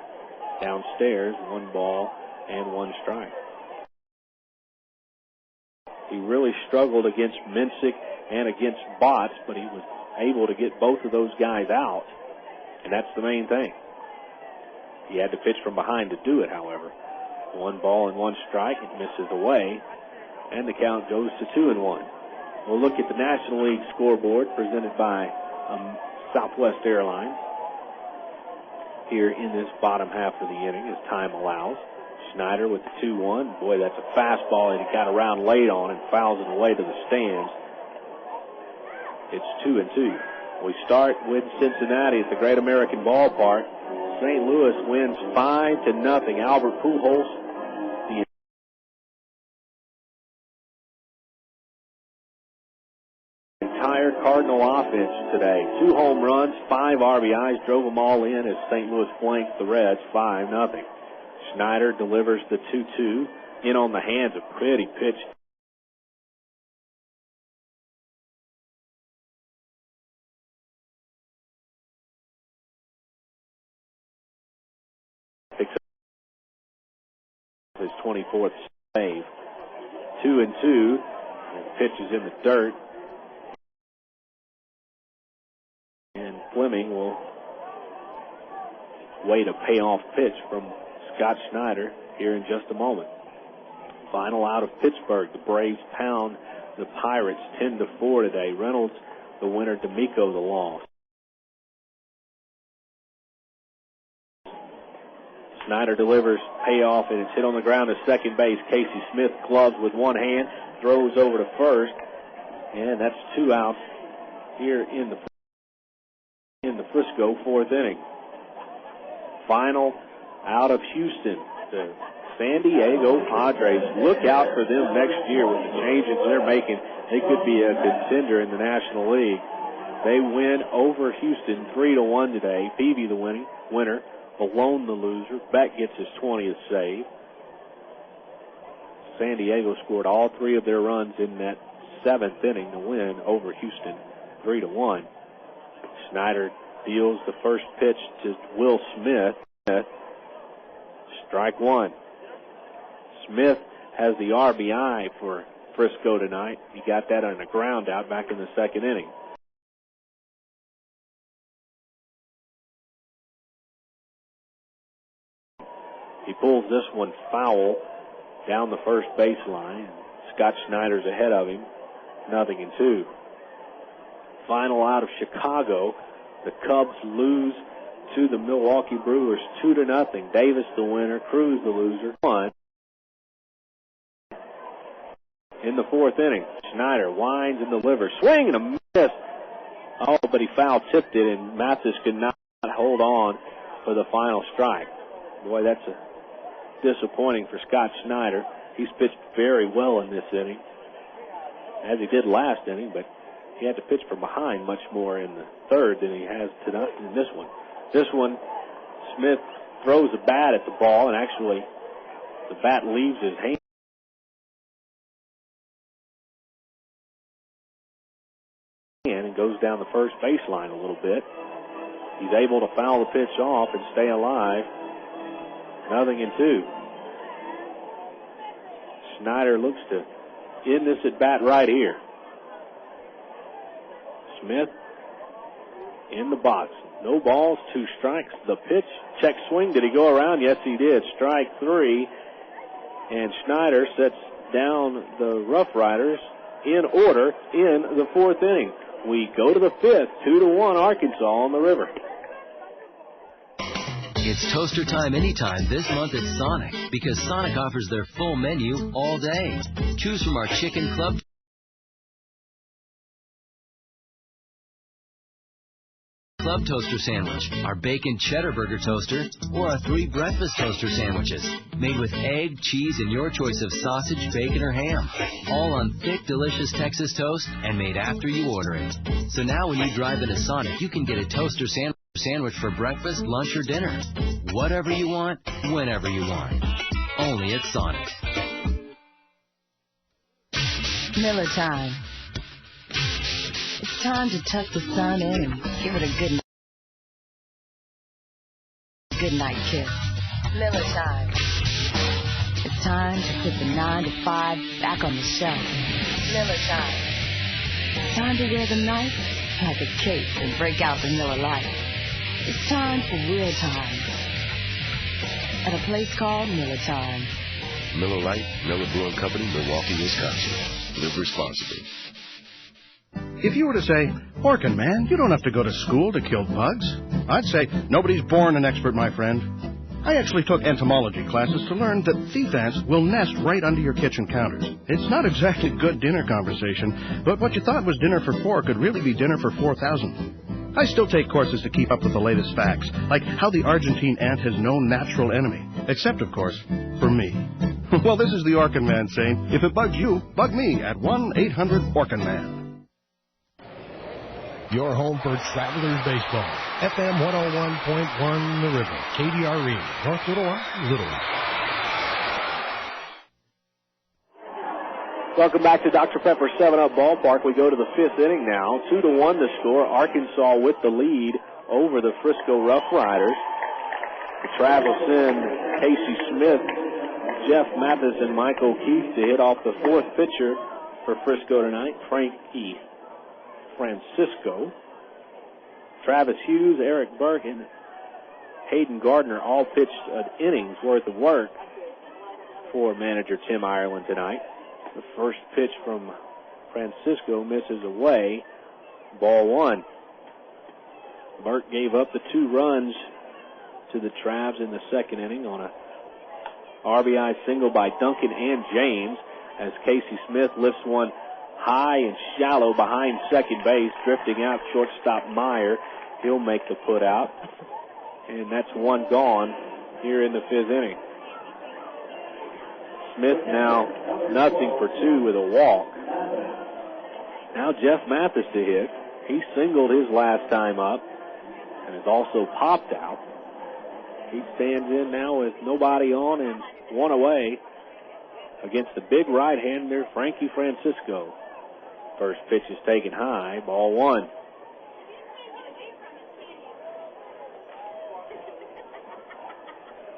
downstairs, 1 ball and 1 strike. He really struggled against Mensick and against Botts, but he was able to get both of those guys out, and that's the main thing. He had to pitch from behind to do it, however. 1 ball and 1 strike. It misses away, and the count goes to 2-1. We'll look at the National League scoreboard presented by Southwest Airlines here in this bottom half of the inning as time allows. Schneider with the 2-1. Boy, that's a fastball that he got around late on and fouls it away to the stands. It's 2-2. We start with Cincinnati at the Great American Ballpark. St. Louis wins 5-0. Albert Pujols, the entire Cardinal offense today. 2 home runs, 5 RBIs, drove them all in as St. Louis blanked the Reds 5-0. Schneider delivers the 2-2 in on the hands. A pretty pitch. Picks up his 24th save. 2-2. And pitches in the dirt. And Fleming will wait a payoff pitch from Scott Schneider here in just a moment. Final out of Pittsburgh. The Braves pound the Pirates 10-4 today. Reynolds the winner, D'Amico the loss. Schneider delivers payoff, and it's hit on the ground to second base. Casey Smith gloves with one hand, throws over to first, and that's 2 outs here in the Frisco 4th inning. Final out of Houston, the San Diego Padres. Look out for them next year with the changes they're making. They could be a contender in the National League. They win over Houston 3-1 today. Peavy the winner, Malone the loser. Beck gets his 20th save. San Diego scored all 3 of their runs in that 7th inning to win over Houston 3-1. Schneider deals the first pitch to Will Smith. Strike 1. Smith has the RBI for Frisco tonight. He got that on a ground out back in the 2nd inning. He pulls this one foul down the first baseline. Scott Schneider's ahead of him, 0-2. Final out of Chicago. The Cubs lose to the Milwaukee Brewers 2-0. Davis the winner, Cruz the loser. 1. In the fourth inning, Schneider winds and delivers. Swing and a miss. Oh, but he foul tipped it, and Mathis could not hold on for the final strike. Boy, that's disappointing for Scott Schneider. He's pitched very well in this inning, as he did last inning, but he had to pitch from behind much more in the third than he has tonight in this one. This one, Smith throws a bat at the ball, and actually the bat leaves his hand and goes down the first baseline a little bit. He's able to foul the pitch off and stay alive. 0-2. Schneider looks to end this at bat right here. Smith in the box. No balls, 2 strikes. The pitch, check swing. Did he go around? Yes, he did. Strike 3. And Schneider sets down the RoughRiders in order in the fourth inning. We go to the fifth, 2-1 Arkansas on the river. It's toaster time anytime this month at Sonic, because Sonic offers their full menu all day. Choose from our chicken club toaster sandwich, our bacon cheddar burger toaster, or our 3 breakfast toaster sandwiches, made with egg, cheese, and your choice of sausage, bacon, or ham, all on thick, delicious Texas toast and made after you order it. So now when you drive into Sonic, you can get a toaster sandwich for breakfast, lunch, or dinner. Whatever you want, whenever you want. Only at Sonic. Miller time. It's time to tuck the sun in and give it a good night kiss. Miller time. It's time to put the 9 to 5 back on the shelf. Miller time. It's time to wear the night like a cape and break out the Miller Lite. It's time for real time at a place called Miller Time. Miller Lite, Miller Brewing Company, Milwaukee, Wisconsin. Live responsibly. If you were to say, Orkin, man, you don't have to go to school to kill bugs, I'd say, nobody's born an expert, my friend. I actually took entomology classes to learn that thief ants will nest right under your kitchen counters. It's not exactly good dinner conversation, but what you thought was dinner for 4 could really be dinner for 4,000. I still take courses to keep up with the latest facts, like how the Argentine ant has no natural enemy, except, of course, for me. Well, this is the Orkin Man saying, if it bugs you, bug me at 1-800-ORKIN-MAN. Your home for Travelers Baseball. FM 101.1 The River. KDRE. North Little Rock, Little Rock. Welcome back to Dr. Pepper 7-Up Ballpark. We go to the fifth inning now. 2-1 the score. Arkansas with the lead over the Frisco RoughRiders. The Travels send Casey Smith, Jeff Mathis, and Michael Keith to hit off the fourth pitcher for Frisco tonight, Frankie Francisco. Travis Hughes, Eric Burke, and Hayden Gardner all pitched an inning's worth of work for manager Tim Ireland tonight. The first pitch from Francisco misses away. Ball 1. Burke gave up the 2 runs to the Travs in the second inning on a RBI single by Duncan and James as Casey Smith lifts one high and shallow behind second base, drifting out shortstop Meyer. He'll make the put out. And that's 1 gone here in the fifth inning. Smith now 0 for 2 with a walk. Now Jeff Mathis to hit. He singled his last time up and has also popped out. He stands in now with nobody on and 1 away against the big right-hander Frankie Francisco. First pitch is taken high, ball 1.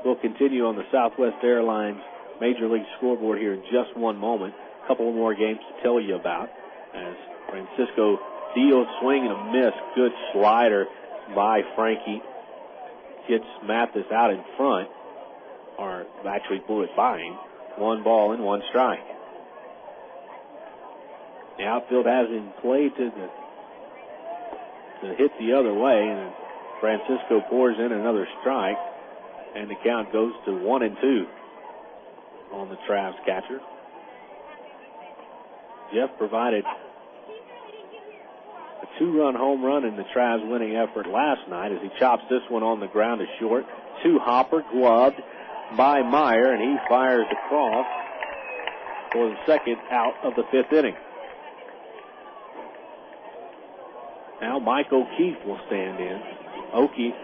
We'll continue on the Southwest Airlines Major League scoreboard here in just one moment. A couple more games to tell you about as Francisco deals swing and a miss. Good slider by Frankie. Gets Mathis out in front. Our actually blew it by him. 1 ball and 1 strike. The outfield has him played to hit the other way, and Francisco pours in another strike, and the count goes to 1-2 on the Travs catcher. Jeff provided a 2-run home run in the Travs winning effort last night as he chops this one on the ground to short. 2-hopper gloved by Meyer, and he fires across for the second out of the 5th inning. Now Mike O'Keefe will stand in. O'Keefe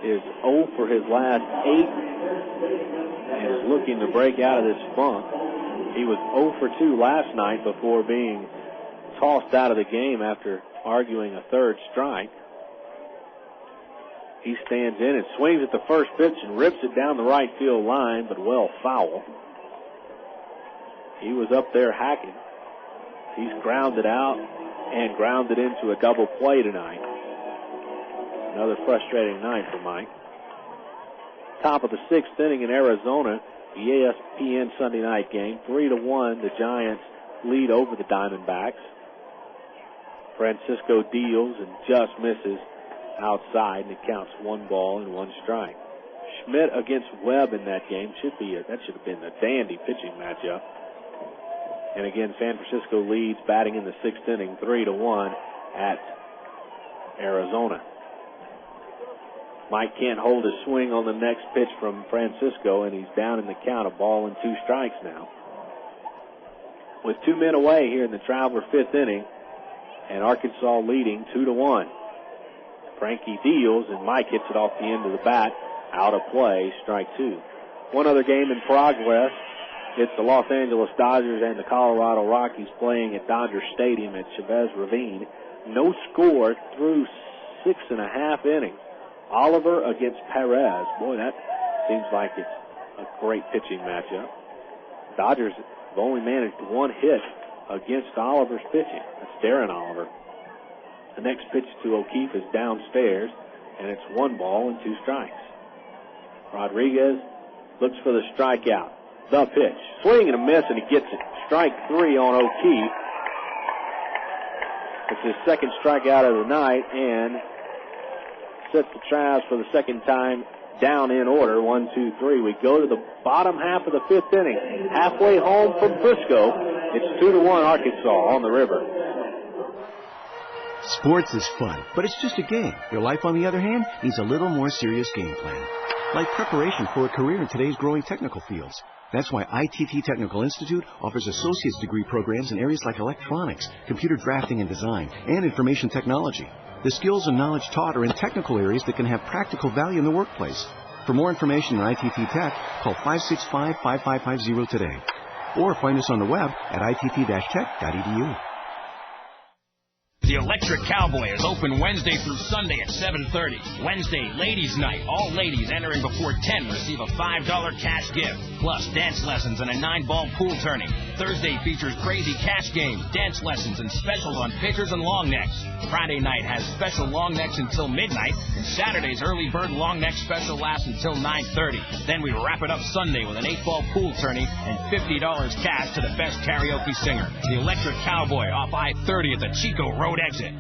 is 0 for his last 8 and is looking to break out of this funk. He was 0 for 2 last night before being tossed out of the game after arguing a 3rd strike. He stands in and swings at the first pitch and rips it down the right field line, but well foul. He was up there hacking. He's grounded out and grounded into a double play tonight. Another frustrating night for Mike. Top of the 6th inning in Arizona, the ESPN Sunday night game. 3-1, the Giants lead over the Diamondbacks. Francisco deals and just misses outside, and it counts 1 ball and 1 strike. Schmidt against Webb in that game that should have been a dandy pitching matchup. And again, San Francisco leads batting in the 6th inning, 3-1 at Arizona. Mike can't hold his swing on the next pitch from Francisco, and he's down in the count, 1 ball and 2 strikes now. With 2 men away here in the Traveler 5th inning, and Arkansas leading 2-1. Frankie deals, and Mike hits it off the end of the bat, out of play, strike 2. One other game in progress. It's the Los Angeles Dodgers and the Colorado Rockies playing at Dodger Stadium at Chavez Ravine. No score through 6.5 innings. Oliver against Perez. Boy, that seems like it's a great pitching matchup. Dodgers have only managed 1 hit against Oliver's pitching. That's Darren Oliver. The next pitch to O'Keefe is downstairs, and it's 1 ball and 2 strikes. Rodriguez looks for the strikeout. The pitch. Swing and a miss, and he gets it. Strike 3 on O'Keefe. It's his 2nd strikeout of the night, and sets the Travs for the 2nd time down in order. 1, 2, 3. We go to the bottom half of the 5th inning. Halfway home from Frisco. It's 2-1 Arkansas on the river. Sports is fun, but it's just a game. Your life, on the other hand, needs a little more serious game plan. Like preparation for a career in today's growing technical fields. That's why ITT Technical Institute offers associate's degree programs in areas like electronics, computer drafting and design, and information technology. The skills and knowledge taught are in technical areas that can have practical value in the workplace. For more information on ITT Tech, call 565-5550 today. Or find us on the web at itt-tech.edu. The Electric Cowboy is open Wednesday through Sunday at 7:30. Wednesday, Ladies Night. All ladies entering before 10 receive a $5 cash gift, plus dance lessons and a 9-ball pool tourney. Thursday features crazy cash game, dance lessons, and specials on pitchers and long necks. Friday night has special long necks until midnight, and Saturday's early bird long neck special lasts until 9:30. Then we wrap it up Sunday with an 8-ball pool tourney and $50 cash to the best karaoke singer. The Electric Cowboy off I-30 at the Chico Road exit.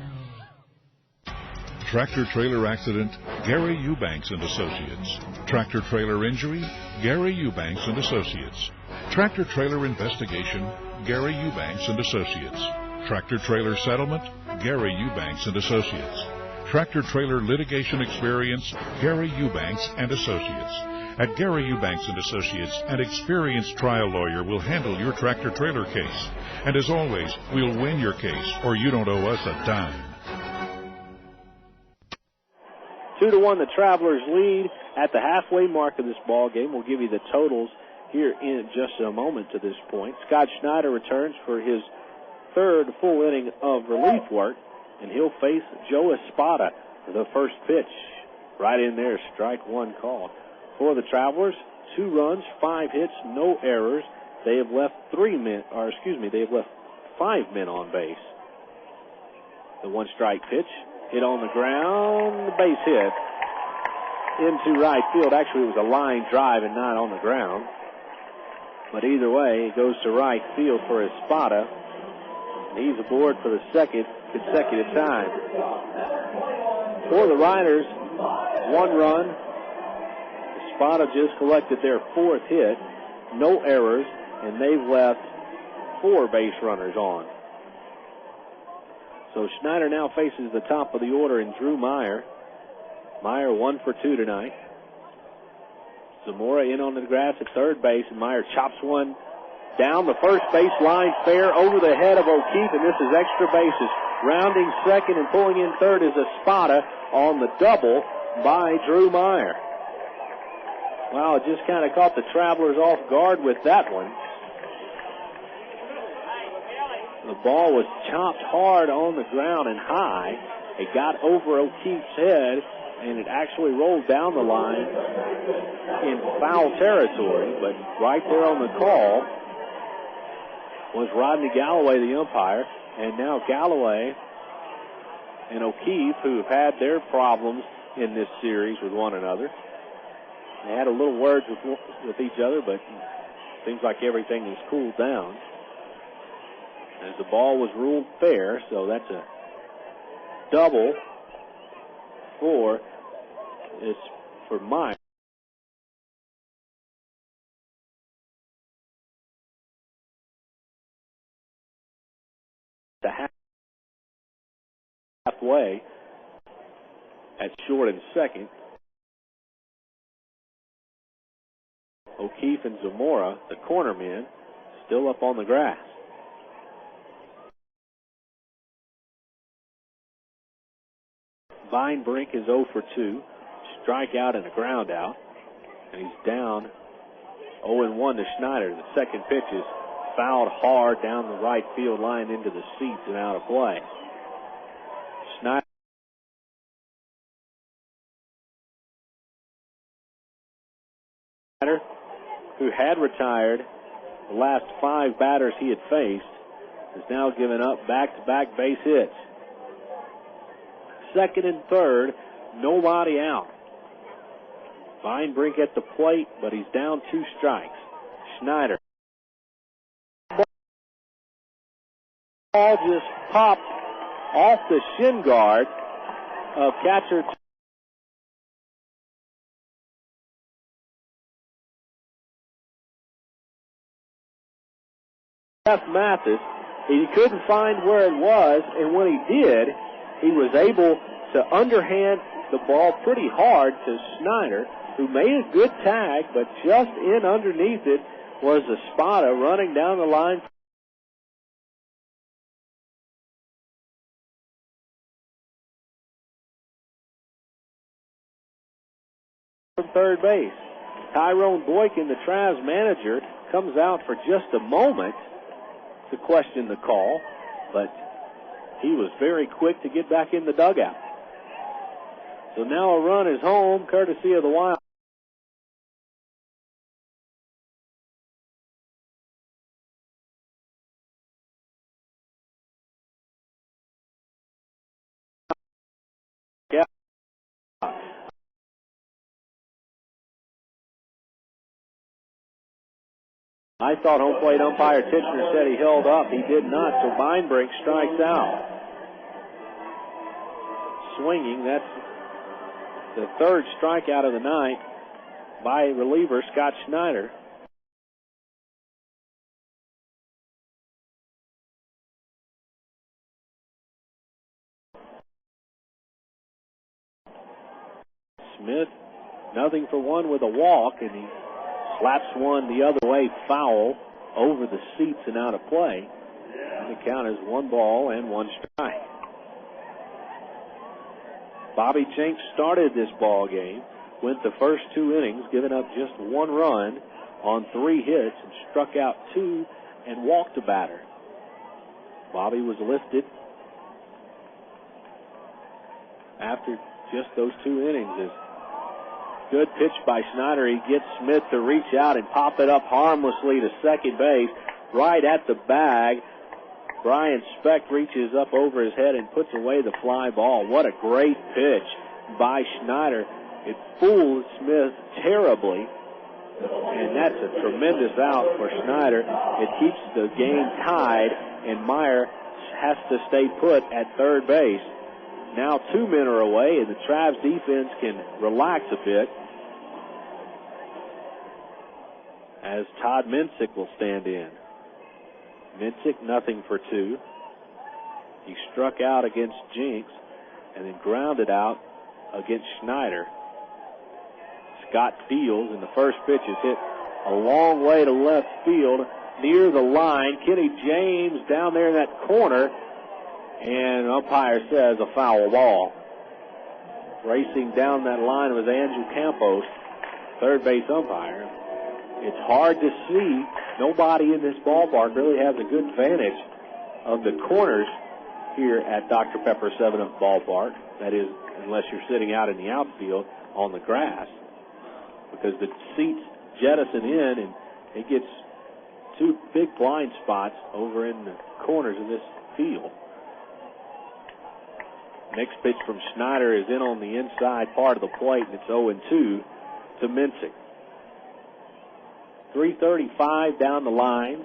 Tractor trailer accident, Gary Eubanks and Associates. Tractor trailer injury, Gary Eubanks and Associates. Tractor trailer investigation, Gary Eubanks and Associates. Tractor trailer settlement, Gary Eubanks and Associates. Tractor trailer litigation experience, Gary Eubanks and Associates. At Gary Eubanks and Associates, an experienced trial lawyer will handle your tractor trailer case. And as always, we'll win your case, or you don't owe us a dime. 2-1, the Travelers lead at the halfway mark of this ball game. We'll give you the totals here in just a moment to this point. Scott Schneider returns for his 3rd full inning of relief work, and he'll face Joe Espada for the first pitch. Right in there, strike 1 called. For the Travelers, 2 runs, 5 hits, no errors. They have left 5 men on base. The 1-strike pitch, hit on the ground, base hit. into right field. Actually, it was a line drive and not on the ground. But either way, it goes to right field for Espada. He's aboard for the second consecutive time. For the Riders, 1 run. Espada just collected their 4th hit. No errors, and they've left 4 base runners on. So Schneider now faces the top of the order in Drew Meyer. Meyer 1 for 2 tonight. Zamora in on the grass at third base, and Meyer chops one down the first base line, fair over the head of O'Keefe, and this is extra bases. Rounding second and pulling in third is Espada on the double by Drew Meyer. Wow, it just kind of caught the Travelers off guard with that one. The ball was chopped hard on the ground and high. It got over O'Keefe's head, and it actually rolled down the line in foul territory. But right there on the call was Rodney Galloway, the umpire. And now Galloway and O'Keefe, who have had their problems in this series with one another, they had a little words with each other, but it seems like everything has cooled down. As the ball was ruled fair, so that's a double for Meyer. The halfway at short and second. O'Keefe and Zamora, the corner men, still up on the grass. Vinebrink is 0 for 2. Strikeout and a ground out. And he's down 0-1 to Schneider. The second pitch is fouled hard down the right field line into the seats and out of play. Schneider who had retired the last 5 batters he had faced, has now given up back-to-back base hits. Second and third, nobody out. Vinebrink at the plate, but he's down 2 strikes. Schneider. Ball just popped off the shin guard of catcher Jeff Mathis. He couldn't find where it was, and when he did, he was able to underhand the ball pretty hard to Schneider, who made a good tag, but just in underneath it was Espada running down the line from third base. Tyrone Boykin, the Travs manager, comes out for just a moment to question the call, but he was very quick to get back in the dugout. So now a run is home, courtesy of the Wild. Yeah. I thought home plate umpire Titchener said he held up. He did not, so Vinebrink strikes out. Swinging, that's the third strikeout of the night by reliever Scott Schneider. Smith, nothing for one with a walk, and he slaps one the other way foul over the seats and out of play. And the count is 1 ball and 1 strike. Bobby Jenks started this ball game, went the first 2 innings, giving up just 1 run on 3 hits, and struck out 2 and walked a batter. Bobby was lifted after just those 2 innings. Good pitch by Schneider. He gets Smith to reach out and pop it up harmlessly to second base, right at the bag. Brian Speck reaches up over his head and puts away the fly ball. What a great pitch by Schneider. It fooled Smith terribly, and that's a tremendous out for Schneider. It keeps the game tied, and Meyer has to stay put at third base. Now 2 men are away, and the Travs defense can relax a bit as Todd Minsick will stand in. Minsick, 0-for-2. He struck out against Jinks and then grounded out against Schneider. Scott deals, and the first pitch is hit a long way to left field near the line. Kenny James down there in that corner, and umpire says a foul ball. Racing down that line was Andrew Campos, third base umpire. It's hard to see. Nobody in this ballpark really has a good vantage of the corners here at Dr. Pepper 7-Up Ballpark. That is, unless you're sitting out in the outfield on the grass, because the seats jettison in, and it gets two big blind spots over in the corners of this field. Next pitch from Schneider is in on the inside part of the plate, and it's 0-2 to Minsick. 335 down the lines,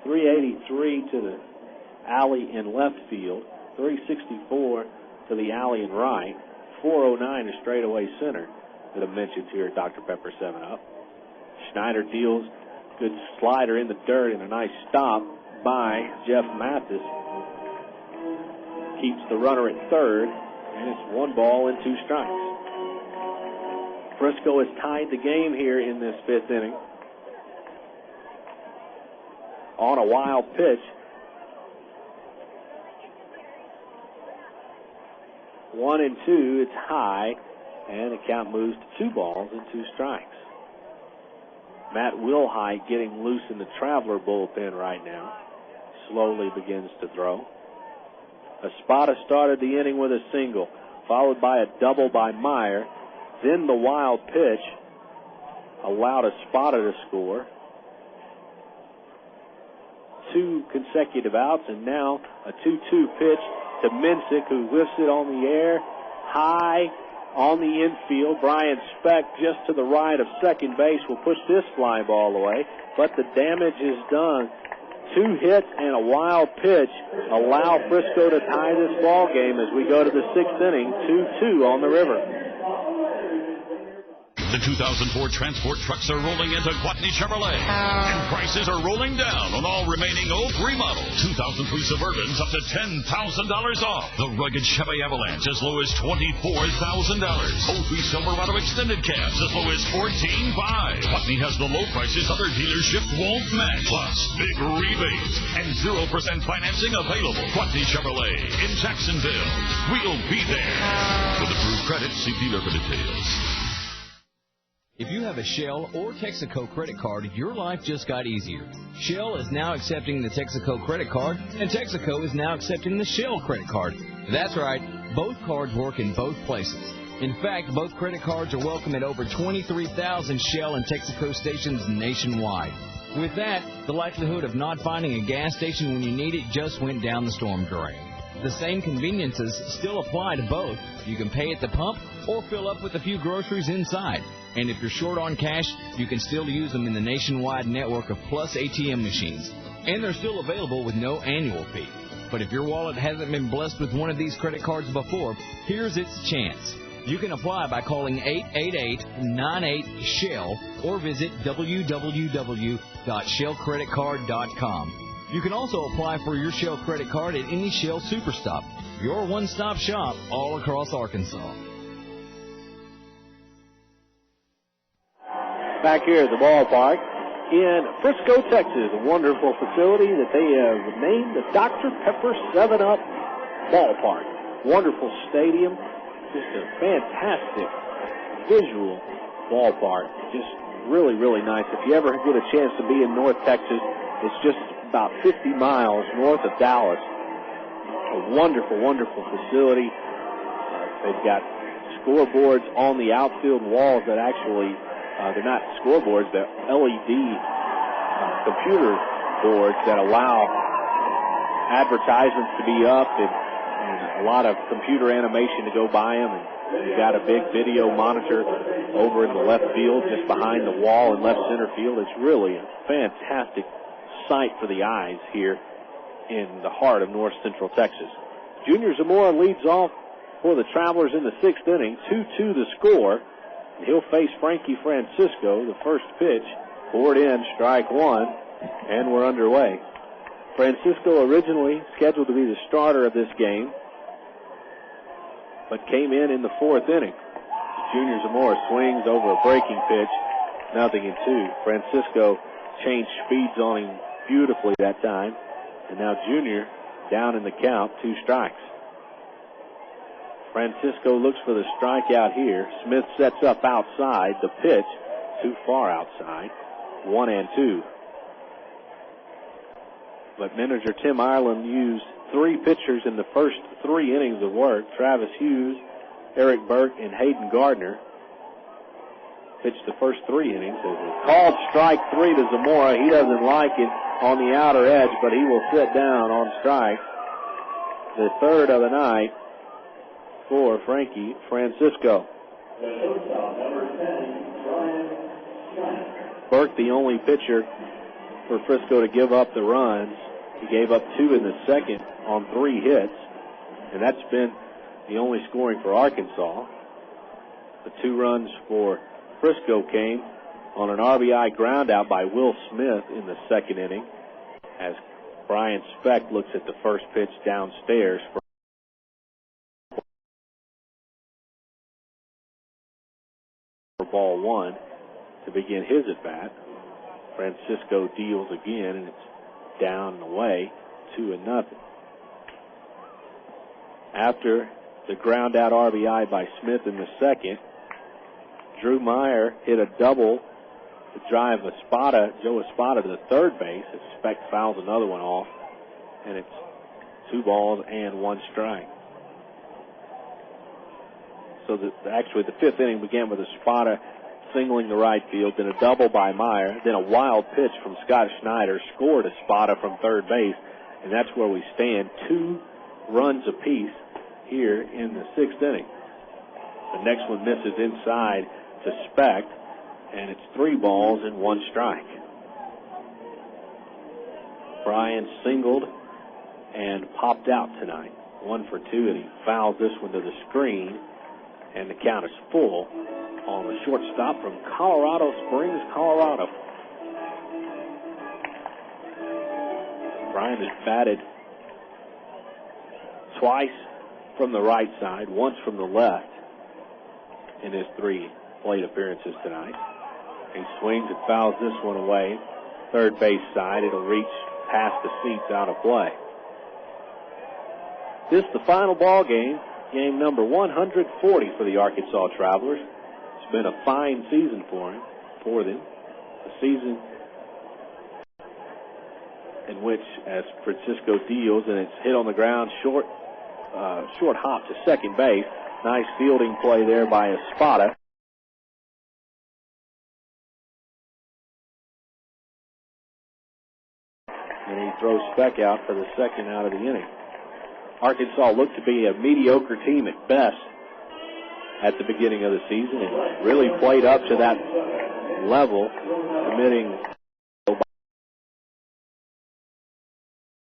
383 to the alley in left field, 364 to the alley in right, 409 to straightaway center that I mentioned here at Dr. Pepper 7-Up. Schneider deals, good slider in the dirt, and a nice stop by Jeff Mathis. Keeps the runner at third, and it's 1 ball and 2 strikes. Frisco has tied the game here in this 5th inning on a wild pitch. 1-2, it's high, and the count moves to 2 balls and 2 strikes. Matt Wilhite getting loose in the Traveler bullpen right now. Slowly begins to throw. Espada started the inning with a single, followed by a double by Meyer. Then the wild pitch allowed Espada to score. 2 consecutive outs, and now a 2-2 pitch to Minsick, who lifts it on the air, high on the infield. Brian Speck just to the right of second base will push this fly ball away, but the damage is done. 2 hits and a wild pitch allow Frisco to tie this ball game as we go to the 6th inning, 2-2 on the river. The 2004 transport trucks are rolling into Gwatney Chevrolet, and prices are rolling down on all remaining 03 models. 2003 Suburbans up to $10,000 off. The rugged Chevy Avalanche as low as $24,000. 03 Silverado extended cabs as low as $14,500. Gwatney has the low prices other dealership won't match. Plus, big rebates and 0% financing available. Gwatney Chevrolet in Jacksonville. We'll be there. With approved credit, see dealer for details. If you have a Shell or Texaco credit card, your life just got easier. Shell is now accepting the Texaco credit card, and Texaco is now accepting the Shell credit card. That's right, both cards work in both places. In fact, both credit cards are welcome at over 23,000 Shell and Texaco stations nationwide. With that, the likelihood of not finding a gas station when you need it just went down the storm drain. The same conveniences still apply to both. You can pay at the pump or fill up with a few groceries inside. And if you're short on cash, you can still use them in the nationwide network of Plus ATM machines. And they're still available with no annual fee. But if your wallet hasn't been blessed with one of these credit cards before, here's its chance. You can apply by calling 888-98-SHELL or visit www.shellcreditcard.com. You can also apply for your Shell credit card at any Shell Superstop, your one-stop shop all across Arkansas. Back here at the ballpark in Frisco, Texas, a wonderful facility that they have named the Dr. Pepper 7-Up Ballpark. Wonderful stadium, just a fantastic visual ballpark. Just really, really nice. If you ever get a chance to be in North Texas, it's just about 50 miles north of Dallas. A wonderful, wonderful facility. They've got scoreboards on the outfield walls that actually, they're not scoreboards, they're LED computer boards that allow advertisements to be up and a lot of computer animation to go by them. And We've got a big video monitor over in the left field, just behind the wall in left center field. It's really a fantastic sight for the eyes here in the heart of North Central Texas. Junior Zamora leads off for the Travelers in the 6th inning, 2-2 the score. He'll face Frankie Francisco. The first pitch, poured in, strike one, and we're underway. Francisco originally scheduled to be the starter of this game, but came in the 4th inning. Junior Zamora swings over a breaking pitch, 0-2. Francisco changed speeds on him beautifully that time, and now Junior down in the count, 2 strikes. Francisco looks for the strikeout here. Smith sets up outside. The pitch, too far outside, 1-2. But manager Tim Ireland used 3 pitchers in the first 3 innings of work. Travis Hughes, Eric Burke, and Hayden Gardner pitched the first 3 innings. Called strike 3 to Zamora. He doesn't like it on the outer edge, but he will sit down on strike. The 3rd of the night for Frankie Francisco. Burke, the only pitcher for Frisco to give up the runs. He gave up 2 in the 2nd on 3 hits, and that's been the only scoring for Arkansas. The 2 runs for Frisco came on an RBI ground out by Will Smith in the 2nd inning, as Brian Speck looks at the first pitch downstairs for ball 1 to begin his at-bat. Francisco deals again, and it's down and away, 2-0. After the ground out RBI by Smith in the 2nd, Drew Meyer hit a double to drive Joe Espada to the 3rd base. As Speck fouls another one off, and it's 2 balls and 1 strike. So actually the 5th inning began with Espada singling the right field, then a double by Meyer, then a wild pitch from Scott Schneider scored Espada from 3rd base, and that's where we stand, 2 runs apiece here in the 6th inning. The next one misses inside to Speck, and it's 3 balls and 1 strike. Brian singled and popped out tonight, 1 for 2, and he fouls this one to the screen, and the count is full on the shortstop from Colorado Springs, Colorado. Brian has batted twice from the right side, once from the left in his 3 plate appearances tonight. He swings and fouls this one away. 3rd base side, it'll reach past the seats out of play. This is the final ball game, game number 140 for the Arkansas Travelers. It's been a fine season for them. A season in which, as Francisco deals, and it's hit on the ground, short hop to 2nd base. Nice fielding play there by Espada. And he throws Speck out for the 2nd out of the inning. Arkansas looked to be a mediocre team at best at the beginning of the season, and really played up to that level, committing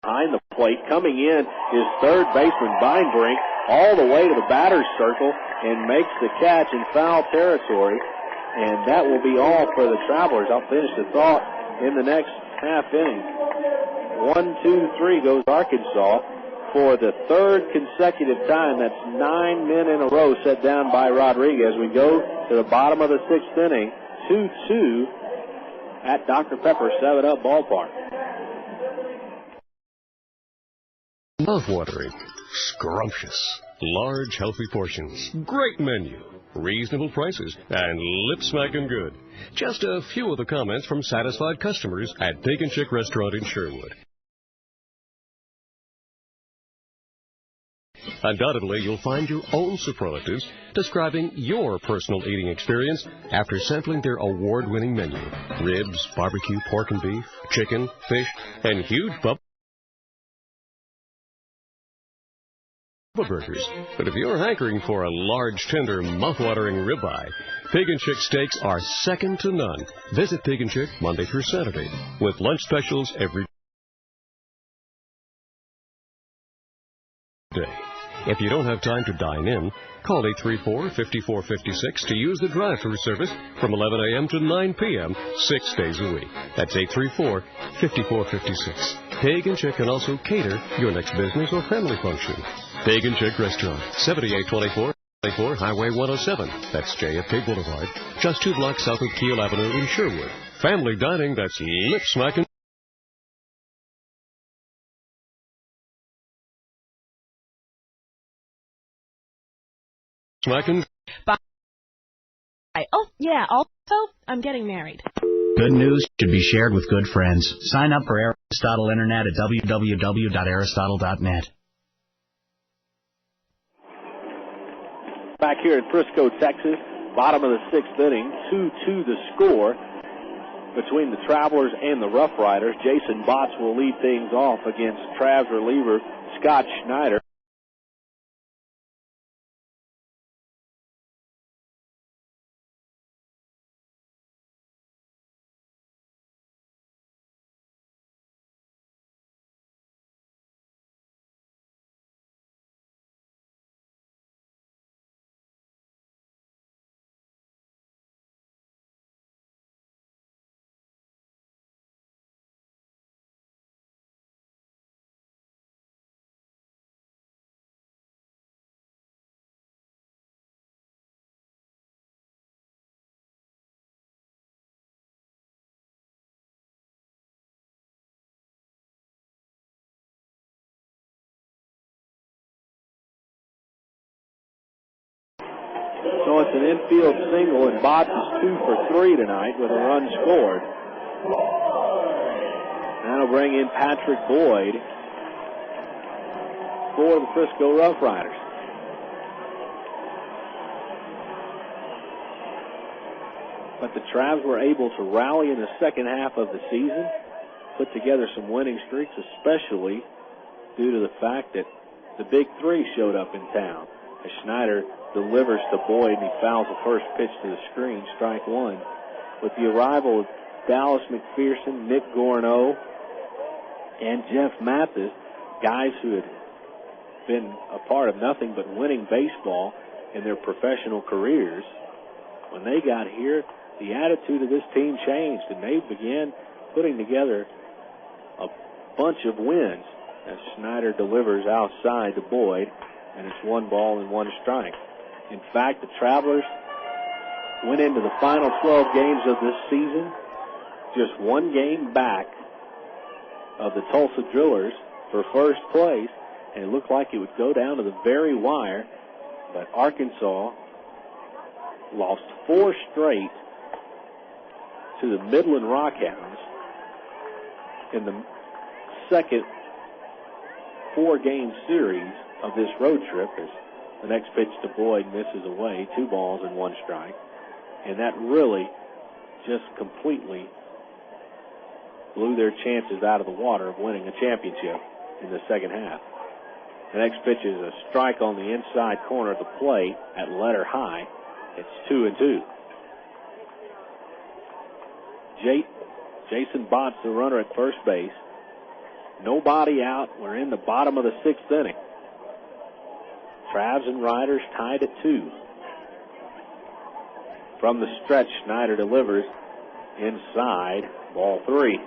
behind the plate. Coming in is 3rd baseman Beinbrink, all the way to the batter's circle, and makes the catch in foul territory. And that will be all for the Travelers. I'll finish the thought in the next half inning. 1-2-3 goes Arkansas for the 3rd consecutive time. That's 9 men in a row set down by Rodriguez. We go to the bottom of the 6th inning, 2-2 at Dr. Pepper 7-Up ballpark. Mouth-watering, scrumptious, large, healthy portions, great menu, reasonable prices, and lip-smacking good. Just a few of the comments from satisfied customers at Bacon Chick Restaurant in Sherwood. Undoubtedly, you'll find your own superlatives describing your personal eating experience after sampling their award-winning menu. Ribs, barbecue, pork and beef, chicken, fish, and huge burgers. But if you're hankering for a large, tender, mouth-watering ribeye, Pig and Chick steaks are second to none. Visit Pig and Chick Monday through Saturday with lunch specials every day. If you don't have time to dine in, call 834-5456 to use the drive-thru service from 11 a.m. to 9 p.m. 6 days a week. That's 834-5456. Pig and Chick can also cater your next business or family function. Pig and Chick Restaurant, 7824 Highway 107. That's JFK Boulevard, just 2 blocks south of Keel Avenue in Sherwood. Family dining that's lip-smacking. Bye. Oh, yeah, also, I'm getting married. Good news should be shared with good friends. Sign up for Aristotle Internet at www.aristotle.net. Back here in Frisco, Texas, bottom of the 6th inning, 2-2 the score between the Travelers and the RoughRiders. Jason Botts will lead things off against Travs reliever Scott Schneider. So it's an infield single, and Botts is 2 for 3 tonight with a run scored. That'll bring in Patrick Boyd for the Frisco RoughRiders. But the Travs were able to rally in the second half of the season, put together some winning streaks, especially due to the fact that the Big Three showed up in town. As Schneider delivers to Boyd, and he fouls the first pitch to the screen, strike one. With the arrival of Dallas McPherson, Nick Gorno, and Jeff Mathis, guys who had been a part of nothing but winning baseball in their professional careers, when they got here, the attitude of this team changed, and they began putting together a bunch of wins as Schneider delivers outside to Boyd, and it's 1 ball and 1 strike. In fact, the Travelers went into the final 12 games of this season just 1 game back of the Tulsa Drillers for first place, and it looked like it would go down to the very wire, but Arkansas lost 4 straight to the Midland Rockhounds in the second 4-game series of this road trip, as the next pitch to Boyd misses away, 2 balls and 1 strike. And that really just completely blew their chances out of the water of winning a championship in the second half. The next pitch is a strike on the inside corner of the plate at letter high. It's 2-2. Jason Botts, the runner at first base. Nobody out. We're in the bottom of the 6th inning. Travs and Riders tied at 2. From the stretch, Schneider delivers inside, ball 3.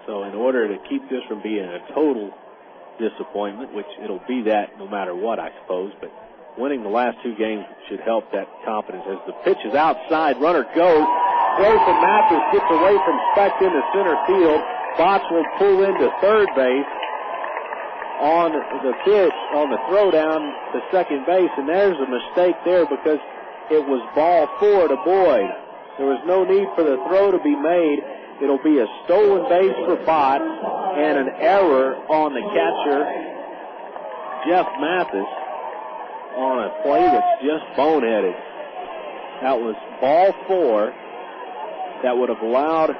So in order to keep this from being a total disappointment, which it'll be that no matter what, I suppose, but winning the last 2 games should help that confidence. As the pitch is outside, runner goes. Wilson Mathis gets away from Speck into center field. Botts will pull into third base on the pitch, on the throw down to second base, and there's a mistake there because it was ball 4 to Boyd. There was no need for the throw to be made. It'll be a stolen base for Botts and an error on the catcher, Jeff Mathis, on a play that's just boneheaded. That was ball 4 that would have allowed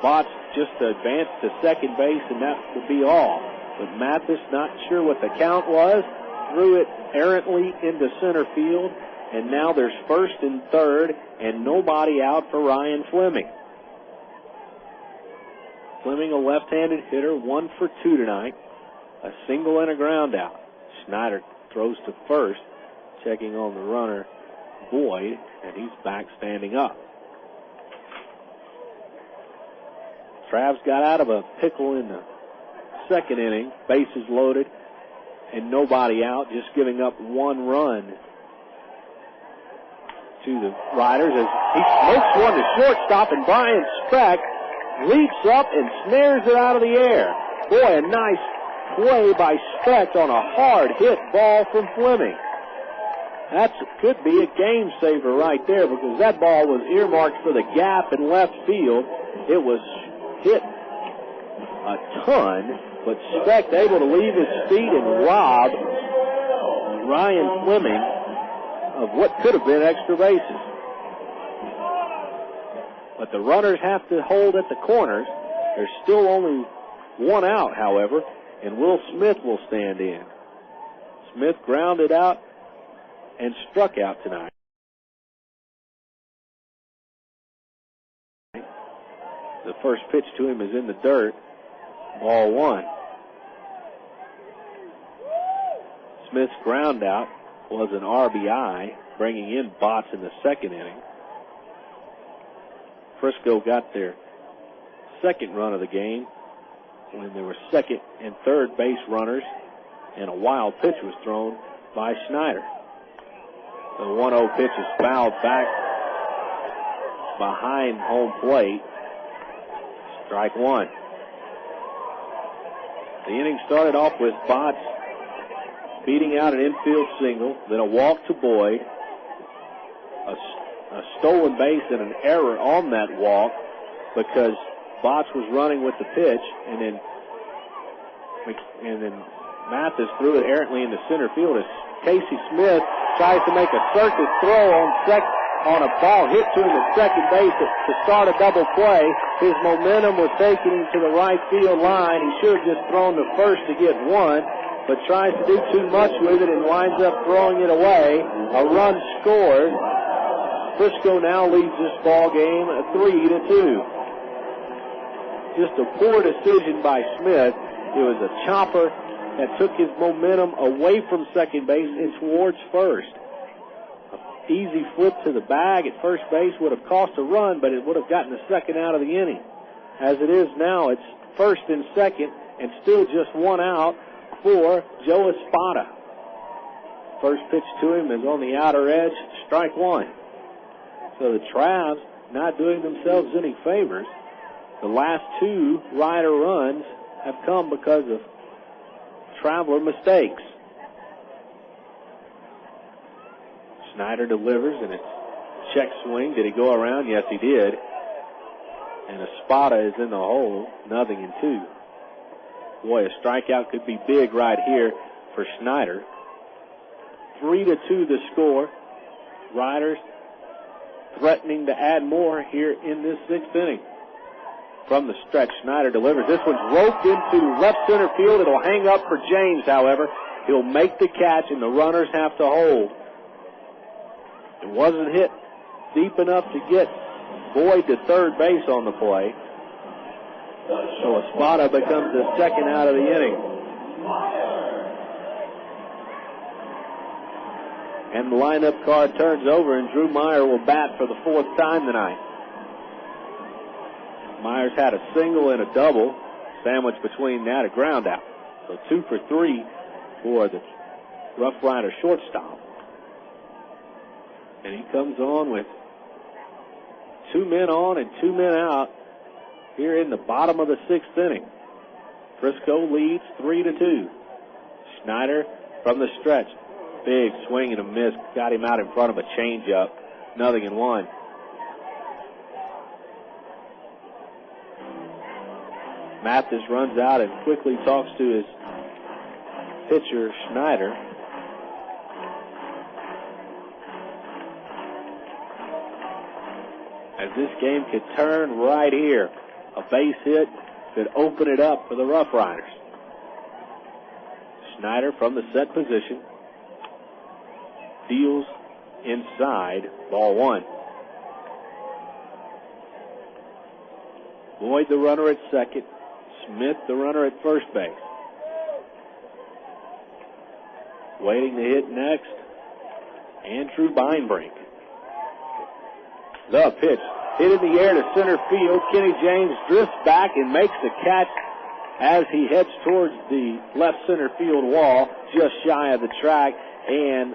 Botts just to advance to second base, and that would be all. But Mathis, not sure what the count was, threw it errantly into center field, and now there's first and third, and nobody out for Ryan Fleming. Fleming, a left-handed hitter, 1 for 2 tonight. A single and a ground out. Schneider throws to first, checking on the runner, Boyd, and he's back standing up. Travs got out of a pickle in the second inning, bases loaded, and nobody out, just giving up 1 run to the Riders as he smokes one to shortstop, and Brian Speck leaps up and snares it out of the air. Boy, a nice play by Speck on a hard hit ball from Fleming. That could be a game saver right there, because that ball was earmarked for the gap in left field. It was hit a ton, but Speck able to leave his feet and rob Ryan Fleming of what could have been extra bases. But the runners have to hold at the corners. There's still only 1 out, however, and Will Smith will stand in. Smith grounded out and struck out tonight. The first pitch to him is in the dirt. Ball 1. Smith's ground out was an RBI, bringing in Botts in the second inning. Frisco got their second run of the game when there were second and third base runners, and a wild pitch was thrown by Schneider. The 1-0 pitch is fouled back behind home plate. Strike 1. The inning started off with Botts beating out an infield single, then a walk to Boyd, a stolen base and an error on that walk because Botts was running with the pitch, and then Mathis threw it errantly into center field as Casey Smith tries to make a circus throw on a ball hit to him at second base to start a double play. His momentum was taking him to the right field line. He should have just thrown to first to get 1, but tries to do too much with it and winds up throwing it away. A run scored. Frisco now leads this ball game 3-2. Just a poor decision by Smith. It was a chopper that took his momentum away from second base and towards first. An easy flip to the bag at first base would have cost a run, but it would have gotten the second out of the inning. As it is now, it's first and second, and still just 1 out for Joe Espada. First pitch to him is on the outer edge, strike 1. So the Travs not doing themselves any favors. The last 2 Rider runs have come because of Traveler mistakes. Schneider delivers, and it's check swing. Did he go around? Yes, he did. And Espada is in the hole, 0-2. Boy, a strikeout could be big right here for Schneider. 3-2 the score. Riders threatening to add more here in this 6th inning. From the stretch, Schneider delivers. This one's roped into left center field. It'll hang up for James, however. He'll make the catch, and the runners have to hold. It wasn't hit deep enough to get Boyd to third base on the play. So Espada becomes the second out of the inning. And the lineup card turns over, and Drew Meyer will bat for the 4th time tonight. Myers had a single and a double, sandwiched between that, a ground out. So 2 for 3 for the Rough Rider shortstop. And he comes on with 2 men on and 2 men out here in the bottom of the 6th inning. Frisco leads 3-2. Schneider from the stretch. Big swing and a miss. Got him out in front of a changeup. 0-1. Mathis runs out and quickly talks to his pitcher, Schneider. as this game could turn right here. A base hit could open it up for the RoughRiders. Snyder from the set position deals inside, ball one. Boyd the runner at second, Smith the runner at first base. Waiting to hit next, Andrew Beinbrink. The pitch hit in the air to center field. Kenny James drifts back and makes the catch as he heads towards the left center field wall, just shy of the track, and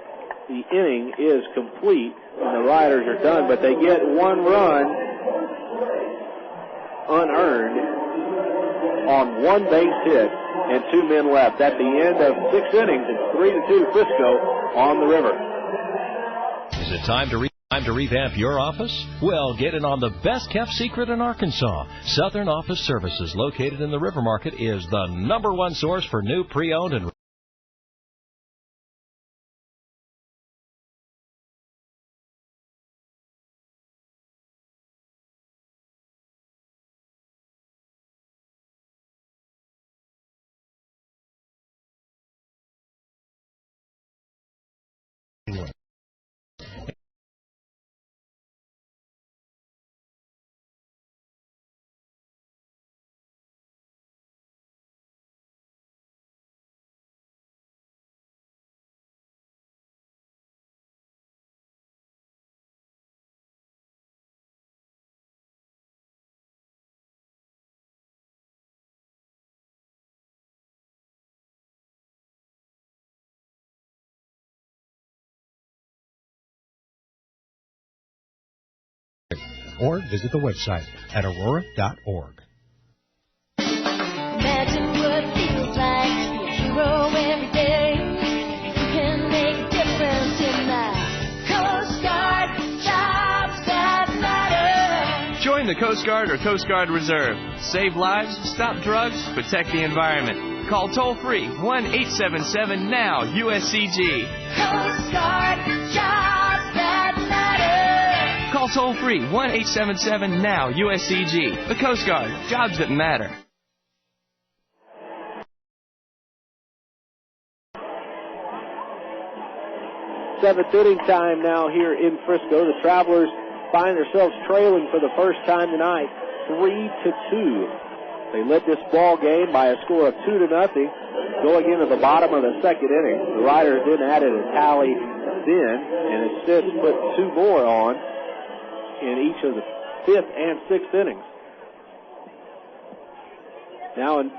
the inning is complete and the Riders are done, but they get one run unearned on one base hit and 2 men left. At the end of 6 innings, it's 3-2 Frisco on the river. Is it time to revamp your office? Well, get in on the best kept secret in Arkansas. Southern Office Services, located in the River Market, is the #1 source for new pre-owned and or visit the website at aurora.org. Imagine what it feels like to be a hero every day. You can make a difference in the Coast Guard, jobs that matter. Join the Coast Guard or Coast Guard Reserve. Save lives, stop drugs, protect the environment. Call toll-free 1-877-NOW-USCG. Coast Guard, jobs that matter. Call toll-free 1-877-NOW-USCG. The Coast Guard, jobs that matter. Seventh inning time now here in Frisco. The Travelers find themselves trailing for the first time tonight, 3-2. They led this ball game by a score of 2-0, going into the bottom of the second inning. The Riders then added a tally then, and assist put 2 more on in each of the 5th and 6th innings. Now in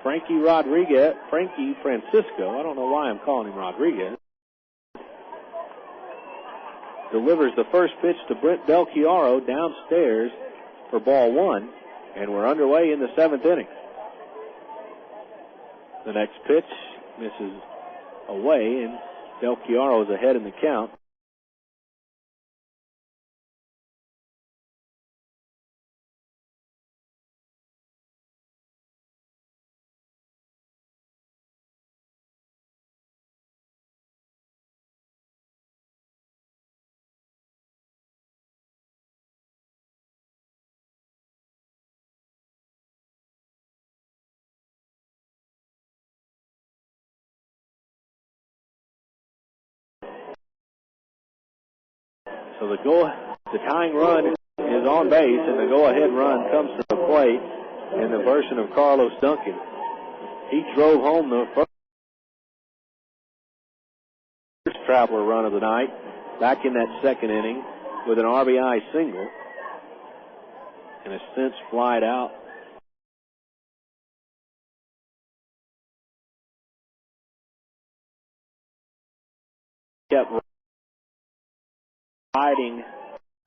Frankie Francisco, I don't know why I'm calling him Rodriguez, delivers the first pitch to Brent Belchiaro downstairs for ball 1, and we're underway in the 7th inning. The next pitch misses away, and Belchiaro is ahead in the count. So the tying run is on base, and the go-ahead run comes to the plate in the version of Carlos Duncan. He drove home the first Traveler run of the night back in that second inning with an RBI single and has since flied out. Kept riding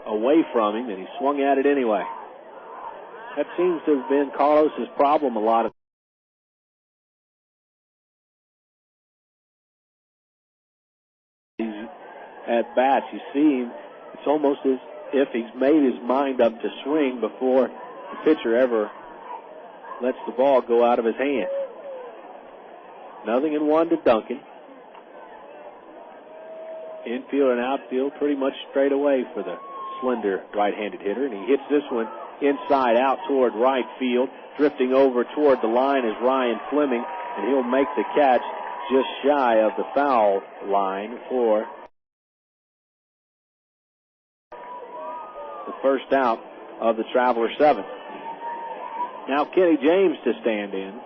away from him, and he swung at it anyway. That seems to have been Carlos's problem a lot of these at bats. You see him, it's almost as if he's made his mind up to swing before the pitcher ever lets the ball go out of his hand. 0-1 to Duncan. Infield and outfield pretty much straight away for the slender right-handed hitter, and he hits this one inside out toward right field. Drifting over toward the line is Ryan Fleming, and he'll make the catch just shy of the foul line for the first out of the Traveler 7th. Now Kenny James to stand in.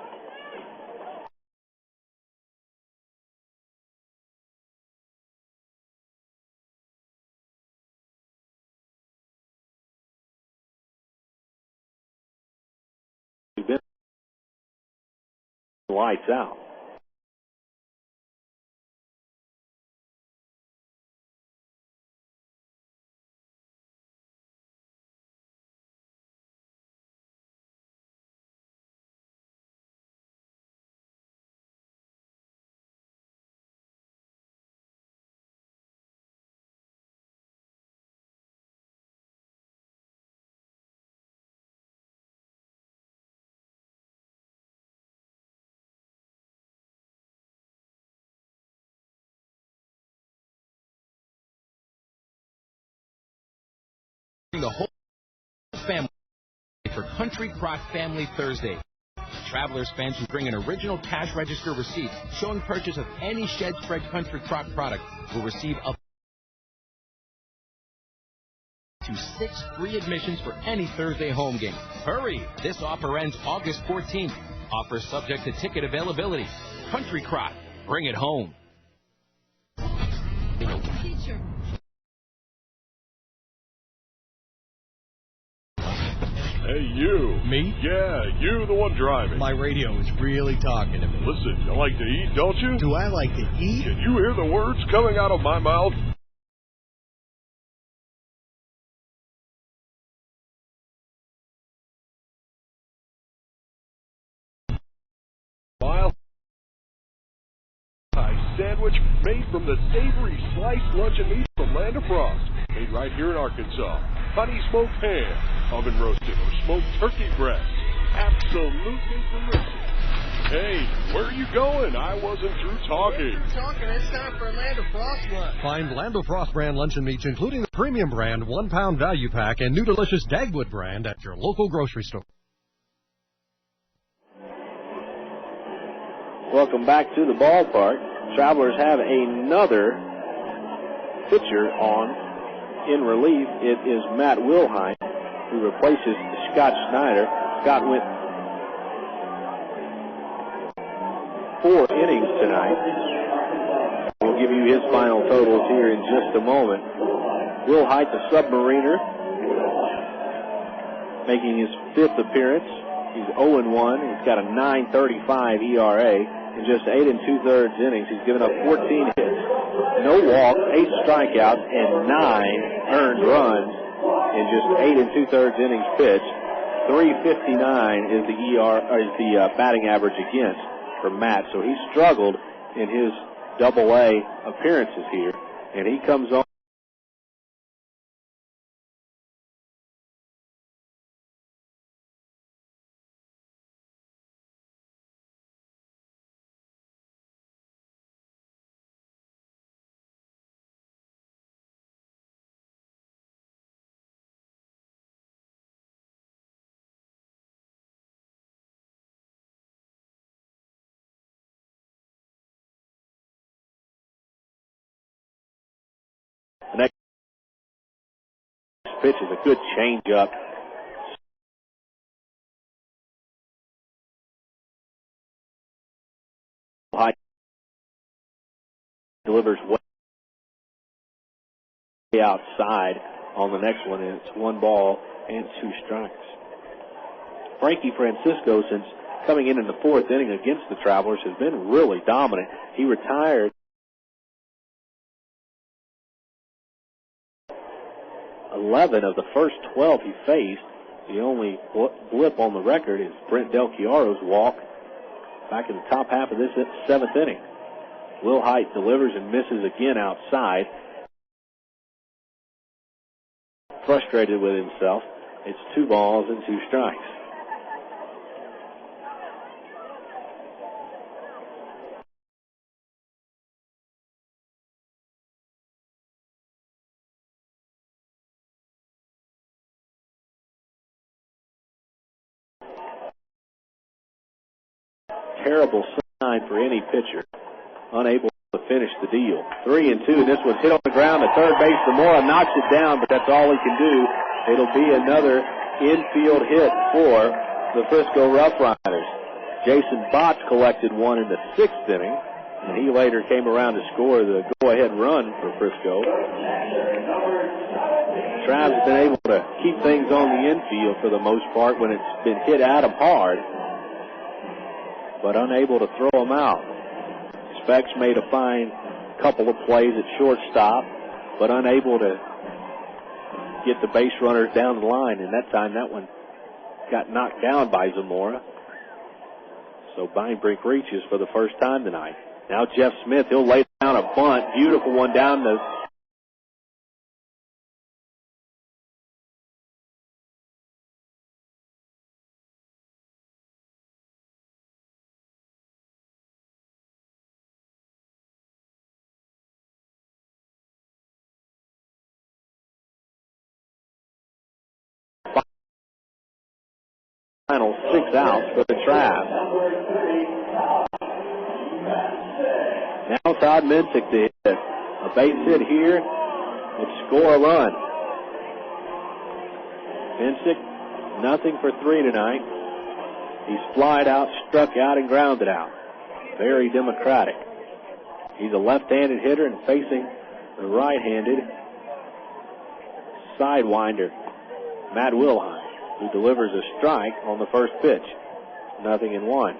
Lights out. The whole family for Country Crock Family Thursday. Travelers fans who bring an original cash register receipt showing purchase of any shed spread Country Crock product will receive up to 6 free admissions for any Thursday home game. Hurry! This offer ends August 14th. Offer subject to ticket availability. Country Crock. Bring it home. Teacher. Hey, you. Me? Yeah, you, the one driving. My radio is really talking to me. Listen, you like to eat, don't you? Do I like to eat? Can you hear the words coming out of my mouth? Mile pie sandwich made from the savory sliced luncheon meat from Land of Frost. Made right here in Arkansas. Honey smoked ham, oven roasted or smoked turkey breast. Absolutely delicious. Hey, where are you going? I wasn't through talking. It's time for a Land of Frost lunch. Find Land of Frost brand luncheon meats, including the premium brand 1-pound value pack and new delicious Dagwood brand at your local grocery store. Welcome back to the ballpark. Travelers have another pitcher on in relief. It is Matt Wilhite, who replaces Scott Schneider. Scott went 4 innings tonight. We'll give you his final totals here in just a moment. Wilhite, the Submariner, making his 5th appearance. He's 0-1. He's got a 9.35 ERA. In just 8 2/3 innings, he's given up 14 hits, no walks, 8 strikeouts, and 9 earned runs in just 8 2/3 innings pitched. 359 is the batting average against for Matt. So he struggled in his Double-A appearances here, and he comes on. The next pitch is a good changeup. High delivers way outside on the next one, and it's 1 ball and 2 strikes. Frankie Francisco, since coming in the 4th inning against the Travelers, has been really dominant. He retired 11 of the first 12 he faced. The only blip on the record is Brent Del Chiaro's walk back in the top half of this 7th inning. Wilhite delivers and misses again outside. Frustrated with himself. It's 2 balls and 2 strikes. terrible sign for any pitcher. Unable to finish the deal. 3-2. This one's hit on the ground. The third base, Zamora knocks it down, but that's all he can do. It'll be another infield hit for the Frisco RoughRiders. Jason Botts collected one in the 6th inning, and he later came around to score the go-ahead run for Frisco. Trav's been able to keep things on the infield for the most part when it's been hit at him hard, but unable to throw them out. Specs made a fine couple of plays at shortstop, but unable to get the base runners down the line, and that time that one got knocked down by Zamora. So Beinbrink reaches for the first time tonight. Now Jeff Smith, he'll lay down a bunt. Beautiful one down the final 6 outs for the Travs. Now Todd Mensick to hit. A base hit here would score a run. Mensick, nothing for 3 tonight. He's flied out, struck out, and grounded out. Very democratic. He's a left-handed hitter and facing the right-handed sidewinder, Matt Wilhite, who delivers a strike on the first pitch. 0-1.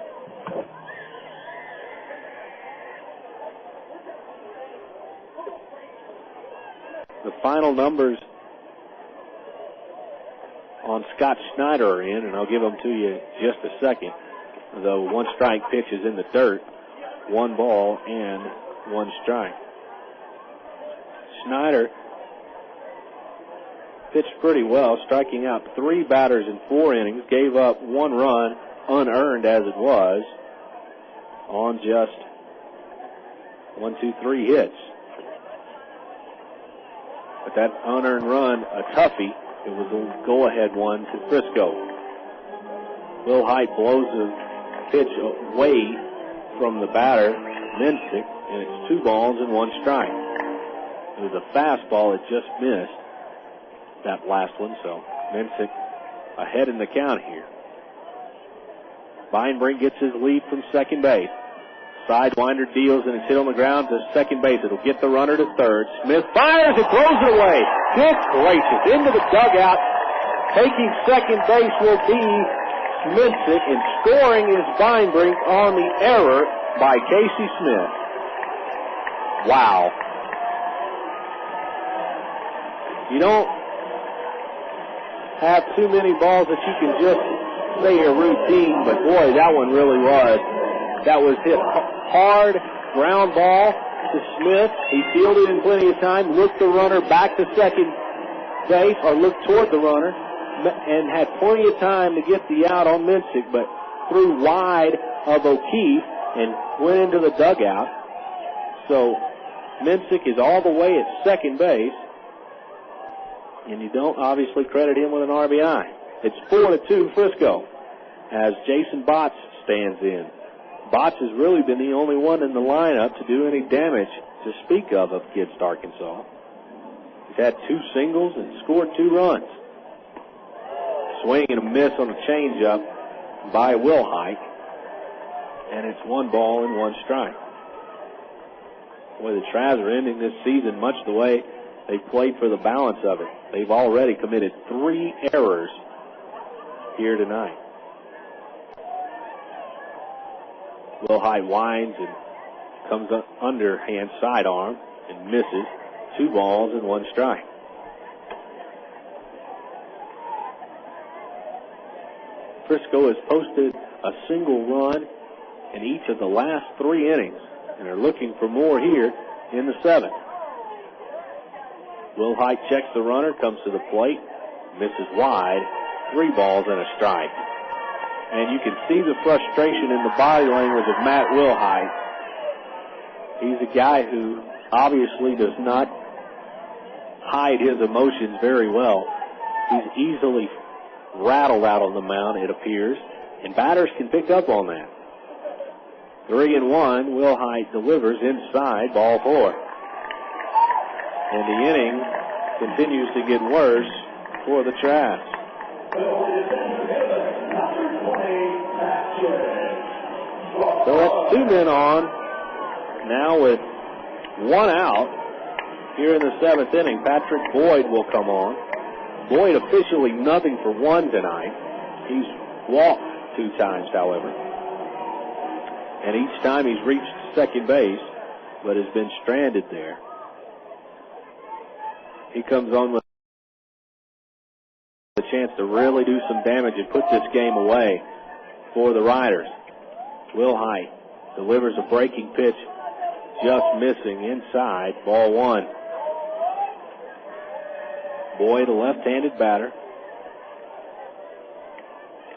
The final numbers on Scott Schneider are in, and I'll give them to you in just a second. The 1 strike pitch is in the dirt. 1 ball and 1 strike. Schneider pitched pretty well, striking out 3 batters in 4 innings, gave up 1 run, unearned as it was, on just 3 hits. But that unearned run, a toughie, it was a go-ahead one to Frisco. Wilhite blows the pitch away from the batter, Mensick, and it's 2 balls and 1 strike. It was a fastball, it just missed that last one, so Mensick ahead in the count here. Beinbrink gets his lead from second base. Sidewinder deals, and it's hit on the ground to second base. It'll get the runner to third. Smith fires and throws it away. Good gracious, into the dugout. Taking second base will be Mensick, and scoring is Beinbrink on the error by Casey Smith. Wow. You don't have too many balls that you can just say are routine, but boy, that one really was. That was hit hard, ground ball to Smith. He fielded in plenty of time, looked the runner back to second base, or looked toward the runner, and had plenty of time to get the out on Mensick, but threw wide of O'Keefe and went into the dugout. So Mensick is all the way at second base, and you don't obviously credit him with an RBI. It's 4-2 Frisco as Jason Botts stands in. Botts has really been the only one in the lineup to do any damage to speak of against Arkansas. He's had 2 singles and scored 2 runs. Swing and a miss on a changeup by Wilhite, and it's 1 ball and 1 strike. Boy, the Travs are ending this season much the way they played for the balance of it. They've already committed 3 errors here tonight. Wilhite winds and comes up underhand sidearm and misses. 2 balls and 1 strike. Frisco has posted a single run in each of the last 3 innings, and they're looking for more here in the 7th. Wilhite checks the runner, comes to the plate, misses wide. 3 balls and a strike. And you can see the frustration in the body language of Matt Wilhite. He's a guy who obviously does not hide his emotions very well. He's easily rattled out on the mound, it appears, and batters can pick up on that. 3-1. Will Height delivers inside, ball 4. And the inning continues to get worse for the Travs. So that's 2 men on. Now with 1 out here in the 7th inning, Patrick Boyd will come on. Boyd officially nothing for 1 tonight. He's walked 2 times, however. And each time he's reached second base, but has been stranded there. He comes on with a chance to really do some damage and put this game away for the Riders. Will Height delivers a breaking pitch, just missing inside, ball 1. Boyd, a left-handed batter.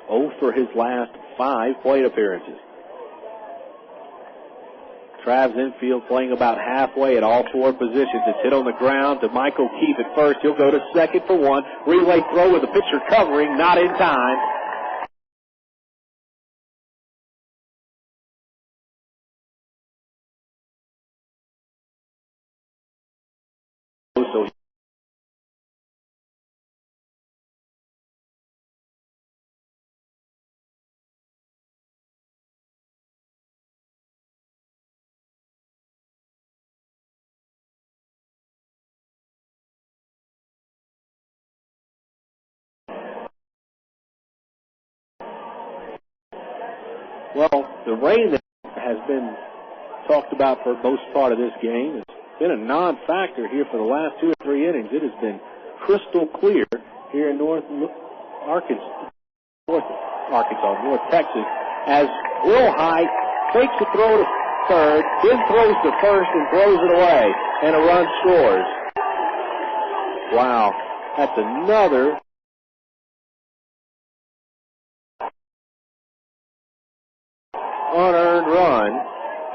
0 for his last 5 plate appearances. Travs infield playing about halfway at all 4 positions. It's hit on the ground to Michael Keefe at first. He'll go to second for 1. Relay throw with the pitcher covering, not in time. So well, the rain that has been talked about for most part of this game has been a non-factor here for the last 2 or 3 innings. It has been crystal clear here in North Texas, as Will Height takes a throw to third, then throws to first and throws it away, and a run scores. Wow, that's another unearned run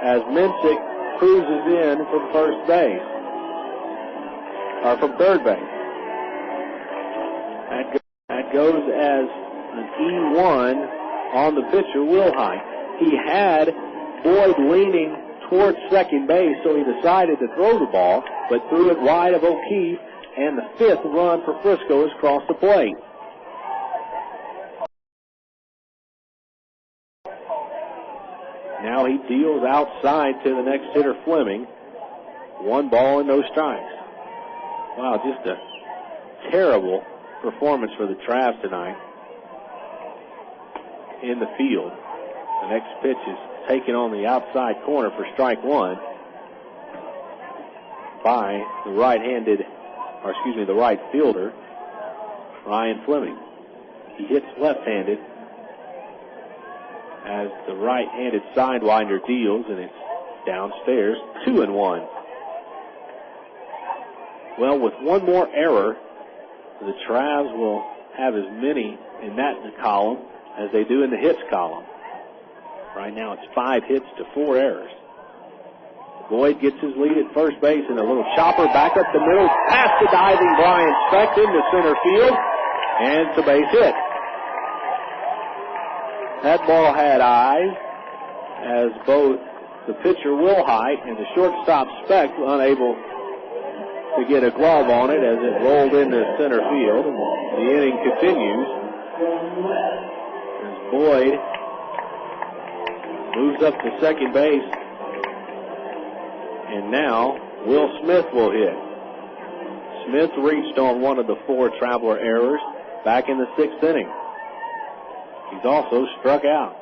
as Minsick cruises in from first base, or from third base. That goes as an E1 on the pitcher, Will Height. He had Boyd leaning towards second base, so he decided to throw the ball, but threw it wide of O'Keefe, and the 5th run for Frisco has crossed the plate. Now he deals outside to the next hitter, Fleming. 1 ball and no strikes. Wow, just a terrible performance for the Travs tonight in the field. The next pitch is taken on the outside corner for strike 1 by the the right fielder, Ryan Fleming. He hits left-handed as the right-handed sidewinder deals, and it's downstairs, 2-1. Well, with 1 more error, the Travs will have as many in that column as they do in the hits column. Right now it's 5 hits to 4 errors. Boyd gets his lead at first base, and a little chopper back up the middle, past the diving Brian Speck into center field, and it's a base hit. That ball had eyes, as both the pitcher Will Height and the shortstop Speck were unable to get a glove on it as it rolled into center field. And the inning continues as Boyd moves up to second base, and now Will Smith will hit. Smith reached on one of the 4 Traveler errors back in the 6th inning. He's also struck out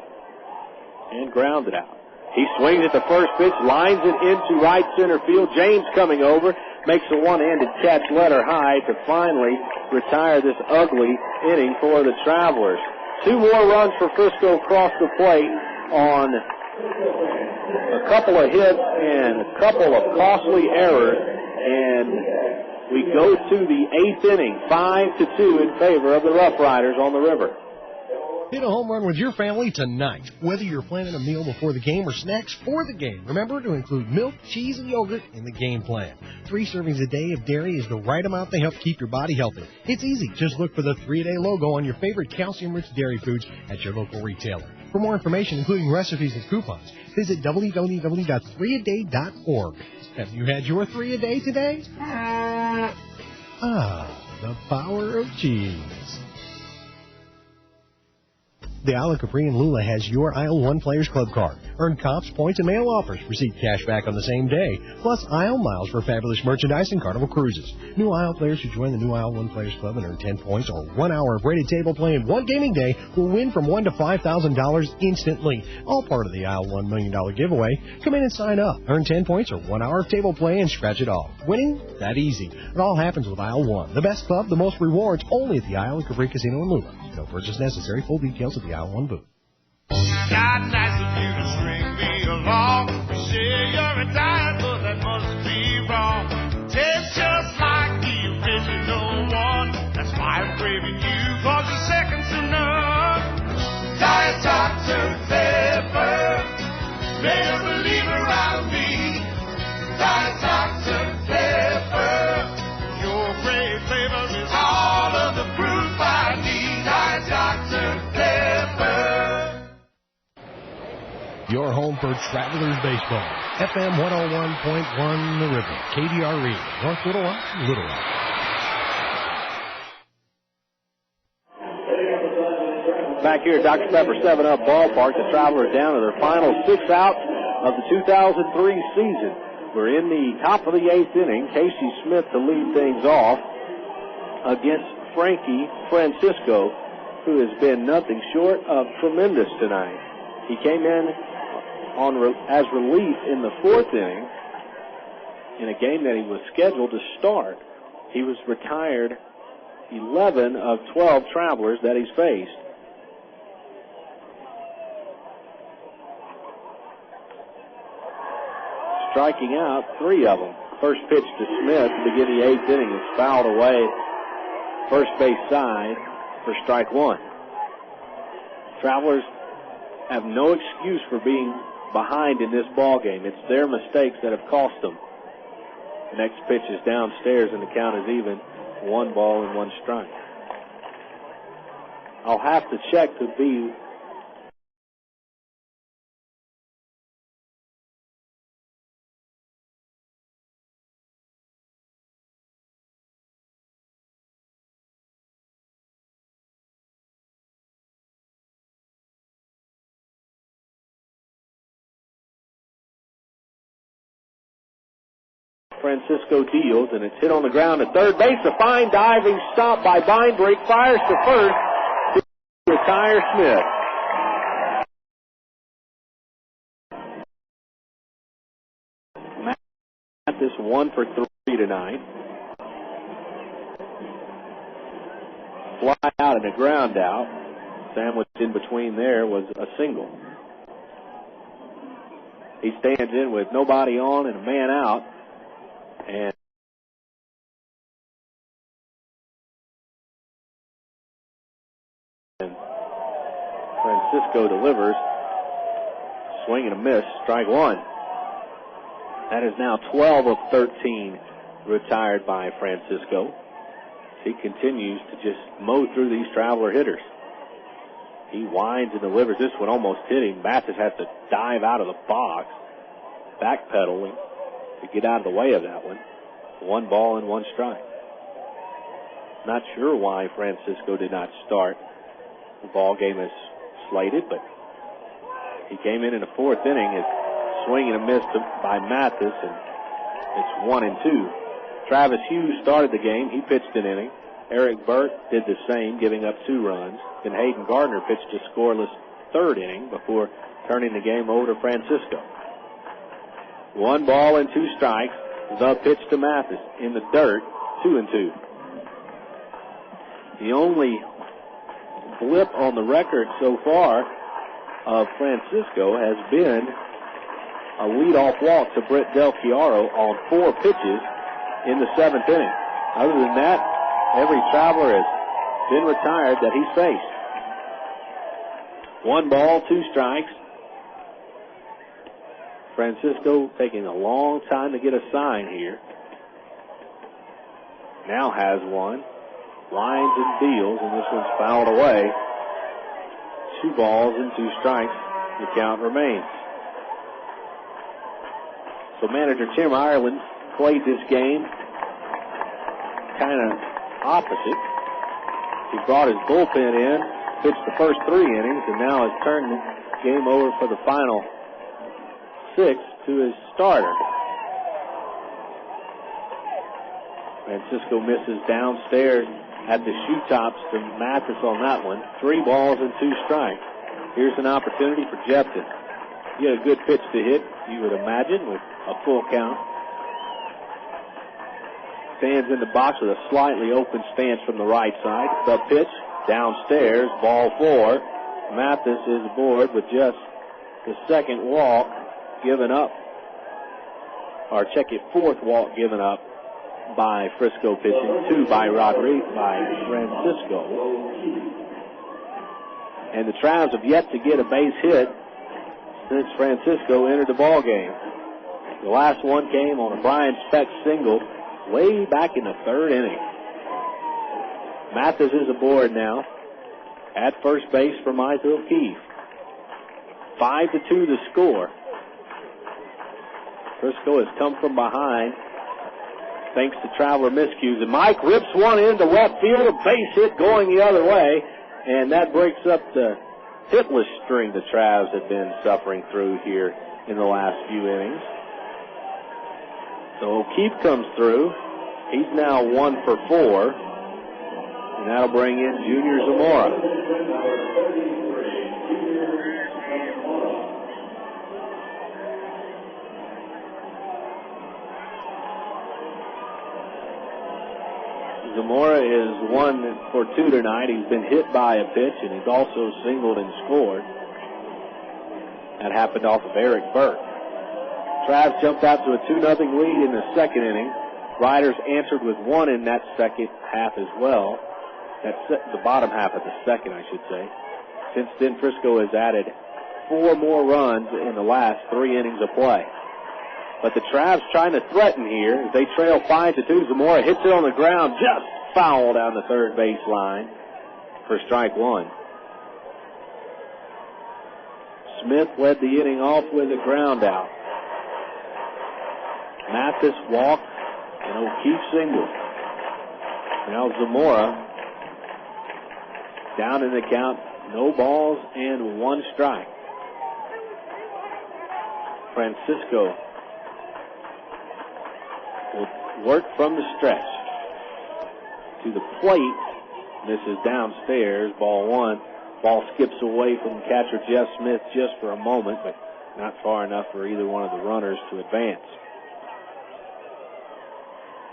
and grounded out. He swings at the first pitch, lines it into right center field. James coming over, makes a one-handed catch letter high to finally retire this ugly inning for the Travelers. 2 more runs for Frisco across the plate on a couple of hits and a couple of costly errors, and we go to the 8th inning, 5-2 in favor of the RoughRiders on the river. Hit a home run with your family tonight. Whether you're planning a meal before the game or snacks for the game, remember to include milk, cheese, and yogurt in the game plan. 3 servings a day of dairy is the right amount to help keep your body healthy. It's easy. Just look for the 3-a-day logo on your favorite calcium-rich dairy foods at your local retailer. For more information, including recipes and coupons, visit www.3aday.org. Have you had your 3 a day today? The power of cheese. The Isle of Capri in Lula has your Isle 1 Players Club card. Earn comps, points, and mail offers. Receive cash back on the same day. Plus Isle miles for fabulous merchandise and Carnival cruises. New Isle players who join the new Isle 1 Players Club and earn 10 points or 1 hour of rated table play in one gaming day will win from $1,000 to $5,000 instantly. All part of the Isle $1 million giveaway. Come in and sign up. Earn 10 points or 1 hour of table play and scratch it off. Winning? That easy. It all happens with Isle 1. The best club, the most rewards, only at the Isle of Capri Casino in Lula. No purchase necessary. Full details at the Isle 1 booth. Not nice of you to string me along. You say you're retired, but that must be wrong. Tastes just like the original one. That's why I'm craving you, 'cause you're second to none. Diet Dr. Pepper, made a believer out of me. Diet Dr. Pepper, your great flavor is all of the proof I need. Diet Dr. Pepper. Your home for Travelers Baseball. FM 101.1 The River. KDRE. North Little Rock, Little Rock. Back here at Dr. Pepper 7-Up Ballpark, the Travelers down to their final 6 outs of the 2003 season. We're in the top of the 8th inning. Casey Smith to lead things off against Frankie Francisco, who has been nothing short of tremendous tonight. He came in as relief in the 4th inning in a game that he was scheduled to start. He was retired 11 of 12 Travelers that he's faced. Striking out 3 of them. First pitch to Smith to begin the 8th inning is fouled away first base side for strike 1. Travelers have no excuse for being behind in this ball game. It's their mistakes that have cost them. The next pitch is downstairs and the count is even. 1 ball and 1 strike. I'll have to check to be Francisco deals, and it's hit on the ground at third base. A fine diving stop by Beinbrink. Fires to first to retire Smith. Mathis 1 for 3 tonight. Fly out and a ground out. Sandwiched in between there was a single. He stands in with nobody on and a man out. And Francisco delivers. Swing and a miss. Strike 1. That is now 12 of 13 retired by Francisco. He continues to just mow through these Traveler hitters. He winds and delivers. This one almost hit him. Mathis has to dive out of the box, backpedaling to get out of the way of that one. 1 ball and 1 strike. Not sure why Francisco did not start. The ball game is slated, but he came in the 4th inning. His swing and a miss by Mathis, and it's 1 and 2. Travis Hughes started the game. He pitched an inning. Eric Burt did the same, giving up 2 runs. Then Hayden Gardner pitched a scoreless 3rd inning before turning the game over to Francisco. 1 ball and 2 strikes. The pitch to Mathis in the dirt, 2 and 2. The only blip on the record so far of Francisco has been a leadoff walk to Brett Del Chiaro on 4 pitches in the 7th inning. Other than that, every Traveler has been retired that he's faced. 1 ball, 2 strikes. Francisco taking a long time to get a sign here. Now has one. Lines and deals, and this one's fouled away. 2 balls and 2 strikes. The count remains. So manager Tim Ireland played this game kind of opposite. He brought his bullpen in, pitched the first 3 innings, and now has turned the game over for the final 6 to his starter. Francisco misses downstairs at the shoe tops to Mathis on that one. 3 balls and 2 strikes. Here's an opportunity for Jepton. He had a good pitch to hit, you would imagine, with a full count. Stands in the box with a slightly open stance from the right side. The pitch downstairs, ball 4. Mathis is aboard with just the second walk given up. Or check it, 4th walk given up by Frisco pitching, 2 by Francisco. And the Travs have yet to get a base hit since Francisco entered the ball game. The last one came on a Brian Speck single way back in the 3rd inning. Mathis is aboard now at first base for Mike O'Keefe. 5-2 the score. Frisco has come from behind thanks to traveler miscues. And Mike rips one into left field, a base hit going the other way, and that breaks up the hitless string the Travs have been suffering through here in the last few innings. So O'Keefe comes through. He's now 1 for 4, and that'll bring in Junior Zamora. Zamora is 1 for 2 tonight. He's been hit by a pitch, and he's also singled and scored. That happened off of Eric Burke. Travs jumped out to a 2-0 lead in the 2nd inning. Riders answered with 1 in that second half as well. That's the bottom half of the 2nd, I should say. Since then, Frisco has added 4 more runs in the last 3 innings of play. But the Travs trying to threaten here as they trail 5-2. Zamora hits it on the ground, just foul down the 3rd base line for strike 1. Smith led the inning off with a ground out. Mathis walked and O'Keefe singled. Now Zamora down in the count, no balls and 1 strike. Francisco will work from the stretch to the plate. This is downstairs, ball 1. Ball skips away from catcher Jeff Smith just for a moment, but not far enough for either one of the runners to advance.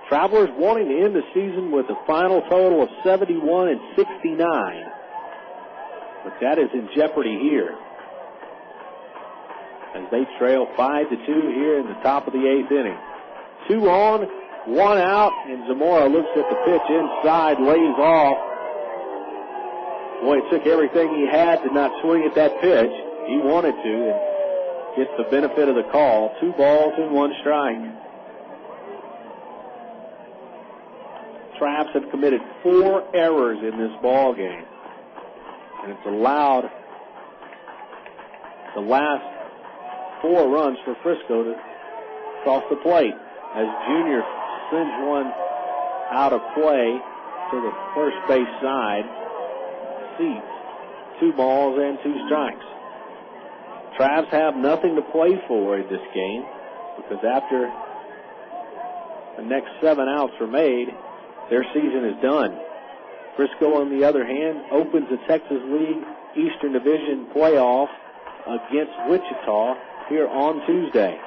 Travelers wanting to end the season with a final total of 71 and 69. But that is in jeopardy here, as they trail 5-2 here in the top of the 8th inning. 2 on, 1 out, and Zamora looks at the pitch inside, lays off. Boy, it took everything he had to not swing at that pitch. He wanted to, and gets the benefit of the call. 2 balls and 1 strike. Travs have committed 4 errors in this ball game, and it's allowed the last 4 runs for Frisco to cross the plate as Junior sends one out of play to the first base side. Seats 2 balls and 2 strikes. Travs have nothing to play for in this game because after the next 7 outs are made, their season is done. Frisco, on the other hand, opens the Texas League Eastern Division playoff against Wichita here on Tuesday.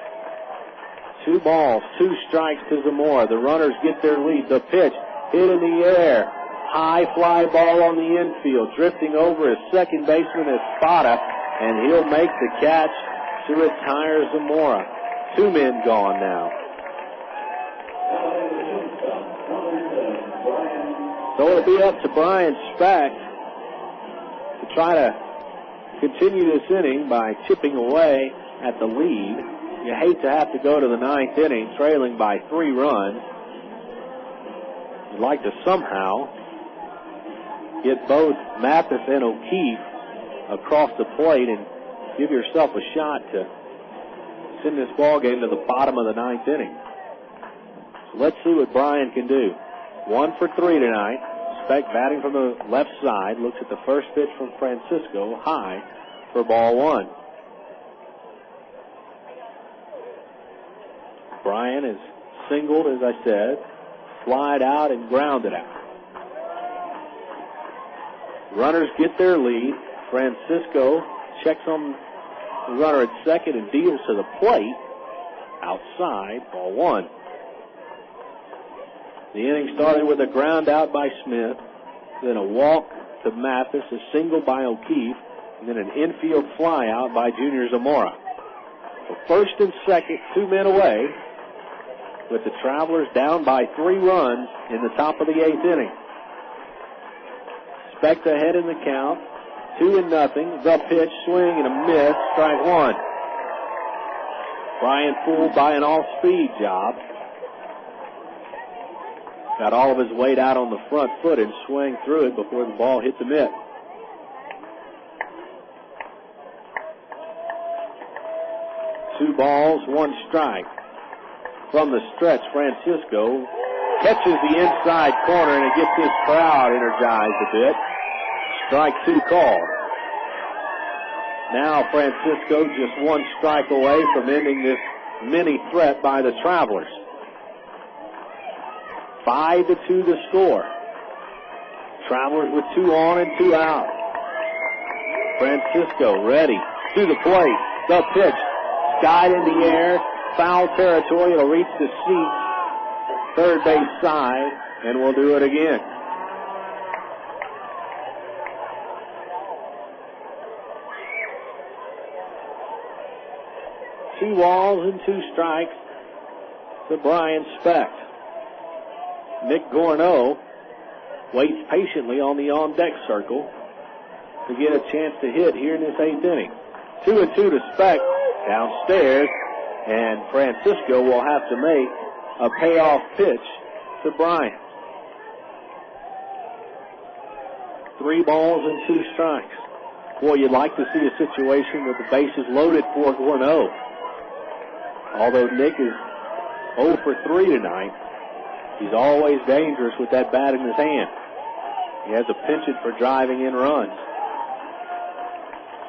2 balls, 2 strikes to Zamora. The runners get their lead. The pitch hit in the air. High fly ball on the infield. Drifting over his second baseman, Espada, and he'll make the catch to retire Zamora. 2 men gone now. So it'll be up to Brian Speck to try to continue this inning by chipping away at the lead. You hate to have to go to the 9th inning trailing by 3 runs. You'd like to somehow get both Mathis and O'Keefe across the plate and give yourself a shot to send this ball game to the bottom of the 9th inning. So let's see what Bryan can do. 1 for 3 tonight. Speck batting from the left side. Looks at the first pitch from Francisco. High for ball 1. Bryan is singled, as I said, flied out and grounded out. Runners get their lead. Francisco checks on the runner at second and deals to the plate. Outside, ball 1. The inning started with a ground out by Smith, then a walk to Mathis, a single by O'Keefe, and then an infield fly out by Junior Zamora. So first and second, 2 men away, with the Travelers down by 3 runs in the top of the 8th inning. Speck ahead in the count, 2-0. The pitch, swing and a miss, strike 1. Bryan fooled by an off-speed job. Got all of his weight out on the front foot and swung through it before the ball hit the mitt. Two balls, 1 strike. From the stretch, Francisco catches the inside corner, and it gets this crowd energized a bit. Strike 2 call. Now Francisco just 1 strike away from ending this mini threat by the Travelers. 5-2 the score. Travelers with 2 on and 2 out. Francisco ready to the plate. The pitch, skied in the air, foul territory. It'll reach the seats, third base side, and we'll do it again. Two balls and 2 strikes to Bryan Speck. Nick Gorneau waits patiently on the on-deck circle to get a chance to hit here in this 8th inning. 2-2 to Speck downstairs, and Francisco will have to make a payoff pitch to Bryan. 3 balls and 2 strikes. Boy, you'd like to see a situation with the bases loaded for Gorneau. Although Nick is 0 for 3 tonight, he's always dangerous with that bat in his hand. He has a penchant for driving in runs.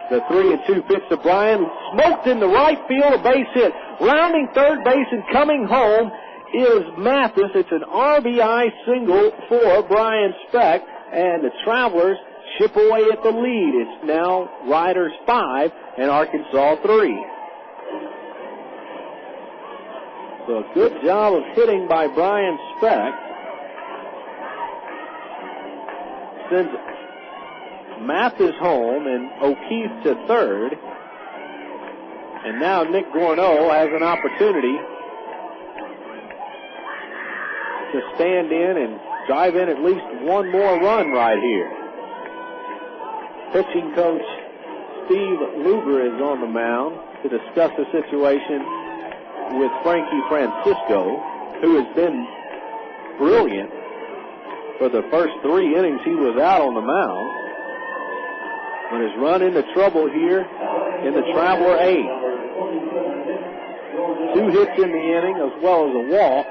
The 3-2 pitch to Bryan, smoked in the right field, a base hit. Rounding third base and coming home is Mathis. It's an RBI single for Bryan Speck, and the Travelers chip away at the lead. It's now Riders 5 and Arkansas 3. So a good job of hitting by Bryan Speck. Sends Mathis home and O'Keefe to third. And now Nick Gorneau has an opportunity to stand in and drive in at least 1 more run right here. Pitching coach Steve Luger is on the mound to discuss the situation with Frankie Francisco, who has been brilliant for the first 3 innings he was out on the mound, but has run into trouble here in the Traveler 8th. 2 hits in the inning as well as a walk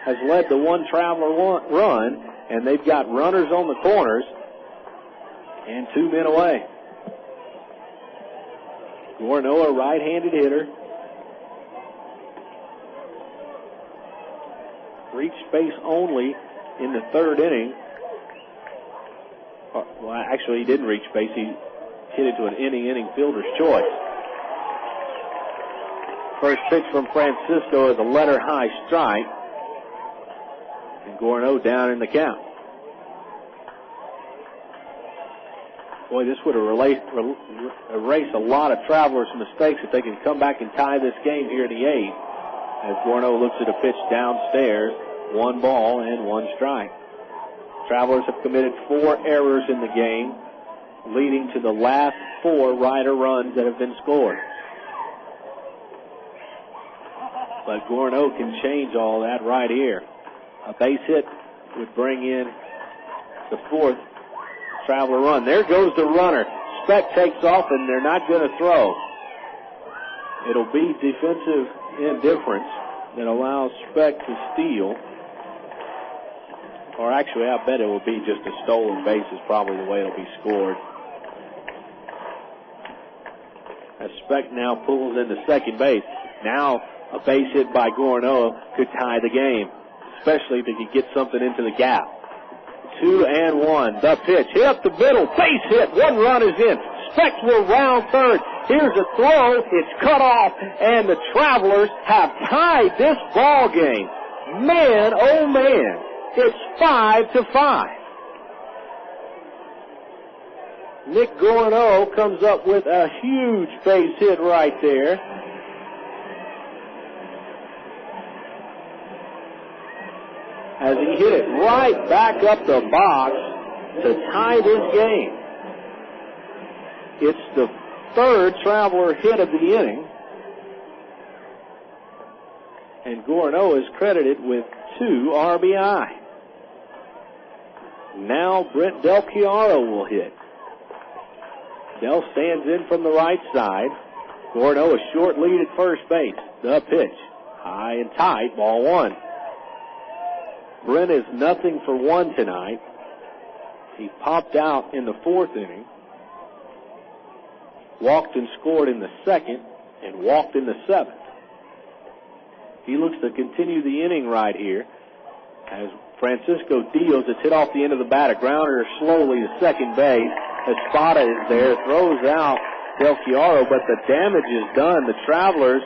has led to 1 Traveler run, and they've got runners on the corners and 2 men away. Gorneau, a right-handed hitter, reached base only in the 3rd inning. Well, actually, he didn't reach base. He hit it to an inning fielder's choice. First pitch from Francisco is a letter high strike, and Gorneau down in the count. Boy, this would erase a lot of Travelers' mistakes if they can come back and tie this game here in the 8th. As Gorneau looks at a pitch downstairs, 1 ball and 1 strike. Travelers have committed 4 errors in the game, leading to the last 4 Rider runs that have been scored. But Gorneau can change all that right here. A base hit would bring in the 4th Traveler run. There goes the runner. Speck takes off, and they're not going to throw. It'll be defensive indifference that allows Speck to steal. Or actually, I bet it will be just a stolen base is probably the way it'll be scored. As Speck now pulls into second base. Now a base hit by Gorno could tie the game, especially if he could get something into the gap. 2-1. The pitch hit up the middle. Base hit. 1 run is in. Speck will round third. Here's a throw. It's cut off, and the Travelers have tied this ball game. Man, oh man, it's 5-5. Nick Gorno comes up with a huge base hit right there. As he hit it right back up the box to tie this game. It's the third Traveler hit of the inning. And Gorno is credited with 2 RBI. Now Brent Del Chiaro will hit. Del stands in from the right side. Gorno a short lead at first base. The pitch. High and tight. Ball 1. Brent is 0-for-1 tonight. He popped out in the 4th inning. Walked and scored in the 2nd. And walked in the 7th. He looks to continue the inning right here. As Francisco deals, it's hit off the end of the bat. A grounder slowly to second base. Espada is there, throws out Del Chiaro, but the damage is done. The Travelers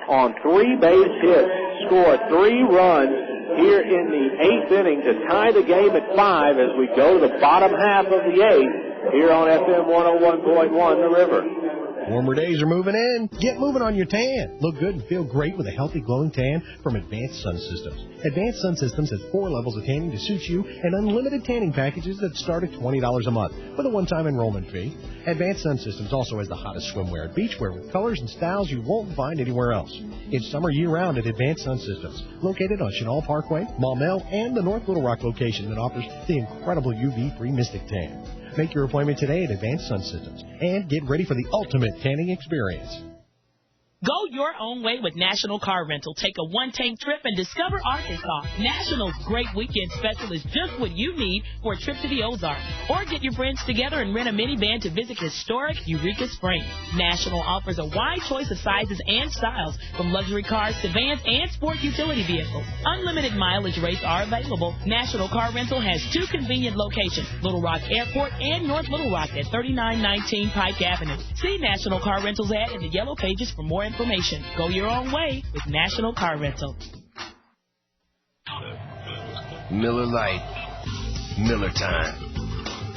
on 3 base hits score 3 runs here in the 8th inning to tie the game at 5 as we go to the bottom half of the 8th here on FM 101.1 The River. Warmer days are moving in. Get moving on your tan. Look good and feel great with a healthy, glowing tan from Advanced Sun Systems. Advanced Sun Systems has 4 levels of tanning to suit you and unlimited tanning packages that start at $20 a month with a one-time enrollment fee. Advanced Sun Systems also has the hottest swimwear and beachwear with colors and styles you won't find anywhere else. It's summer year-round at Advanced Sun Systems, located on Chenal Parkway, Maumelle, and the North Little Rock location that offers the incredible UV-free Mystic Tan. Make your appointment today at Advanced Sun Systems and get ready for the ultimate tanning experience. Go your own way with National Car Rental. Take a one-tank trip and discover Arkansas. National's great weekend special is just what you need for a trip to the Ozarks. Or get your friends together and rent a minivan to visit historic Eureka Springs. National offers a wide choice of sizes and styles, from luxury cars to vans and sport utility vehicles. Unlimited mileage rates are available. National Car Rental has 2 convenient locations, Little Rock Airport and North Little Rock at 3919 Pike Avenue. See National Car Rental's ad in the yellow pages for more information. Go your own way with National Car Rental. Miller Lite. Miller time.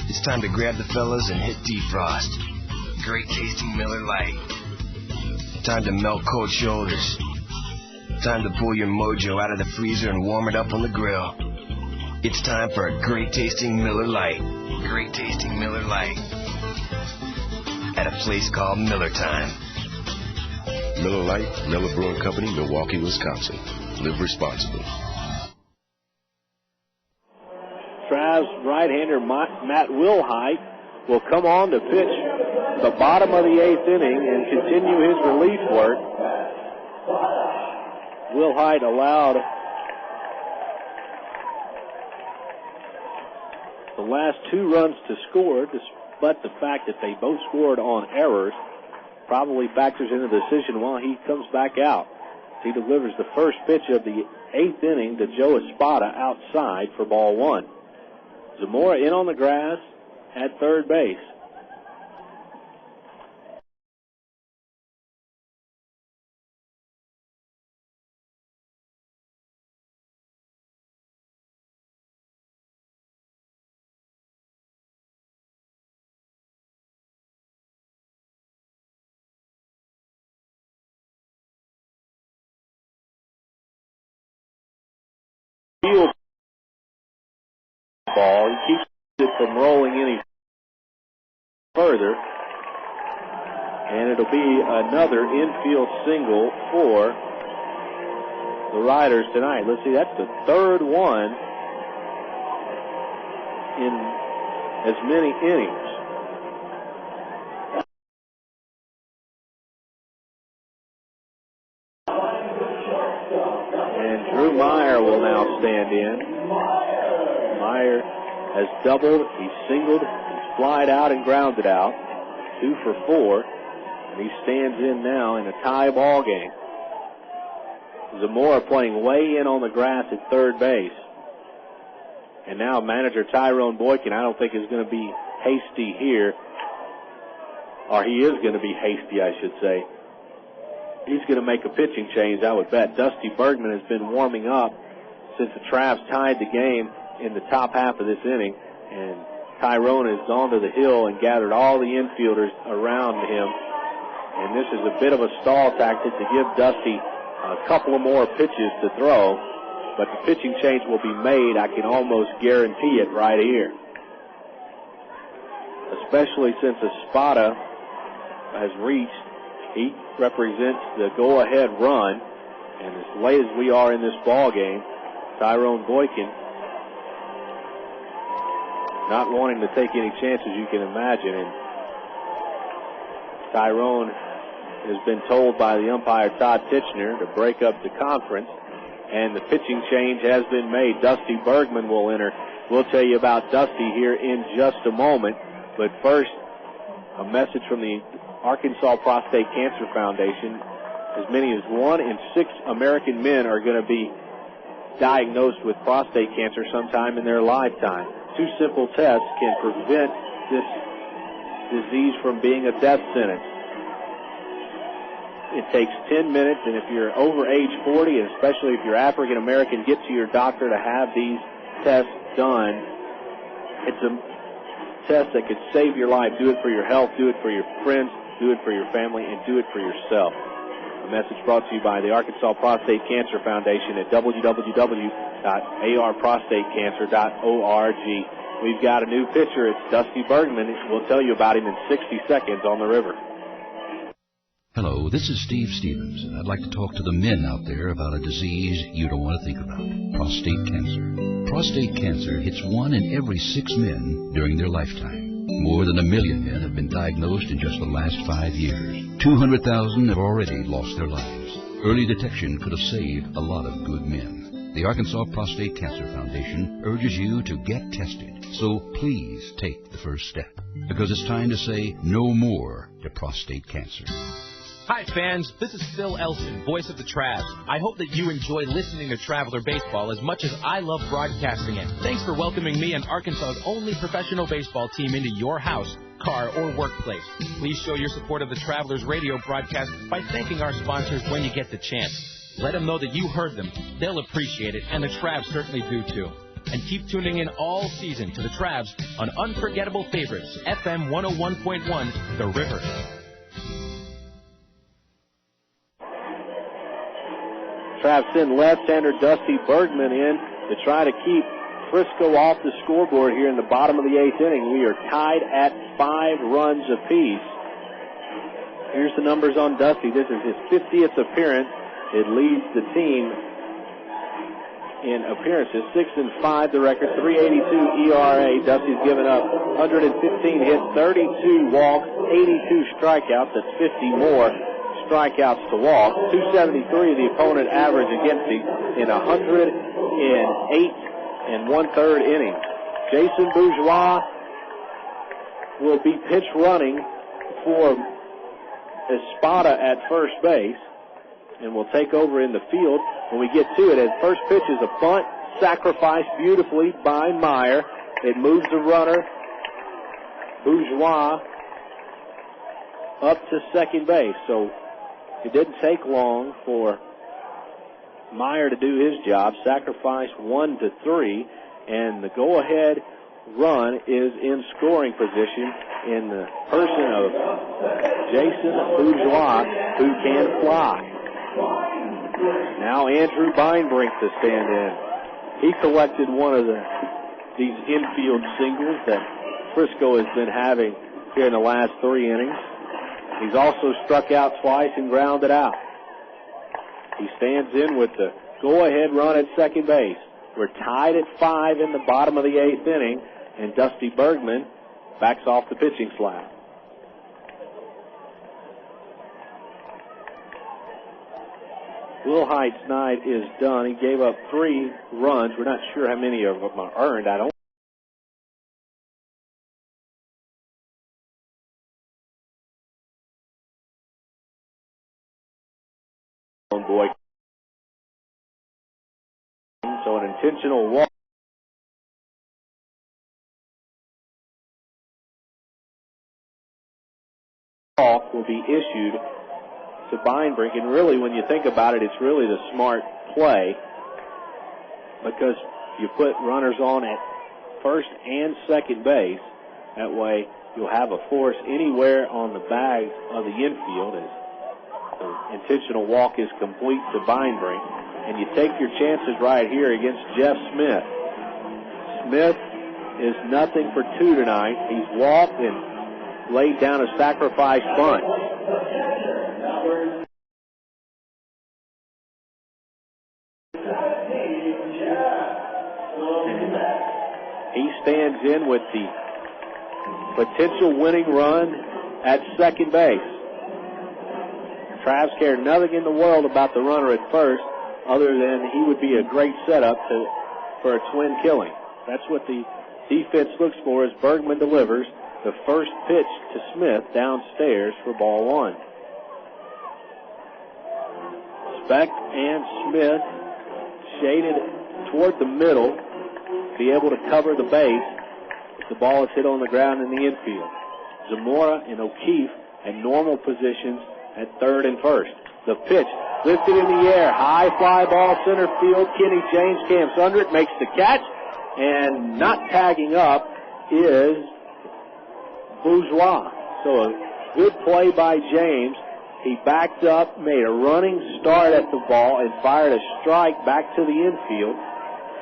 It's time to grab the fellas and hit defrost. Great tasting Miller Lite. Time to melt cold shoulders. Time to pull your mojo out of the freezer and warm it up on the grill. It's time for a great tasting Miller Lite. Great tasting Miller Lite. At a place called Miller Time. Miller Lite, Miller Brewing Company, Milwaukee, Wisconsin. Live responsibly. Trav's right-hander Matt Wilhite will come on to pitch the bottom of the 8th inning and continue his relief work. Wilhite allowed the last 2 runs to score, despite the fact that they both scored on errors. Probably factors into the decision while he comes back out. He delivers the first pitch of the 8th inning to Joe Espada outside for ball 1. Zamora in on the grass at third base. Ball. He keeps it from rolling any further. And it'll be another infield single for the Riders tonight. Let's see, that's the 3rd one in as many innings. Meyer has doubled, he's singled, he's flied out and grounded out. 2 for 4. And he stands in now in a tie ball game. Zamora playing way in on the grass at third base. And now manager Tyrone Boykin, I don't think is going to be hasty here. Or he is going to be hasty, I should say. He's going to make a pitching change, I would bet. Dusty Bergman has been warming up since the Travs tied the game in the top half of this inning. And Tyrone has gone to the hill and gathered all the infielders around him. And this is a bit of a stall tactic to give Dusty a couple of more pitches to throw. But the pitching change will be made, I can almost guarantee it right here. Especially since Espada has reached, he represents the go-ahead run. And as late as we are in this ball game, Tyrone Boykin not wanting to take any chances, you can imagine. And Tyrone has been told by the umpire, Todd Titchener, to break up the conference. And the pitching change has been made. Dusty Bergman will enter. We'll tell you about Dusty here in just a moment. But first, a message from the Arkansas Prostate Cancer Foundation. As many as 1 in 6 American men are going to be diagnosed with prostate cancer sometime in their lifetime. 2 simple tests can prevent this disease from being a death sentence. It takes 10 minutes, and if you're over age 40, and especially if you're African American, get to your doctor to have these tests done. It's a test that could save your life. Do it for your health, do it for your friends, do it for your family, and do it for yourself. A message brought to you by the Arkansas Prostate Cancer Foundation at www.arprostatecancer.org. We've got a new pitcher. It's Dusty Bergman. We'll tell you about him in 60 seconds on the river. Hello, this is Steve Stevens, and I'd like to talk to the men out there about a disease you don't want to think about, prostate cancer. Prostate cancer hits 1 in every 6 men during their lifetime. More than 1 million men have been diagnosed in just the last 5 years. 200,000 have already lost their lives. Early detection could have saved a lot of good men. The Arkansas Prostate Cancer Foundation urges you to get tested, so please take the first step, because it's time to say no more to prostate cancer. Hi, fans. This is Phil Elson, voice of the Travs. I hope that you enjoy listening to Traveler Baseball as much as I love broadcasting it. Thanks for welcoming me and Arkansas's only professional baseball team into your house, car, or workplace. Please show your support of the Travelers radio broadcast by thanking our sponsors when you get the chance. Let them know that you heard them. They'll appreciate it, and the Travs certainly do, too. And keep tuning in all season to the Travs on Unforgettable Favorites, FM 101.1, The River. Travs send left-hander Dusty Bergman in to try to keep Frisco off the scoreboard here in the bottom of the 8th inning. We are tied at 5 runs apiece. Here's the numbers on Dusty. This is his 50th appearance. It leads the team in appearances. 6-5 the record, 3.82 ERA. Dusty's given up 115 hits, 32 walks, 82 strikeouts. That's 50 more strikeouts to walk. 273 the opponent average against him in 108 1/3 innings. Jason Bourgeois will be pitch running for Espada at first base and will take over in the field when we get to it. As first pitch is a bunt, sacrificed beautifully by Meyer. It moves the runner, Bourgeois, up to second base. So it didn't take long for Meyer to do his job. Sacrifice 1-3, and the go-ahead run is in scoring position in the person of Jason Bourgeois, who can fly. Now Andrew Beinbrink to stand in. He collected one of these infield singles that Frisco has been having here in the last 3 innings. He's also struck out twice and grounded out. He stands in with the go-ahead run at second base. We're tied at 5 in the bottom of the 8th inning, and Dusty Bergman backs off the pitching slab. Will Height's night is done. He gave up 3 runs. We're not sure how many of them are earned. I don't. Boy. So an intentional walk. Will be issued to Beinbrink, and really, when you think about it, it's really the smart play because you put runners on at first and second base. That way, you'll have a force anywhere on the bags of the infield as the intentional walk is complete to Beinbrink, and you take your chances right here against Jeff Smith. Smith is nothing for 2 tonight. He's walked and laid down a sacrifice bunt. He stands in with the potential winning run at second base. Travs cared nothing in the world about the runner at first other than he would be a great setup for a twin killing. That's what the defense looks for as Bergman delivers the first pitch to Smith downstairs for ball 1. Speck and Smith shaded toward the middle, be able to cover the base if the ball is hit on the ground in the infield. Zamora and O'Keefe at normal positions at third and first. The pitch lifted in the air, high fly ball center field. Kenny James camps under it, makes the catch, and not tagging up is Bourgeois. So a good play by James. He backed up, made a running start at the ball, and fired a strike back to the infield.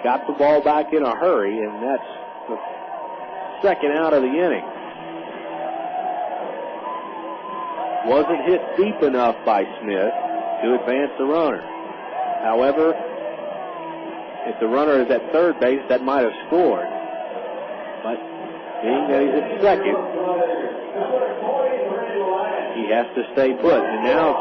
Got the ball back in a hurry, and that's the second out of the inning. Wasn't hit deep enough by Smith to advance the runner. However, if the runner is at third base, that might have scored. But being that he's at second, he has to stay put. And now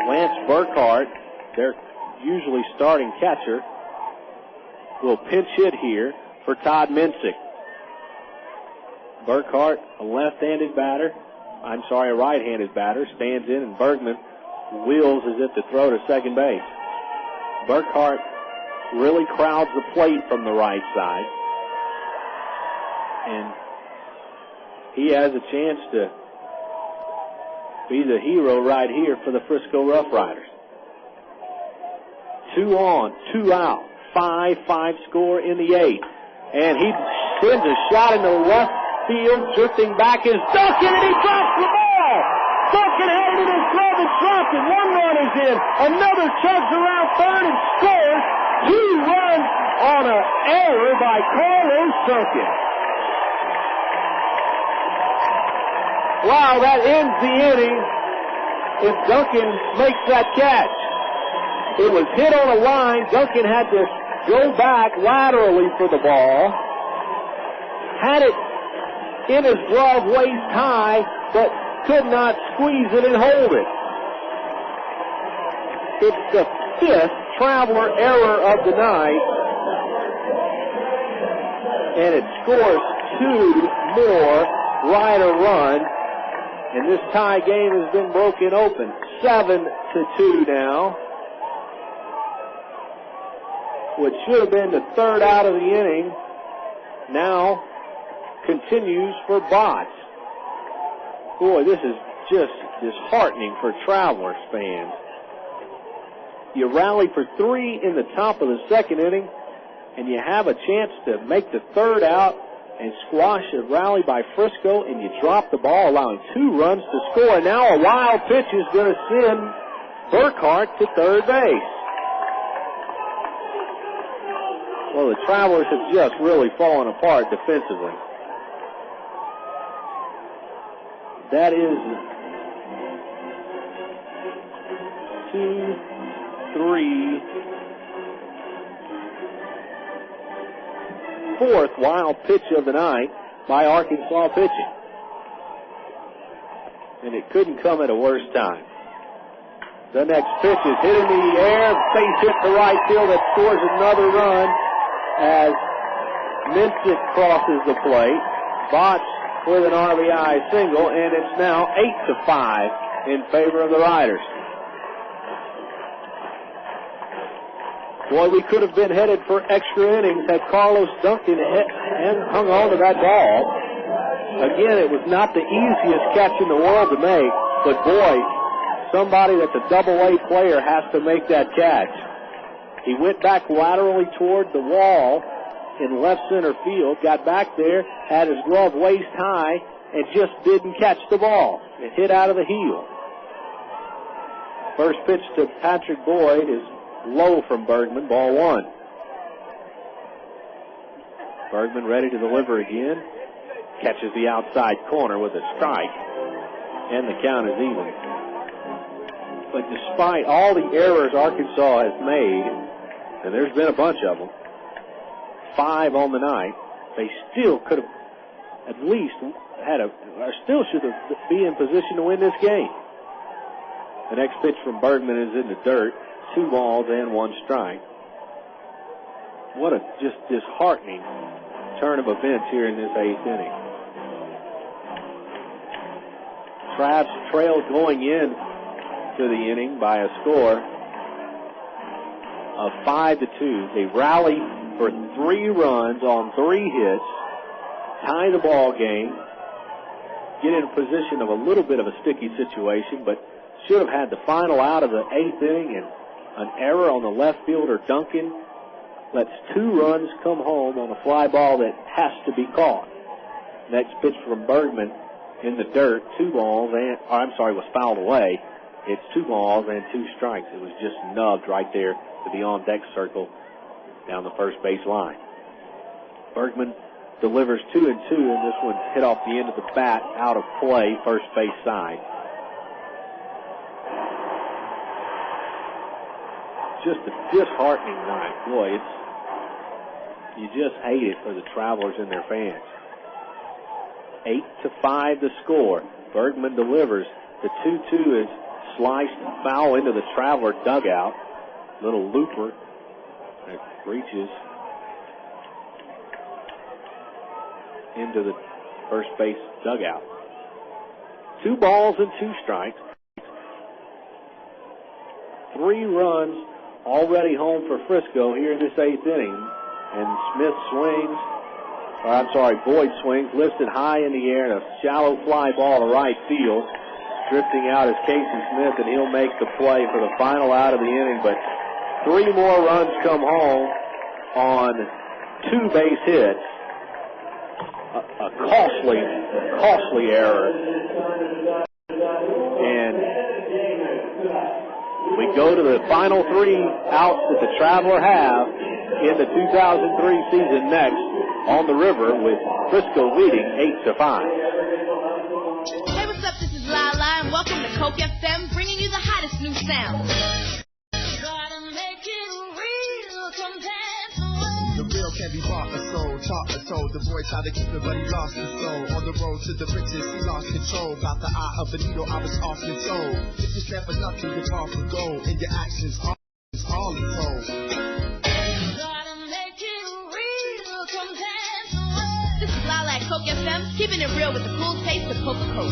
Lance Burkhart, their usually starting catcher, will pinch hit here for Todd Mensick. Burkhart, a right-handed batter, stands in, and Bergman wheels as if to throw to second base. Burkhart really crowds the plate from the right side, and he has a chance to be the hero right here for the Frisco RoughRiders. 2 on, 2 out, 5-5 score in the 8th, and he sends a shot into left field. Drifting back is Duncan, and he drops the ball. Duncan had it in his glove and dropped it. 1 run is in. Another chugs around third and scores. 2 runs on an error by Carlos Duncan. Wow, that ends the inning if Duncan makes that catch. It was hit on a line. Duncan had to go back laterally for the ball. Had it in his glove waist high, but could not squeeze it and hold it. It's the 5th Traveler error of the night, and it scores 2 more Rider runs, and this tie game has been broken open. 7-2 now. What should have been the 3rd out of the inning now continues for Botts. Boy, this is just disheartening for Travelers fans. You rally for 3 in the top of the 2nd inning, and you have a chance to make the 3rd out and squash a rally by Frisco, and you drop the ball, allowing 2 runs to score. And now a wild pitch is going to send Burkhart to third base. Well, the Travelers have just really fallen apart defensively. That is 2, 3, 4th wild pitch of the night by Arkansas pitching. and it couldn't come at a worse time. The next pitch is hit in the air, base hit to right field that scores another run as Minsick crosses the plate. Botch with an RBI single, and it's now 8-5 in favor of the Riders. Boy, we could have been headed for extra innings had Carlos Duncan hung on to that ball. Again, it was not the easiest catch in the world to make, but boy, somebody that's a double-A player has to make that catch. He went back laterally toward the wall in left center field, got back there, had his glove waist high, and just didn't catch the ball. It hit out of the heel. First pitch to Patrick Boyd is low from Bergman, ball one. Bergman ready to deliver again. Catches the outside corner with a strike. And the count is even. But despite all the errors Arkansas has made, and there's been a bunch of them, 5 on the night, they still could have at least had or still should have be in position to win this game. The next pitch from Bergman is in the dirt. 2 balls and 1 strike. What a just disheartening turn of events here in this 8th inning. Travs trailed going in to the inning by a score of 5-2. They rally for 3 runs on 3 hits, tie the ball game, get in a position of a little bit of a sticky situation, but should have had the final out of the 8th inning, and an error on the left fielder, Duncan, lets 2 runs come home on a fly ball that has to be caught. Next pitch from Bergman in the dirt, 2 balls, and, was fouled away. It's 2 balls and 2 strikes. It was just nubbed right there to the on-deck circle down the first base line. Bergman delivers 2-2, and this one's hit off the end of the bat out of play, first base side. Just a disheartening night. Boy, you just hate it for the Travelers and their fans. 8-5 the score. Bergman delivers. The 2-2 is sliced foul into the Traveler dugout. Little looper that reaches into the first base dugout. 2 balls and 2 strikes. 3 runs already home for Frisco here in this 8th inning. And Boyd swings, lifted high in the air, and a shallow fly ball to right field. Drifting out is Casey Smith, and he'll make the play for the final out of the inning. But 3 more runs come home on 2 base hits. A costly error. And we go to the final 3 outs that the Traveler have in the 2003 season next on the river, with Frisco leading 8-5. Hey, what's up? This is Lala, and welcome to Coke FM, bringing you the hottest new sounds. The real can't be bought or sold, taught or told. The boy tried to keep it, but he lost his soul. On the road to the riches, he lost control. Got the eye of the needle, I was off control. If you stand for nothing, you're far from gold. In your actions, all you told. This is Lala at Coke FM, keeping it real with the cool taste of Coca-Cola.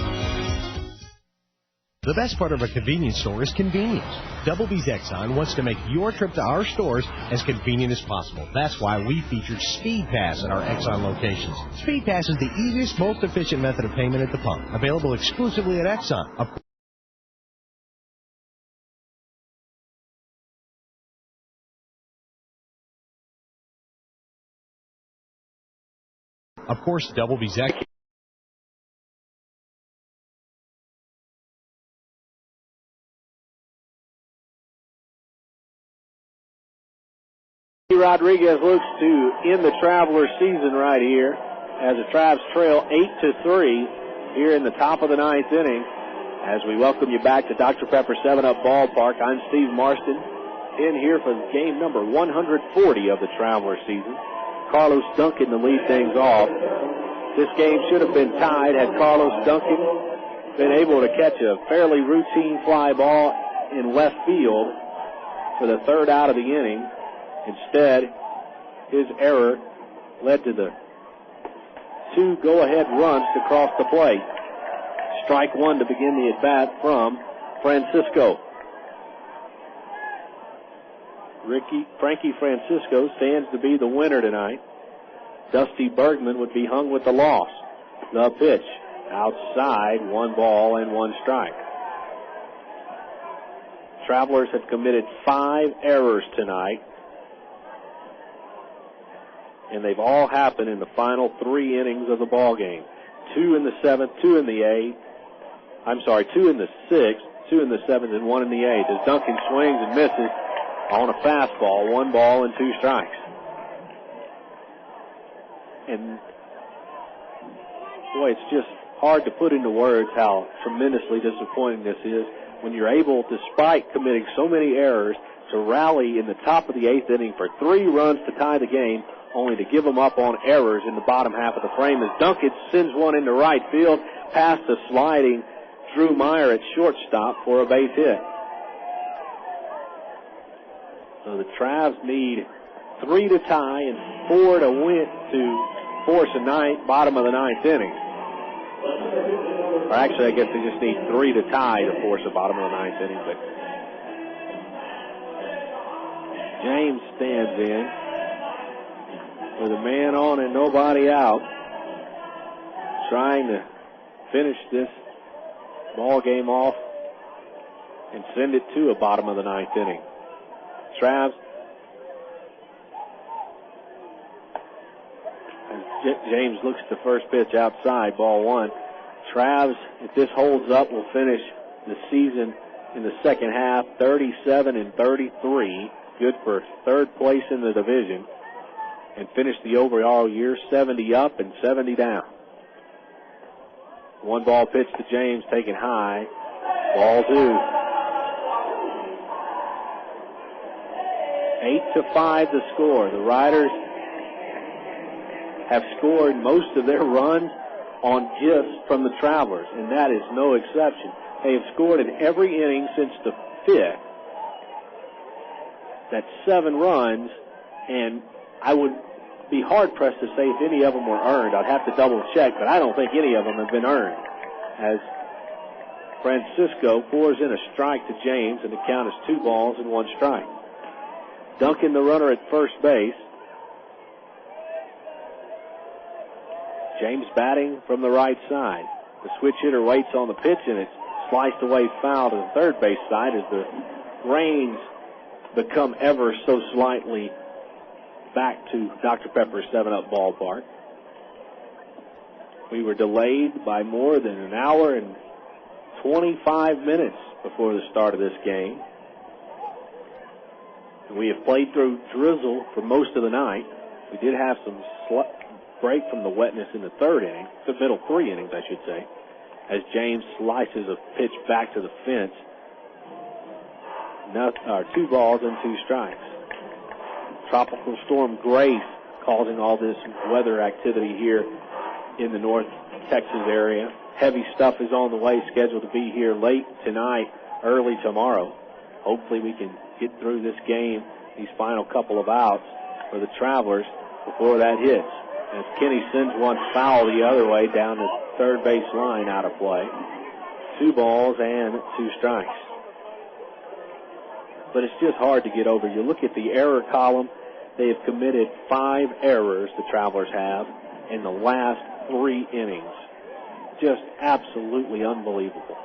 The best part of a convenience store is convenience. Double B's Exxon wants to make your trip to our stores as convenient as possible. That's why we featured Speed Pass at our Exxon locations. Speed Pass is the easiest, most efficient method of payment at the pump. Available exclusively at Exxon. Of course, Double B's Exxon. Rodriguez looks to end the Traveler season right here as the Travs trail 8-3 here in the top of the 9th inning. As we welcome you back to Dr. Pepper 7-Up Ballpark, I'm Steve Marston in here for game number 140 of the Traveler season. Carlos Duncan to lead things off. This game should have been tied had Carlos Duncan been able to catch a fairly routine fly ball in left field for the third out of the inning. Instead, his error led to the 2 go-ahead runs to cross the plate. Strike 1 to begin the at-bat from Francisco. Frankie Francisco stands to be the winner tonight. Dusty Bergman would be hung with the loss. The pitch outside, 1 ball and 1 strike. Travelers have committed 5 errors tonight, and they've all happened in the final 3 innings of the ball game. 2 in the 7th, 2 in the 8th. 2 in the 6th, 2 in the 7th, and 1 in the 8th. As Duncan swings and misses on a fastball, 1 ball and 2 strikes. And boy, it's just hard to put into words how tremendously disappointing this is when you're able, despite committing so many errors, to rally in the top of the 8th inning for 3 runs to tie the game, only to give them up on errors in the bottom half of the frame as Duncan sends one into right field past the sliding Drew Meyer at shortstop for a base hit. So the Travs need 3 to tie and 4 to win to force a bottom of the 9th inning. Or actually, I guess they just need 3 to tie to force a bottom of the 9th inning. But James stands in with a man on and nobody out, trying to finish this ball game off and send it to a bottom of the 9th inning. Travs, as James looks at the first pitch outside, ball 1. Travs, if this holds up, will finish the season in the second half 37-33, good for 3rd place in the division, and finish the overall year 70 up and 70 down. 1 ball pitch to James, taken high, ball 2. 8-5 the score. The Riders have scored most of their runs on gifts from the Travelers, and that is no exception. They have scored in every inning since the 5th. That's 7 runs, and I would be hard-pressed to say if any of them were earned. I'd have to double-check, but I don't think any of them have been earned. As Francisco pours in a strike to James, and the count is 2 balls and 1 strike. Duncan, the runner at first base. James batting from the right side. The switch hitter waits on the pitch, and it's sliced away foul to the third base side as the reins become ever so slightly back to Dr. Pepper's 7-Up ballpark. We were delayed by more than an hour and 25 minutes before the start of this game. And we have played through drizzle for most of the night. We did have some break from the wetness in the 3rd inning, the middle 3 innings, I should say, as James slices a pitch back to the fence. 2 balls and 2 strikes. Tropical Storm Grace causing all this weather activity here in the North Texas area. Heavy stuff is on the way, scheduled to be here late tonight, early tomorrow. Hopefully we can get through this game, these final couple of outs for the Travelers before that hits. As Kenny sends one foul the other way down the third base line, out of play. 2 balls and 2 strikes. But it's just hard to get over. You look at the error column, they have committed 5 errors, the Travelers have, in the last 3 innings. Just absolutely unbelievable.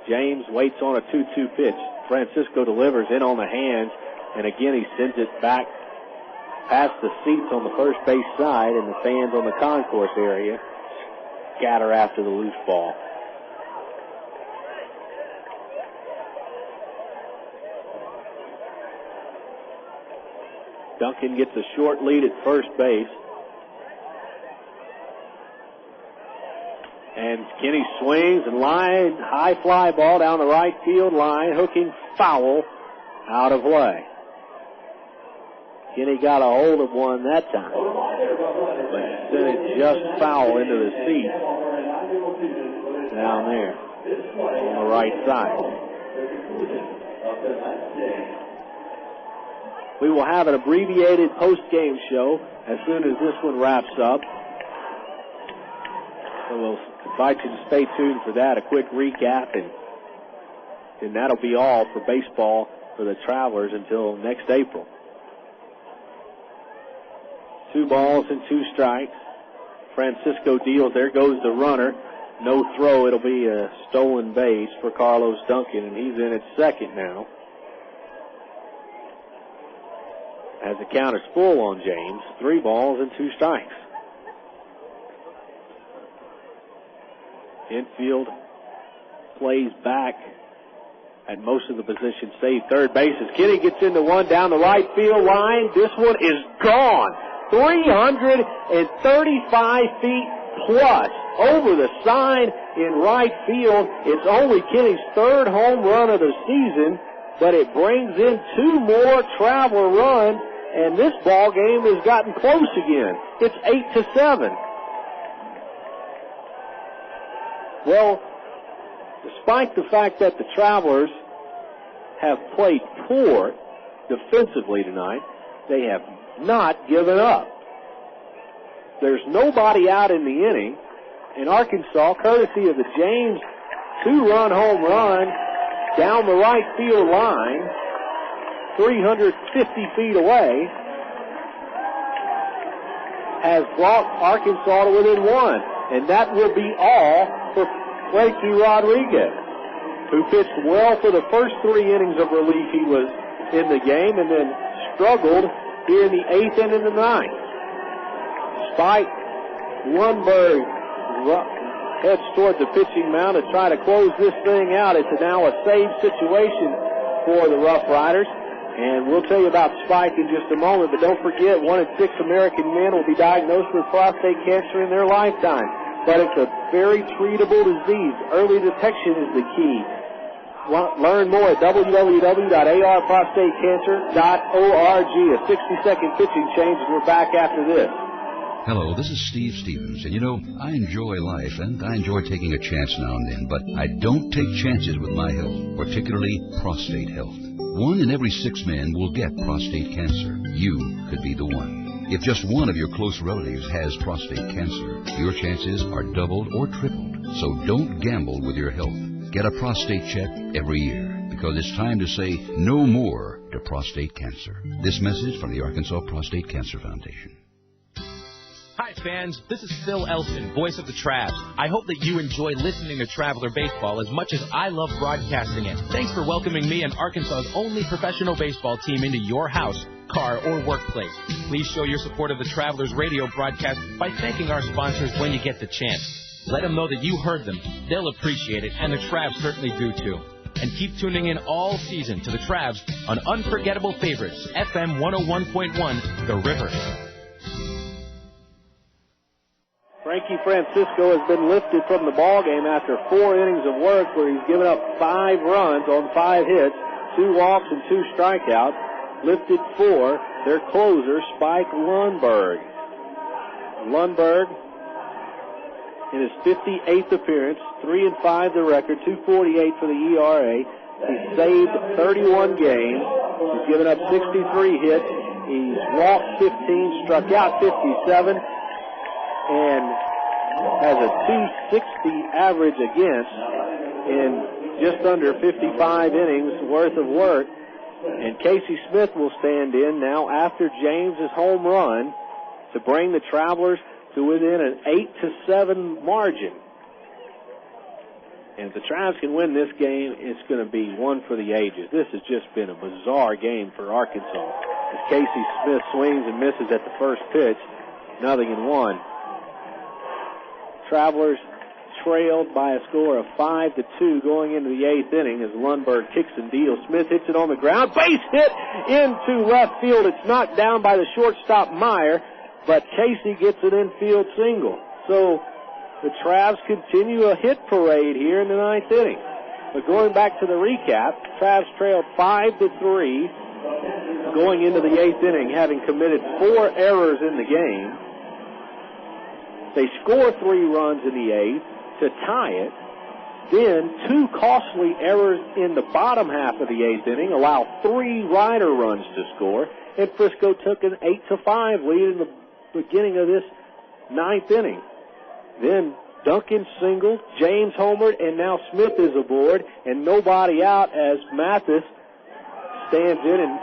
James waits on a 2-2 pitch. Francisco delivers in on the hands, and again he sends it back past the seats on the first base side, and the fans on the concourse area scatter after the loose ball. Duncan gets a short lead at first base. And Kenny swings and line, high fly ball down the right field line, hooking foul, out of play. Kenny got a hold of one that time, but sent it just foul into the seat. down there on the right side. We will have an abbreviated post-game show as soon as this one wraps up. So we'll invite you to stay tuned for that, a quick recap, and that'll be all for baseball for the Travelers until next April. 2 balls and 2 strikes. Francisco deals. There goes the runner. No throw. It'll be a stolen base for Carlos Duncan, and he's in at second now. As the count is full on James, 3 balls and 2 strikes. Infield plays back at most of the positions, save third base as Kenny gets into one down the right field line. This one is gone. 335 feet plus over the sign in right field. It's only Kenny's 3rd home run of the season, but it brings in 2 more Traveler runs, and this ball game has gotten close again. It's 8-7. Well, despite the fact that the Travelers have played poor defensively tonight, they have not given up. There's nobody out in the inning, and Arkansas, courtesy of the James 2-run home run down the right field line, 350 feet away, has brought Arkansas to within 1. And that will be all for Frankie Rodriguez, who pitched well for the first 3 innings of relief he was in the game and then struggled here in the 8th and in the 9th. Despite Lundberg heads toward the pitching mound to try to close this thing out, it's now a save situation for the RoughRiders. And we'll tell you about Spike in just a moment, but don't forget, 1 in 6 American men will be diagnosed with prostate cancer in their lifetime. But it's a very treatable disease. Early detection is the key. Learn more at www.arprostatecancer.org. A 60-second pitching change, and we're back after this. Hello, this is Steve Stevens, and you know, I enjoy life, and I enjoy taking a chance now and then, but I don't take chances with my health, particularly prostate health. 1 in every 6 men will get prostate cancer. You could be the one. If just one of your close relatives has prostate cancer, your chances are doubled or tripled. So don't gamble with your health. Get a prostate check every year, because it's time to say no more to prostate cancer. This message from the Arkansas Prostate Cancer Foundation. Hi, fans. This is Phil Elson, voice of the Travs. I hope that you enjoy listening to Traveler Baseball as much as I love broadcasting it. Thanks for welcoming me and Arkansas's only professional baseball team into your house, car, or workplace. Please show your support of the Travelers radio broadcast by thanking our sponsors when you get the chance. Let them know that you heard them. They'll appreciate it, and the Travs certainly do, too. And keep tuning in all season to the Travs on Unforgettable Favorites, FM 101.1, The River. Frankie Francisco has been lifted from the ballgame after 4 innings of work, where he's given up 5 runs on 5 hits, 2 walks and 2 strikeouts. Lifted 4, their closer, Spike Lundberg. Lundberg, in his 58th appearance, 3-5 the record, 2.48 for the ERA. He's saved 31 games. He's given up 63 hits. He's walked 15, struck out 57. And has a 260 average against in just under 55 innings worth of work. And Casey Smith will stand in now after James's home run to bring the Travelers to within an 8-7 margin. And if the Travs can win this game, it's going to be one for the ages. This has just been a bizarre game for Arkansas. As Casey Smith swings and misses at the first pitch, 0-1. Travelers trailed by a score of 5-2 going into the 8th inning as Lundberg kicks and deals. Smith hits it on the ground. Base hit into left field. It's knocked down by the shortstop Meyer, but Casey gets an infield single. So the Travs continue a hit parade here in the 9th inning. But going back to the recap, Travs trailed 5-3 going into the 8th inning, having committed 4 errors in the game. They score 3 runs in the 8th to tie it, Then 2 costly errors in the bottom half of the 8th inning allow 3 Rider runs to score, and Frisco took an 8-5 lead in the beginning of this 9th inning. Then Duncan singled, James homered, and now Smith is aboard, and nobody out as Mathis stands in and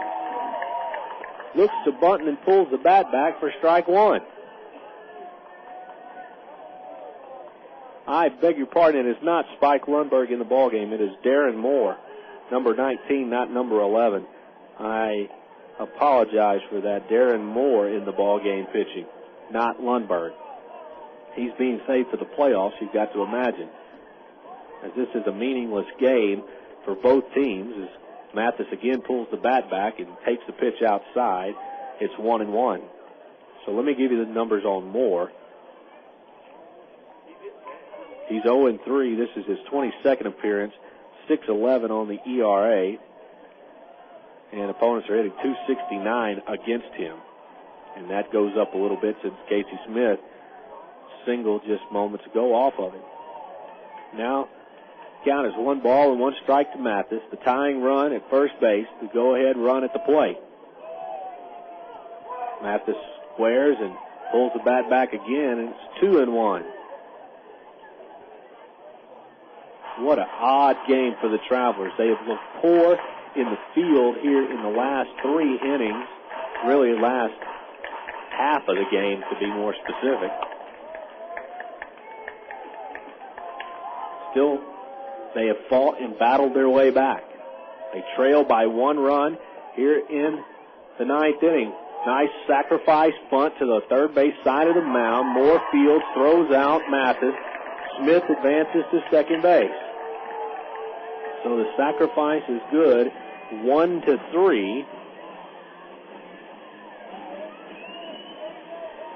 looks to Bunton and pulls the bat back for strike 1. I beg your pardon, it is not Spike Lundberg in the ballgame. It is Darren Moore, number 19, not number 11. I apologize for that. Darren Moore in the ballgame pitching, not Lundberg. He's being saved for the playoffs, you've got to imagine. As this is a meaningless game for both teams, as Mathis again pulls the bat back and takes the pitch outside. It's 1-1. So let me give you the numbers on Moore. He's 0-3. This is his 22nd appearance, 6.11 on the ERA. And opponents are hitting .269 against him. And that goes up a little bit since Casey Smith singled just moments ago off of him. Now, count is 1 ball and 1 strike to Mathis. The tying run at first base, the go-ahead run at the plate. Mathis squares and pulls the bat back again, and it's 2-1. What an odd game for the Travelers. They have looked poor in the field here in the last 3 innings, really last half of the game to be more specific. Still, they have fought and battled their way back. They trail by 1 run here in the 9th inning. Nice sacrifice bunt to the third base side of the mound. Moore fields, throws out Mathis. Smith advances to second base. So the sacrifice is good. 1-3.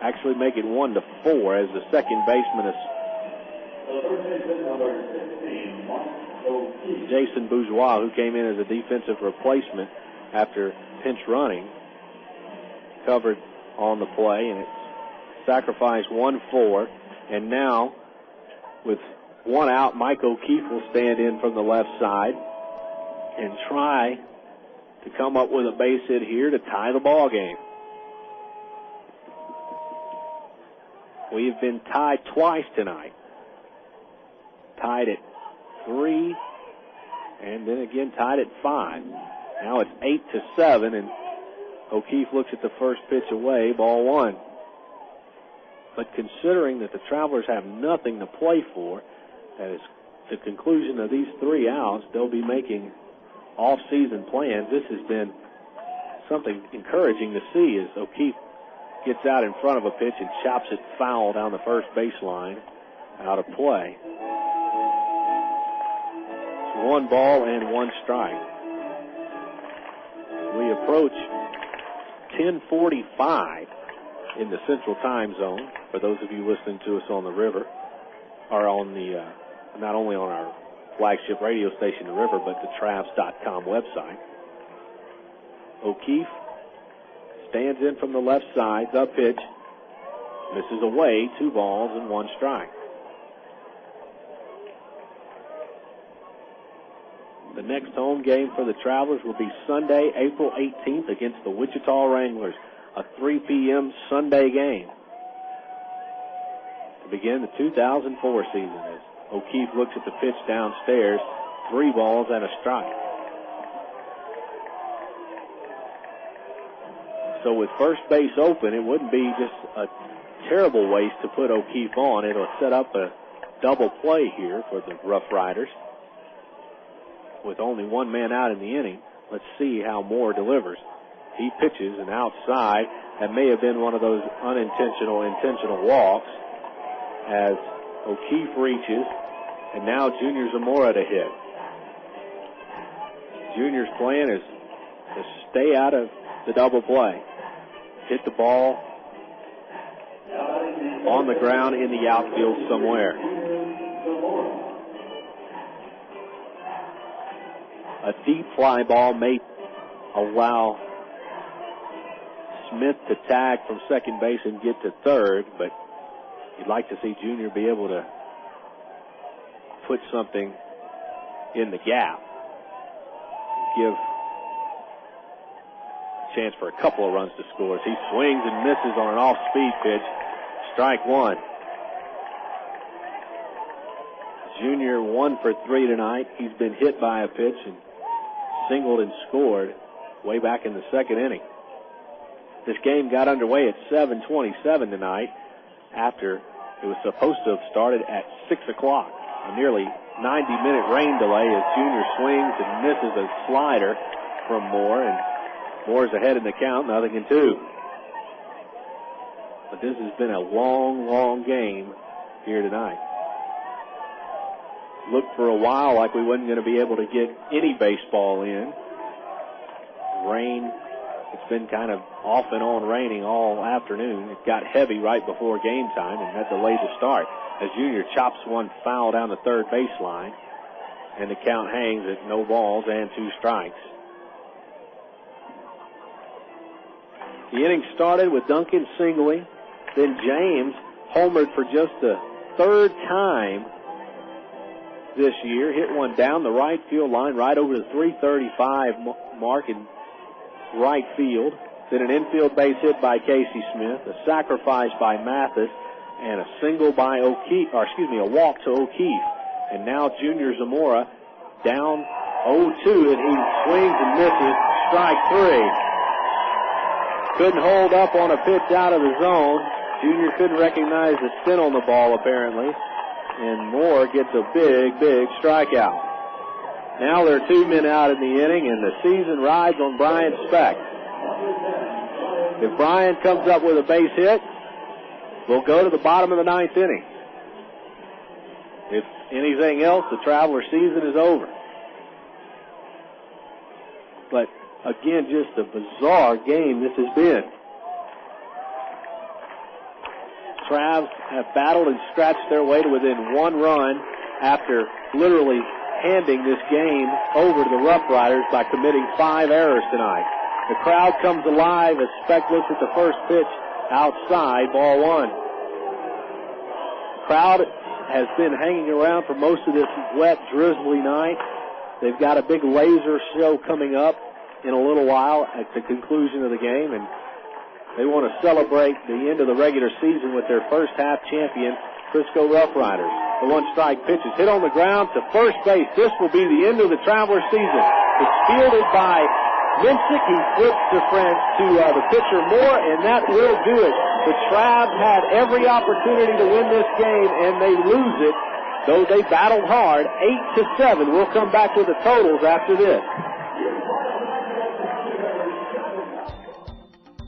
Actually make it 1-4 as the second baseman is Jason Bourgeois, who came in as a defensive replacement after pinch running, covered on the play, and it's sacrifice 1-4. And now, with 1 out, Mike O'Keefe will stand in from the left side and try to come up with a base hit here to tie the ball game. We've been tied twice tonight. Tied at 3, and then again tied at 5. Now it's 8-7, and O'Keefe looks at the first pitch away, ball 1. But considering that the Travelers have nothing to play for, that is the conclusion of these 3 outs, they'll be making off-season plans. This has been something encouraging to see as O'Keefe gets out in front of a pitch and chops it foul down the first baseline, out of play. 1 ball and 1 strike. We approach 10:45 in the Central Time Zone. For those of you listening to us on the river, or on the not only on our flagship radio station, the River, but the Travs.com website. O'Keefe stands in from the left side, the pitch misses away, 2 balls and 1 strike. The next home game for the Travelers will be Sunday, April 18th against the Wichita Wranglers, a 3 p.m. Sunday game to begin the 2004 season. As O'Keefe looks at the pitch downstairs, 3 balls and a strike. So with first base open, it wouldn't be just a terrible waste to put O'Keefe on. It'll set up a double play here for the RoughRiders. With only 1 man out in the inning, let's see how Moore delivers. He pitches, and outside, that may have been one of those intentional walks as O'Keefe reaches, and now Junior Zamora to hit. Junior's plan is to stay out of the double play. Hit the ball on the ground in the outfield somewhere. A deep fly ball may allow Smith to tag from second base and get to third, but you'd like to see Junior be able to put something in the gap. Give a chance for a couple of runs to score. As he swings and misses on an off-speed pitch. Strike one. Junior 1 for 3 tonight. He's been hit by a pitch and singled and scored way back in the second inning. This game got underway at 7:27 tonight after it was supposed to have started at 6 o'clock. A nearly 90-minute rain delay as Junior swings and misses a slider from Moore, and Moore's ahead in the count, 0-2. But this has been a long, long game here tonight. Looked for a while like we wasn't going to be able to get any baseball in. Rain, it's been kind of off and on raining all afternoon. It got heavy right before game time, and that delayed the start. As Junior chops one foul down the third baseline, and the count hangs at no balls and 2 strikes. The inning started with Duncan singling. Then James homered for just the 3rd time this year. Hit one down the right field line, right over the 335 mark in right field. Then an infield base hit by Casey Smith, a sacrifice by Mathis, and a single by O'Keefe, a walk to O'Keefe. And now Junior Zamora down 0-2, and he swings and misses. Strike 3. Couldn't hold up on a pitch out of the zone. Junior couldn't recognize the spin on the ball, apparently. And Moore gets a big, big strikeout. Now there are 2 men out in the inning, and the season rides on Brian Speck. If Brian comes up with a base hit, we'll go to the bottom of the 9th inning. If anything else, the Traveler season is over. But again, just a bizarre game this has been. Travs have battled and scratched their way to within 1 run after literally handing this game over to the RoughRiders by committing 5 errors tonight. The crowd comes alive as Speck looks at the first pitch outside, ball 1. The crowd has been hanging around for most of this wet, drizzly night. They've got a big laser show coming up in a little while at the conclusion of the game, and they want to celebrate the end of the regular season with their first half champion, Frisco RoughRiders. The 1-strike pitch is hit on the ground to first base. This will be the end of the Traveler season. It's fielded by Minsick. He flips to the pitcher Moore, and that will do it. The Travs had every opportunity to win this game, and they lose it, though they battled hard. 8-7. We'll come back with the totals after this.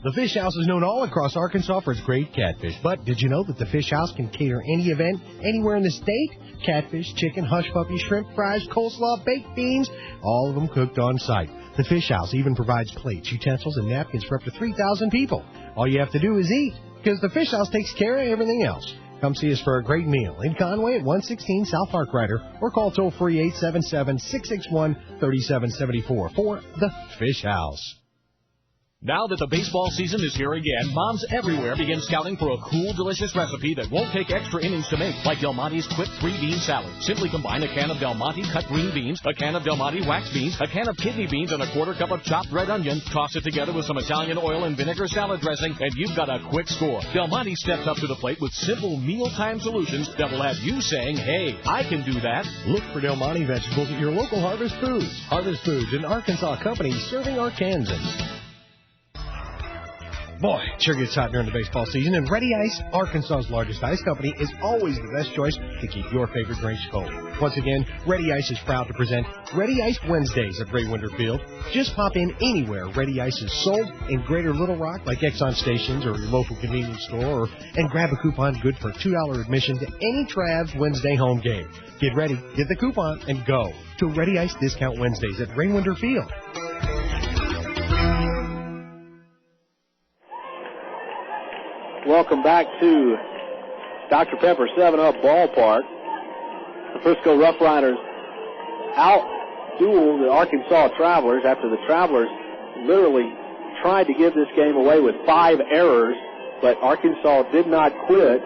The Fish House is known all across Arkansas for its great catfish, but did you know that the Fish House can cater any event anywhere in the state? Catfish, chicken, hush puppy, shrimp, fries, coleslaw, baked beans, all of them cooked on site. The Fish House even provides plates, utensils, and napkins for up to 3,000 people. All you have to do is eat, because the Fish House takes care of everything else. Come see us for a great meal in Conway at 116 South RoughRider, or call toll-free 877-661-3774 for the Fish House. Now that the baseball season is here again, moms everywhere begin scouting for a cool, delicious recipe that won't take extra innings to make, like Del Monte's Quick 3-Bean Salad. Simply combine a can of Del Monte cut green beans, a can of Del Monte wax beans, a can of kidney beans, and a 1/4 cup of chopped red onion. Toss it together with some Italian oil and vinegar salad dressing, and you've got a quick score. Del Monte steps up to the plate with simple mealtime solutions that will have you saying, hey, I can do that. Look for Del Monte vegetables at your local Harvest Foods. Harvest Foods, an Arkansas company serving Arkansans. Boy, it sure gets hot during the baseball season, and Ready Ice, Arkansas's largest ice company, is always the best choice to keep your favorite drinks cold. Once again, Ready Ice is proud to present Ready Ice Wednesdays at Ray Winder Field. Just pop in anywhere Ready Ice is sold in Greater Little Rock, like Exxon stations or your local convenience store, and grab a coupon good for $2 admission to any Travs Wednesday home game. Get ready, get the coupon, and go to Ready Ice Discount Wednesdays at Ray Winder Field. Welcome back to Dr. Pepper 7-Up Ballpark. The Frisco RoughRiders out-dueled the Arkansas Travelers after the Travelers literally tried to give this game away with 5 errors, but Arkansas did not quit,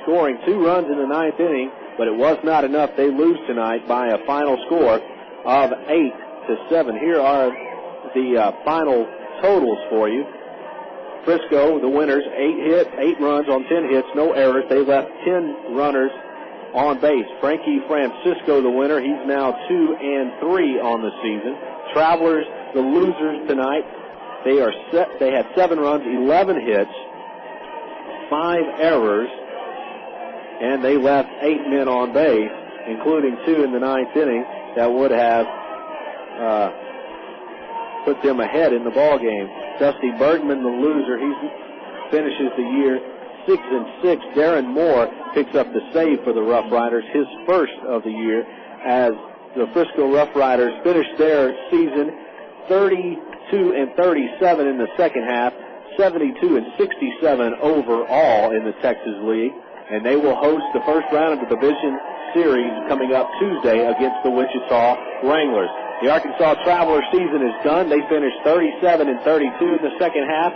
scoring 2 runs in the 9th inning but it was not enough. They lose tonight by a final score of 8-7. Here are the final totals for you. Frisco, the winners, 8 runs on 10 hits, no errors. They left 10 runners on base. Frankie Francisco, the winner, he's now 2-3 on the season. Travelers, the losers tonight, they had 7 runs, 11 hits, 5 errors, and they left 8 men on base, including 2 in the 9th inning that would have put them ahead in the ball game. Dusty Bergman, the loser, he finishes the year 6-6. Darren Moore picks up the save for the Rough Riders, his first of the year, as the Frisco Rough Riders finished their season 32-37 in the second half, 72-67 overall in the Texas League, and they will host the first round of the division series coming up Tuesday against the Wichita Wranglers. The Arkansas Travelers season is done. They finished 37-32 in the second half,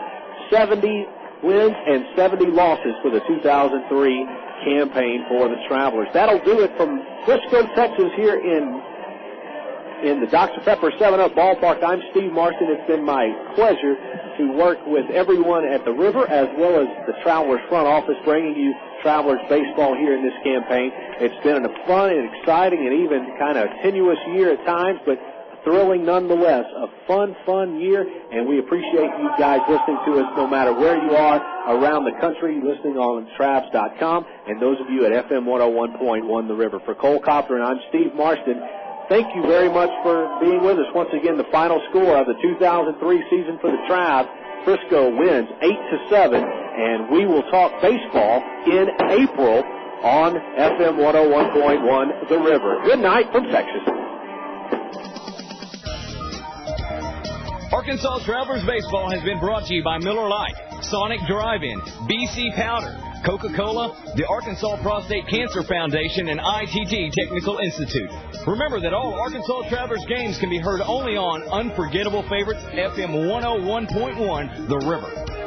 70 wins and 70 losses for the 2003 campaign for the Travelers. That'll do it from Frisco, Texas, here in the Dr. Pepper 7-Up ballpark. I'm Steve Marston. It's been my pleasure to work with everyone at the River as well as the Travelers front office, bringing you Travelers baseball here in this campaign. It's been a fun and exciting and even kind of tenuous year at times, but thrilling nonetheless. A fun year, and we appreciate you guys listening to us no matter where you are around the country, listening on Travs.com, and those of you at FM 101.1 The River. For Cole Copter, and I'm Steve Marston. Thank you very much for being with us. Once again, the final score of the 2003 season for the Travs, Frisco wins 8-7, and we will talk baseball in April on FM 101.1 The River. Good night from Texas. Arkansas Travelers Baseball has been brought to you by Miller Lite, Sonic Drive-In, BC Powder, Coca-Cola, the Arkansas Prostate Cancer Foundation, and ITT Technical Institute. Remember that all Arkansas Travelers games can be heard only on Unforgettable Favorites FM 101.1 The River.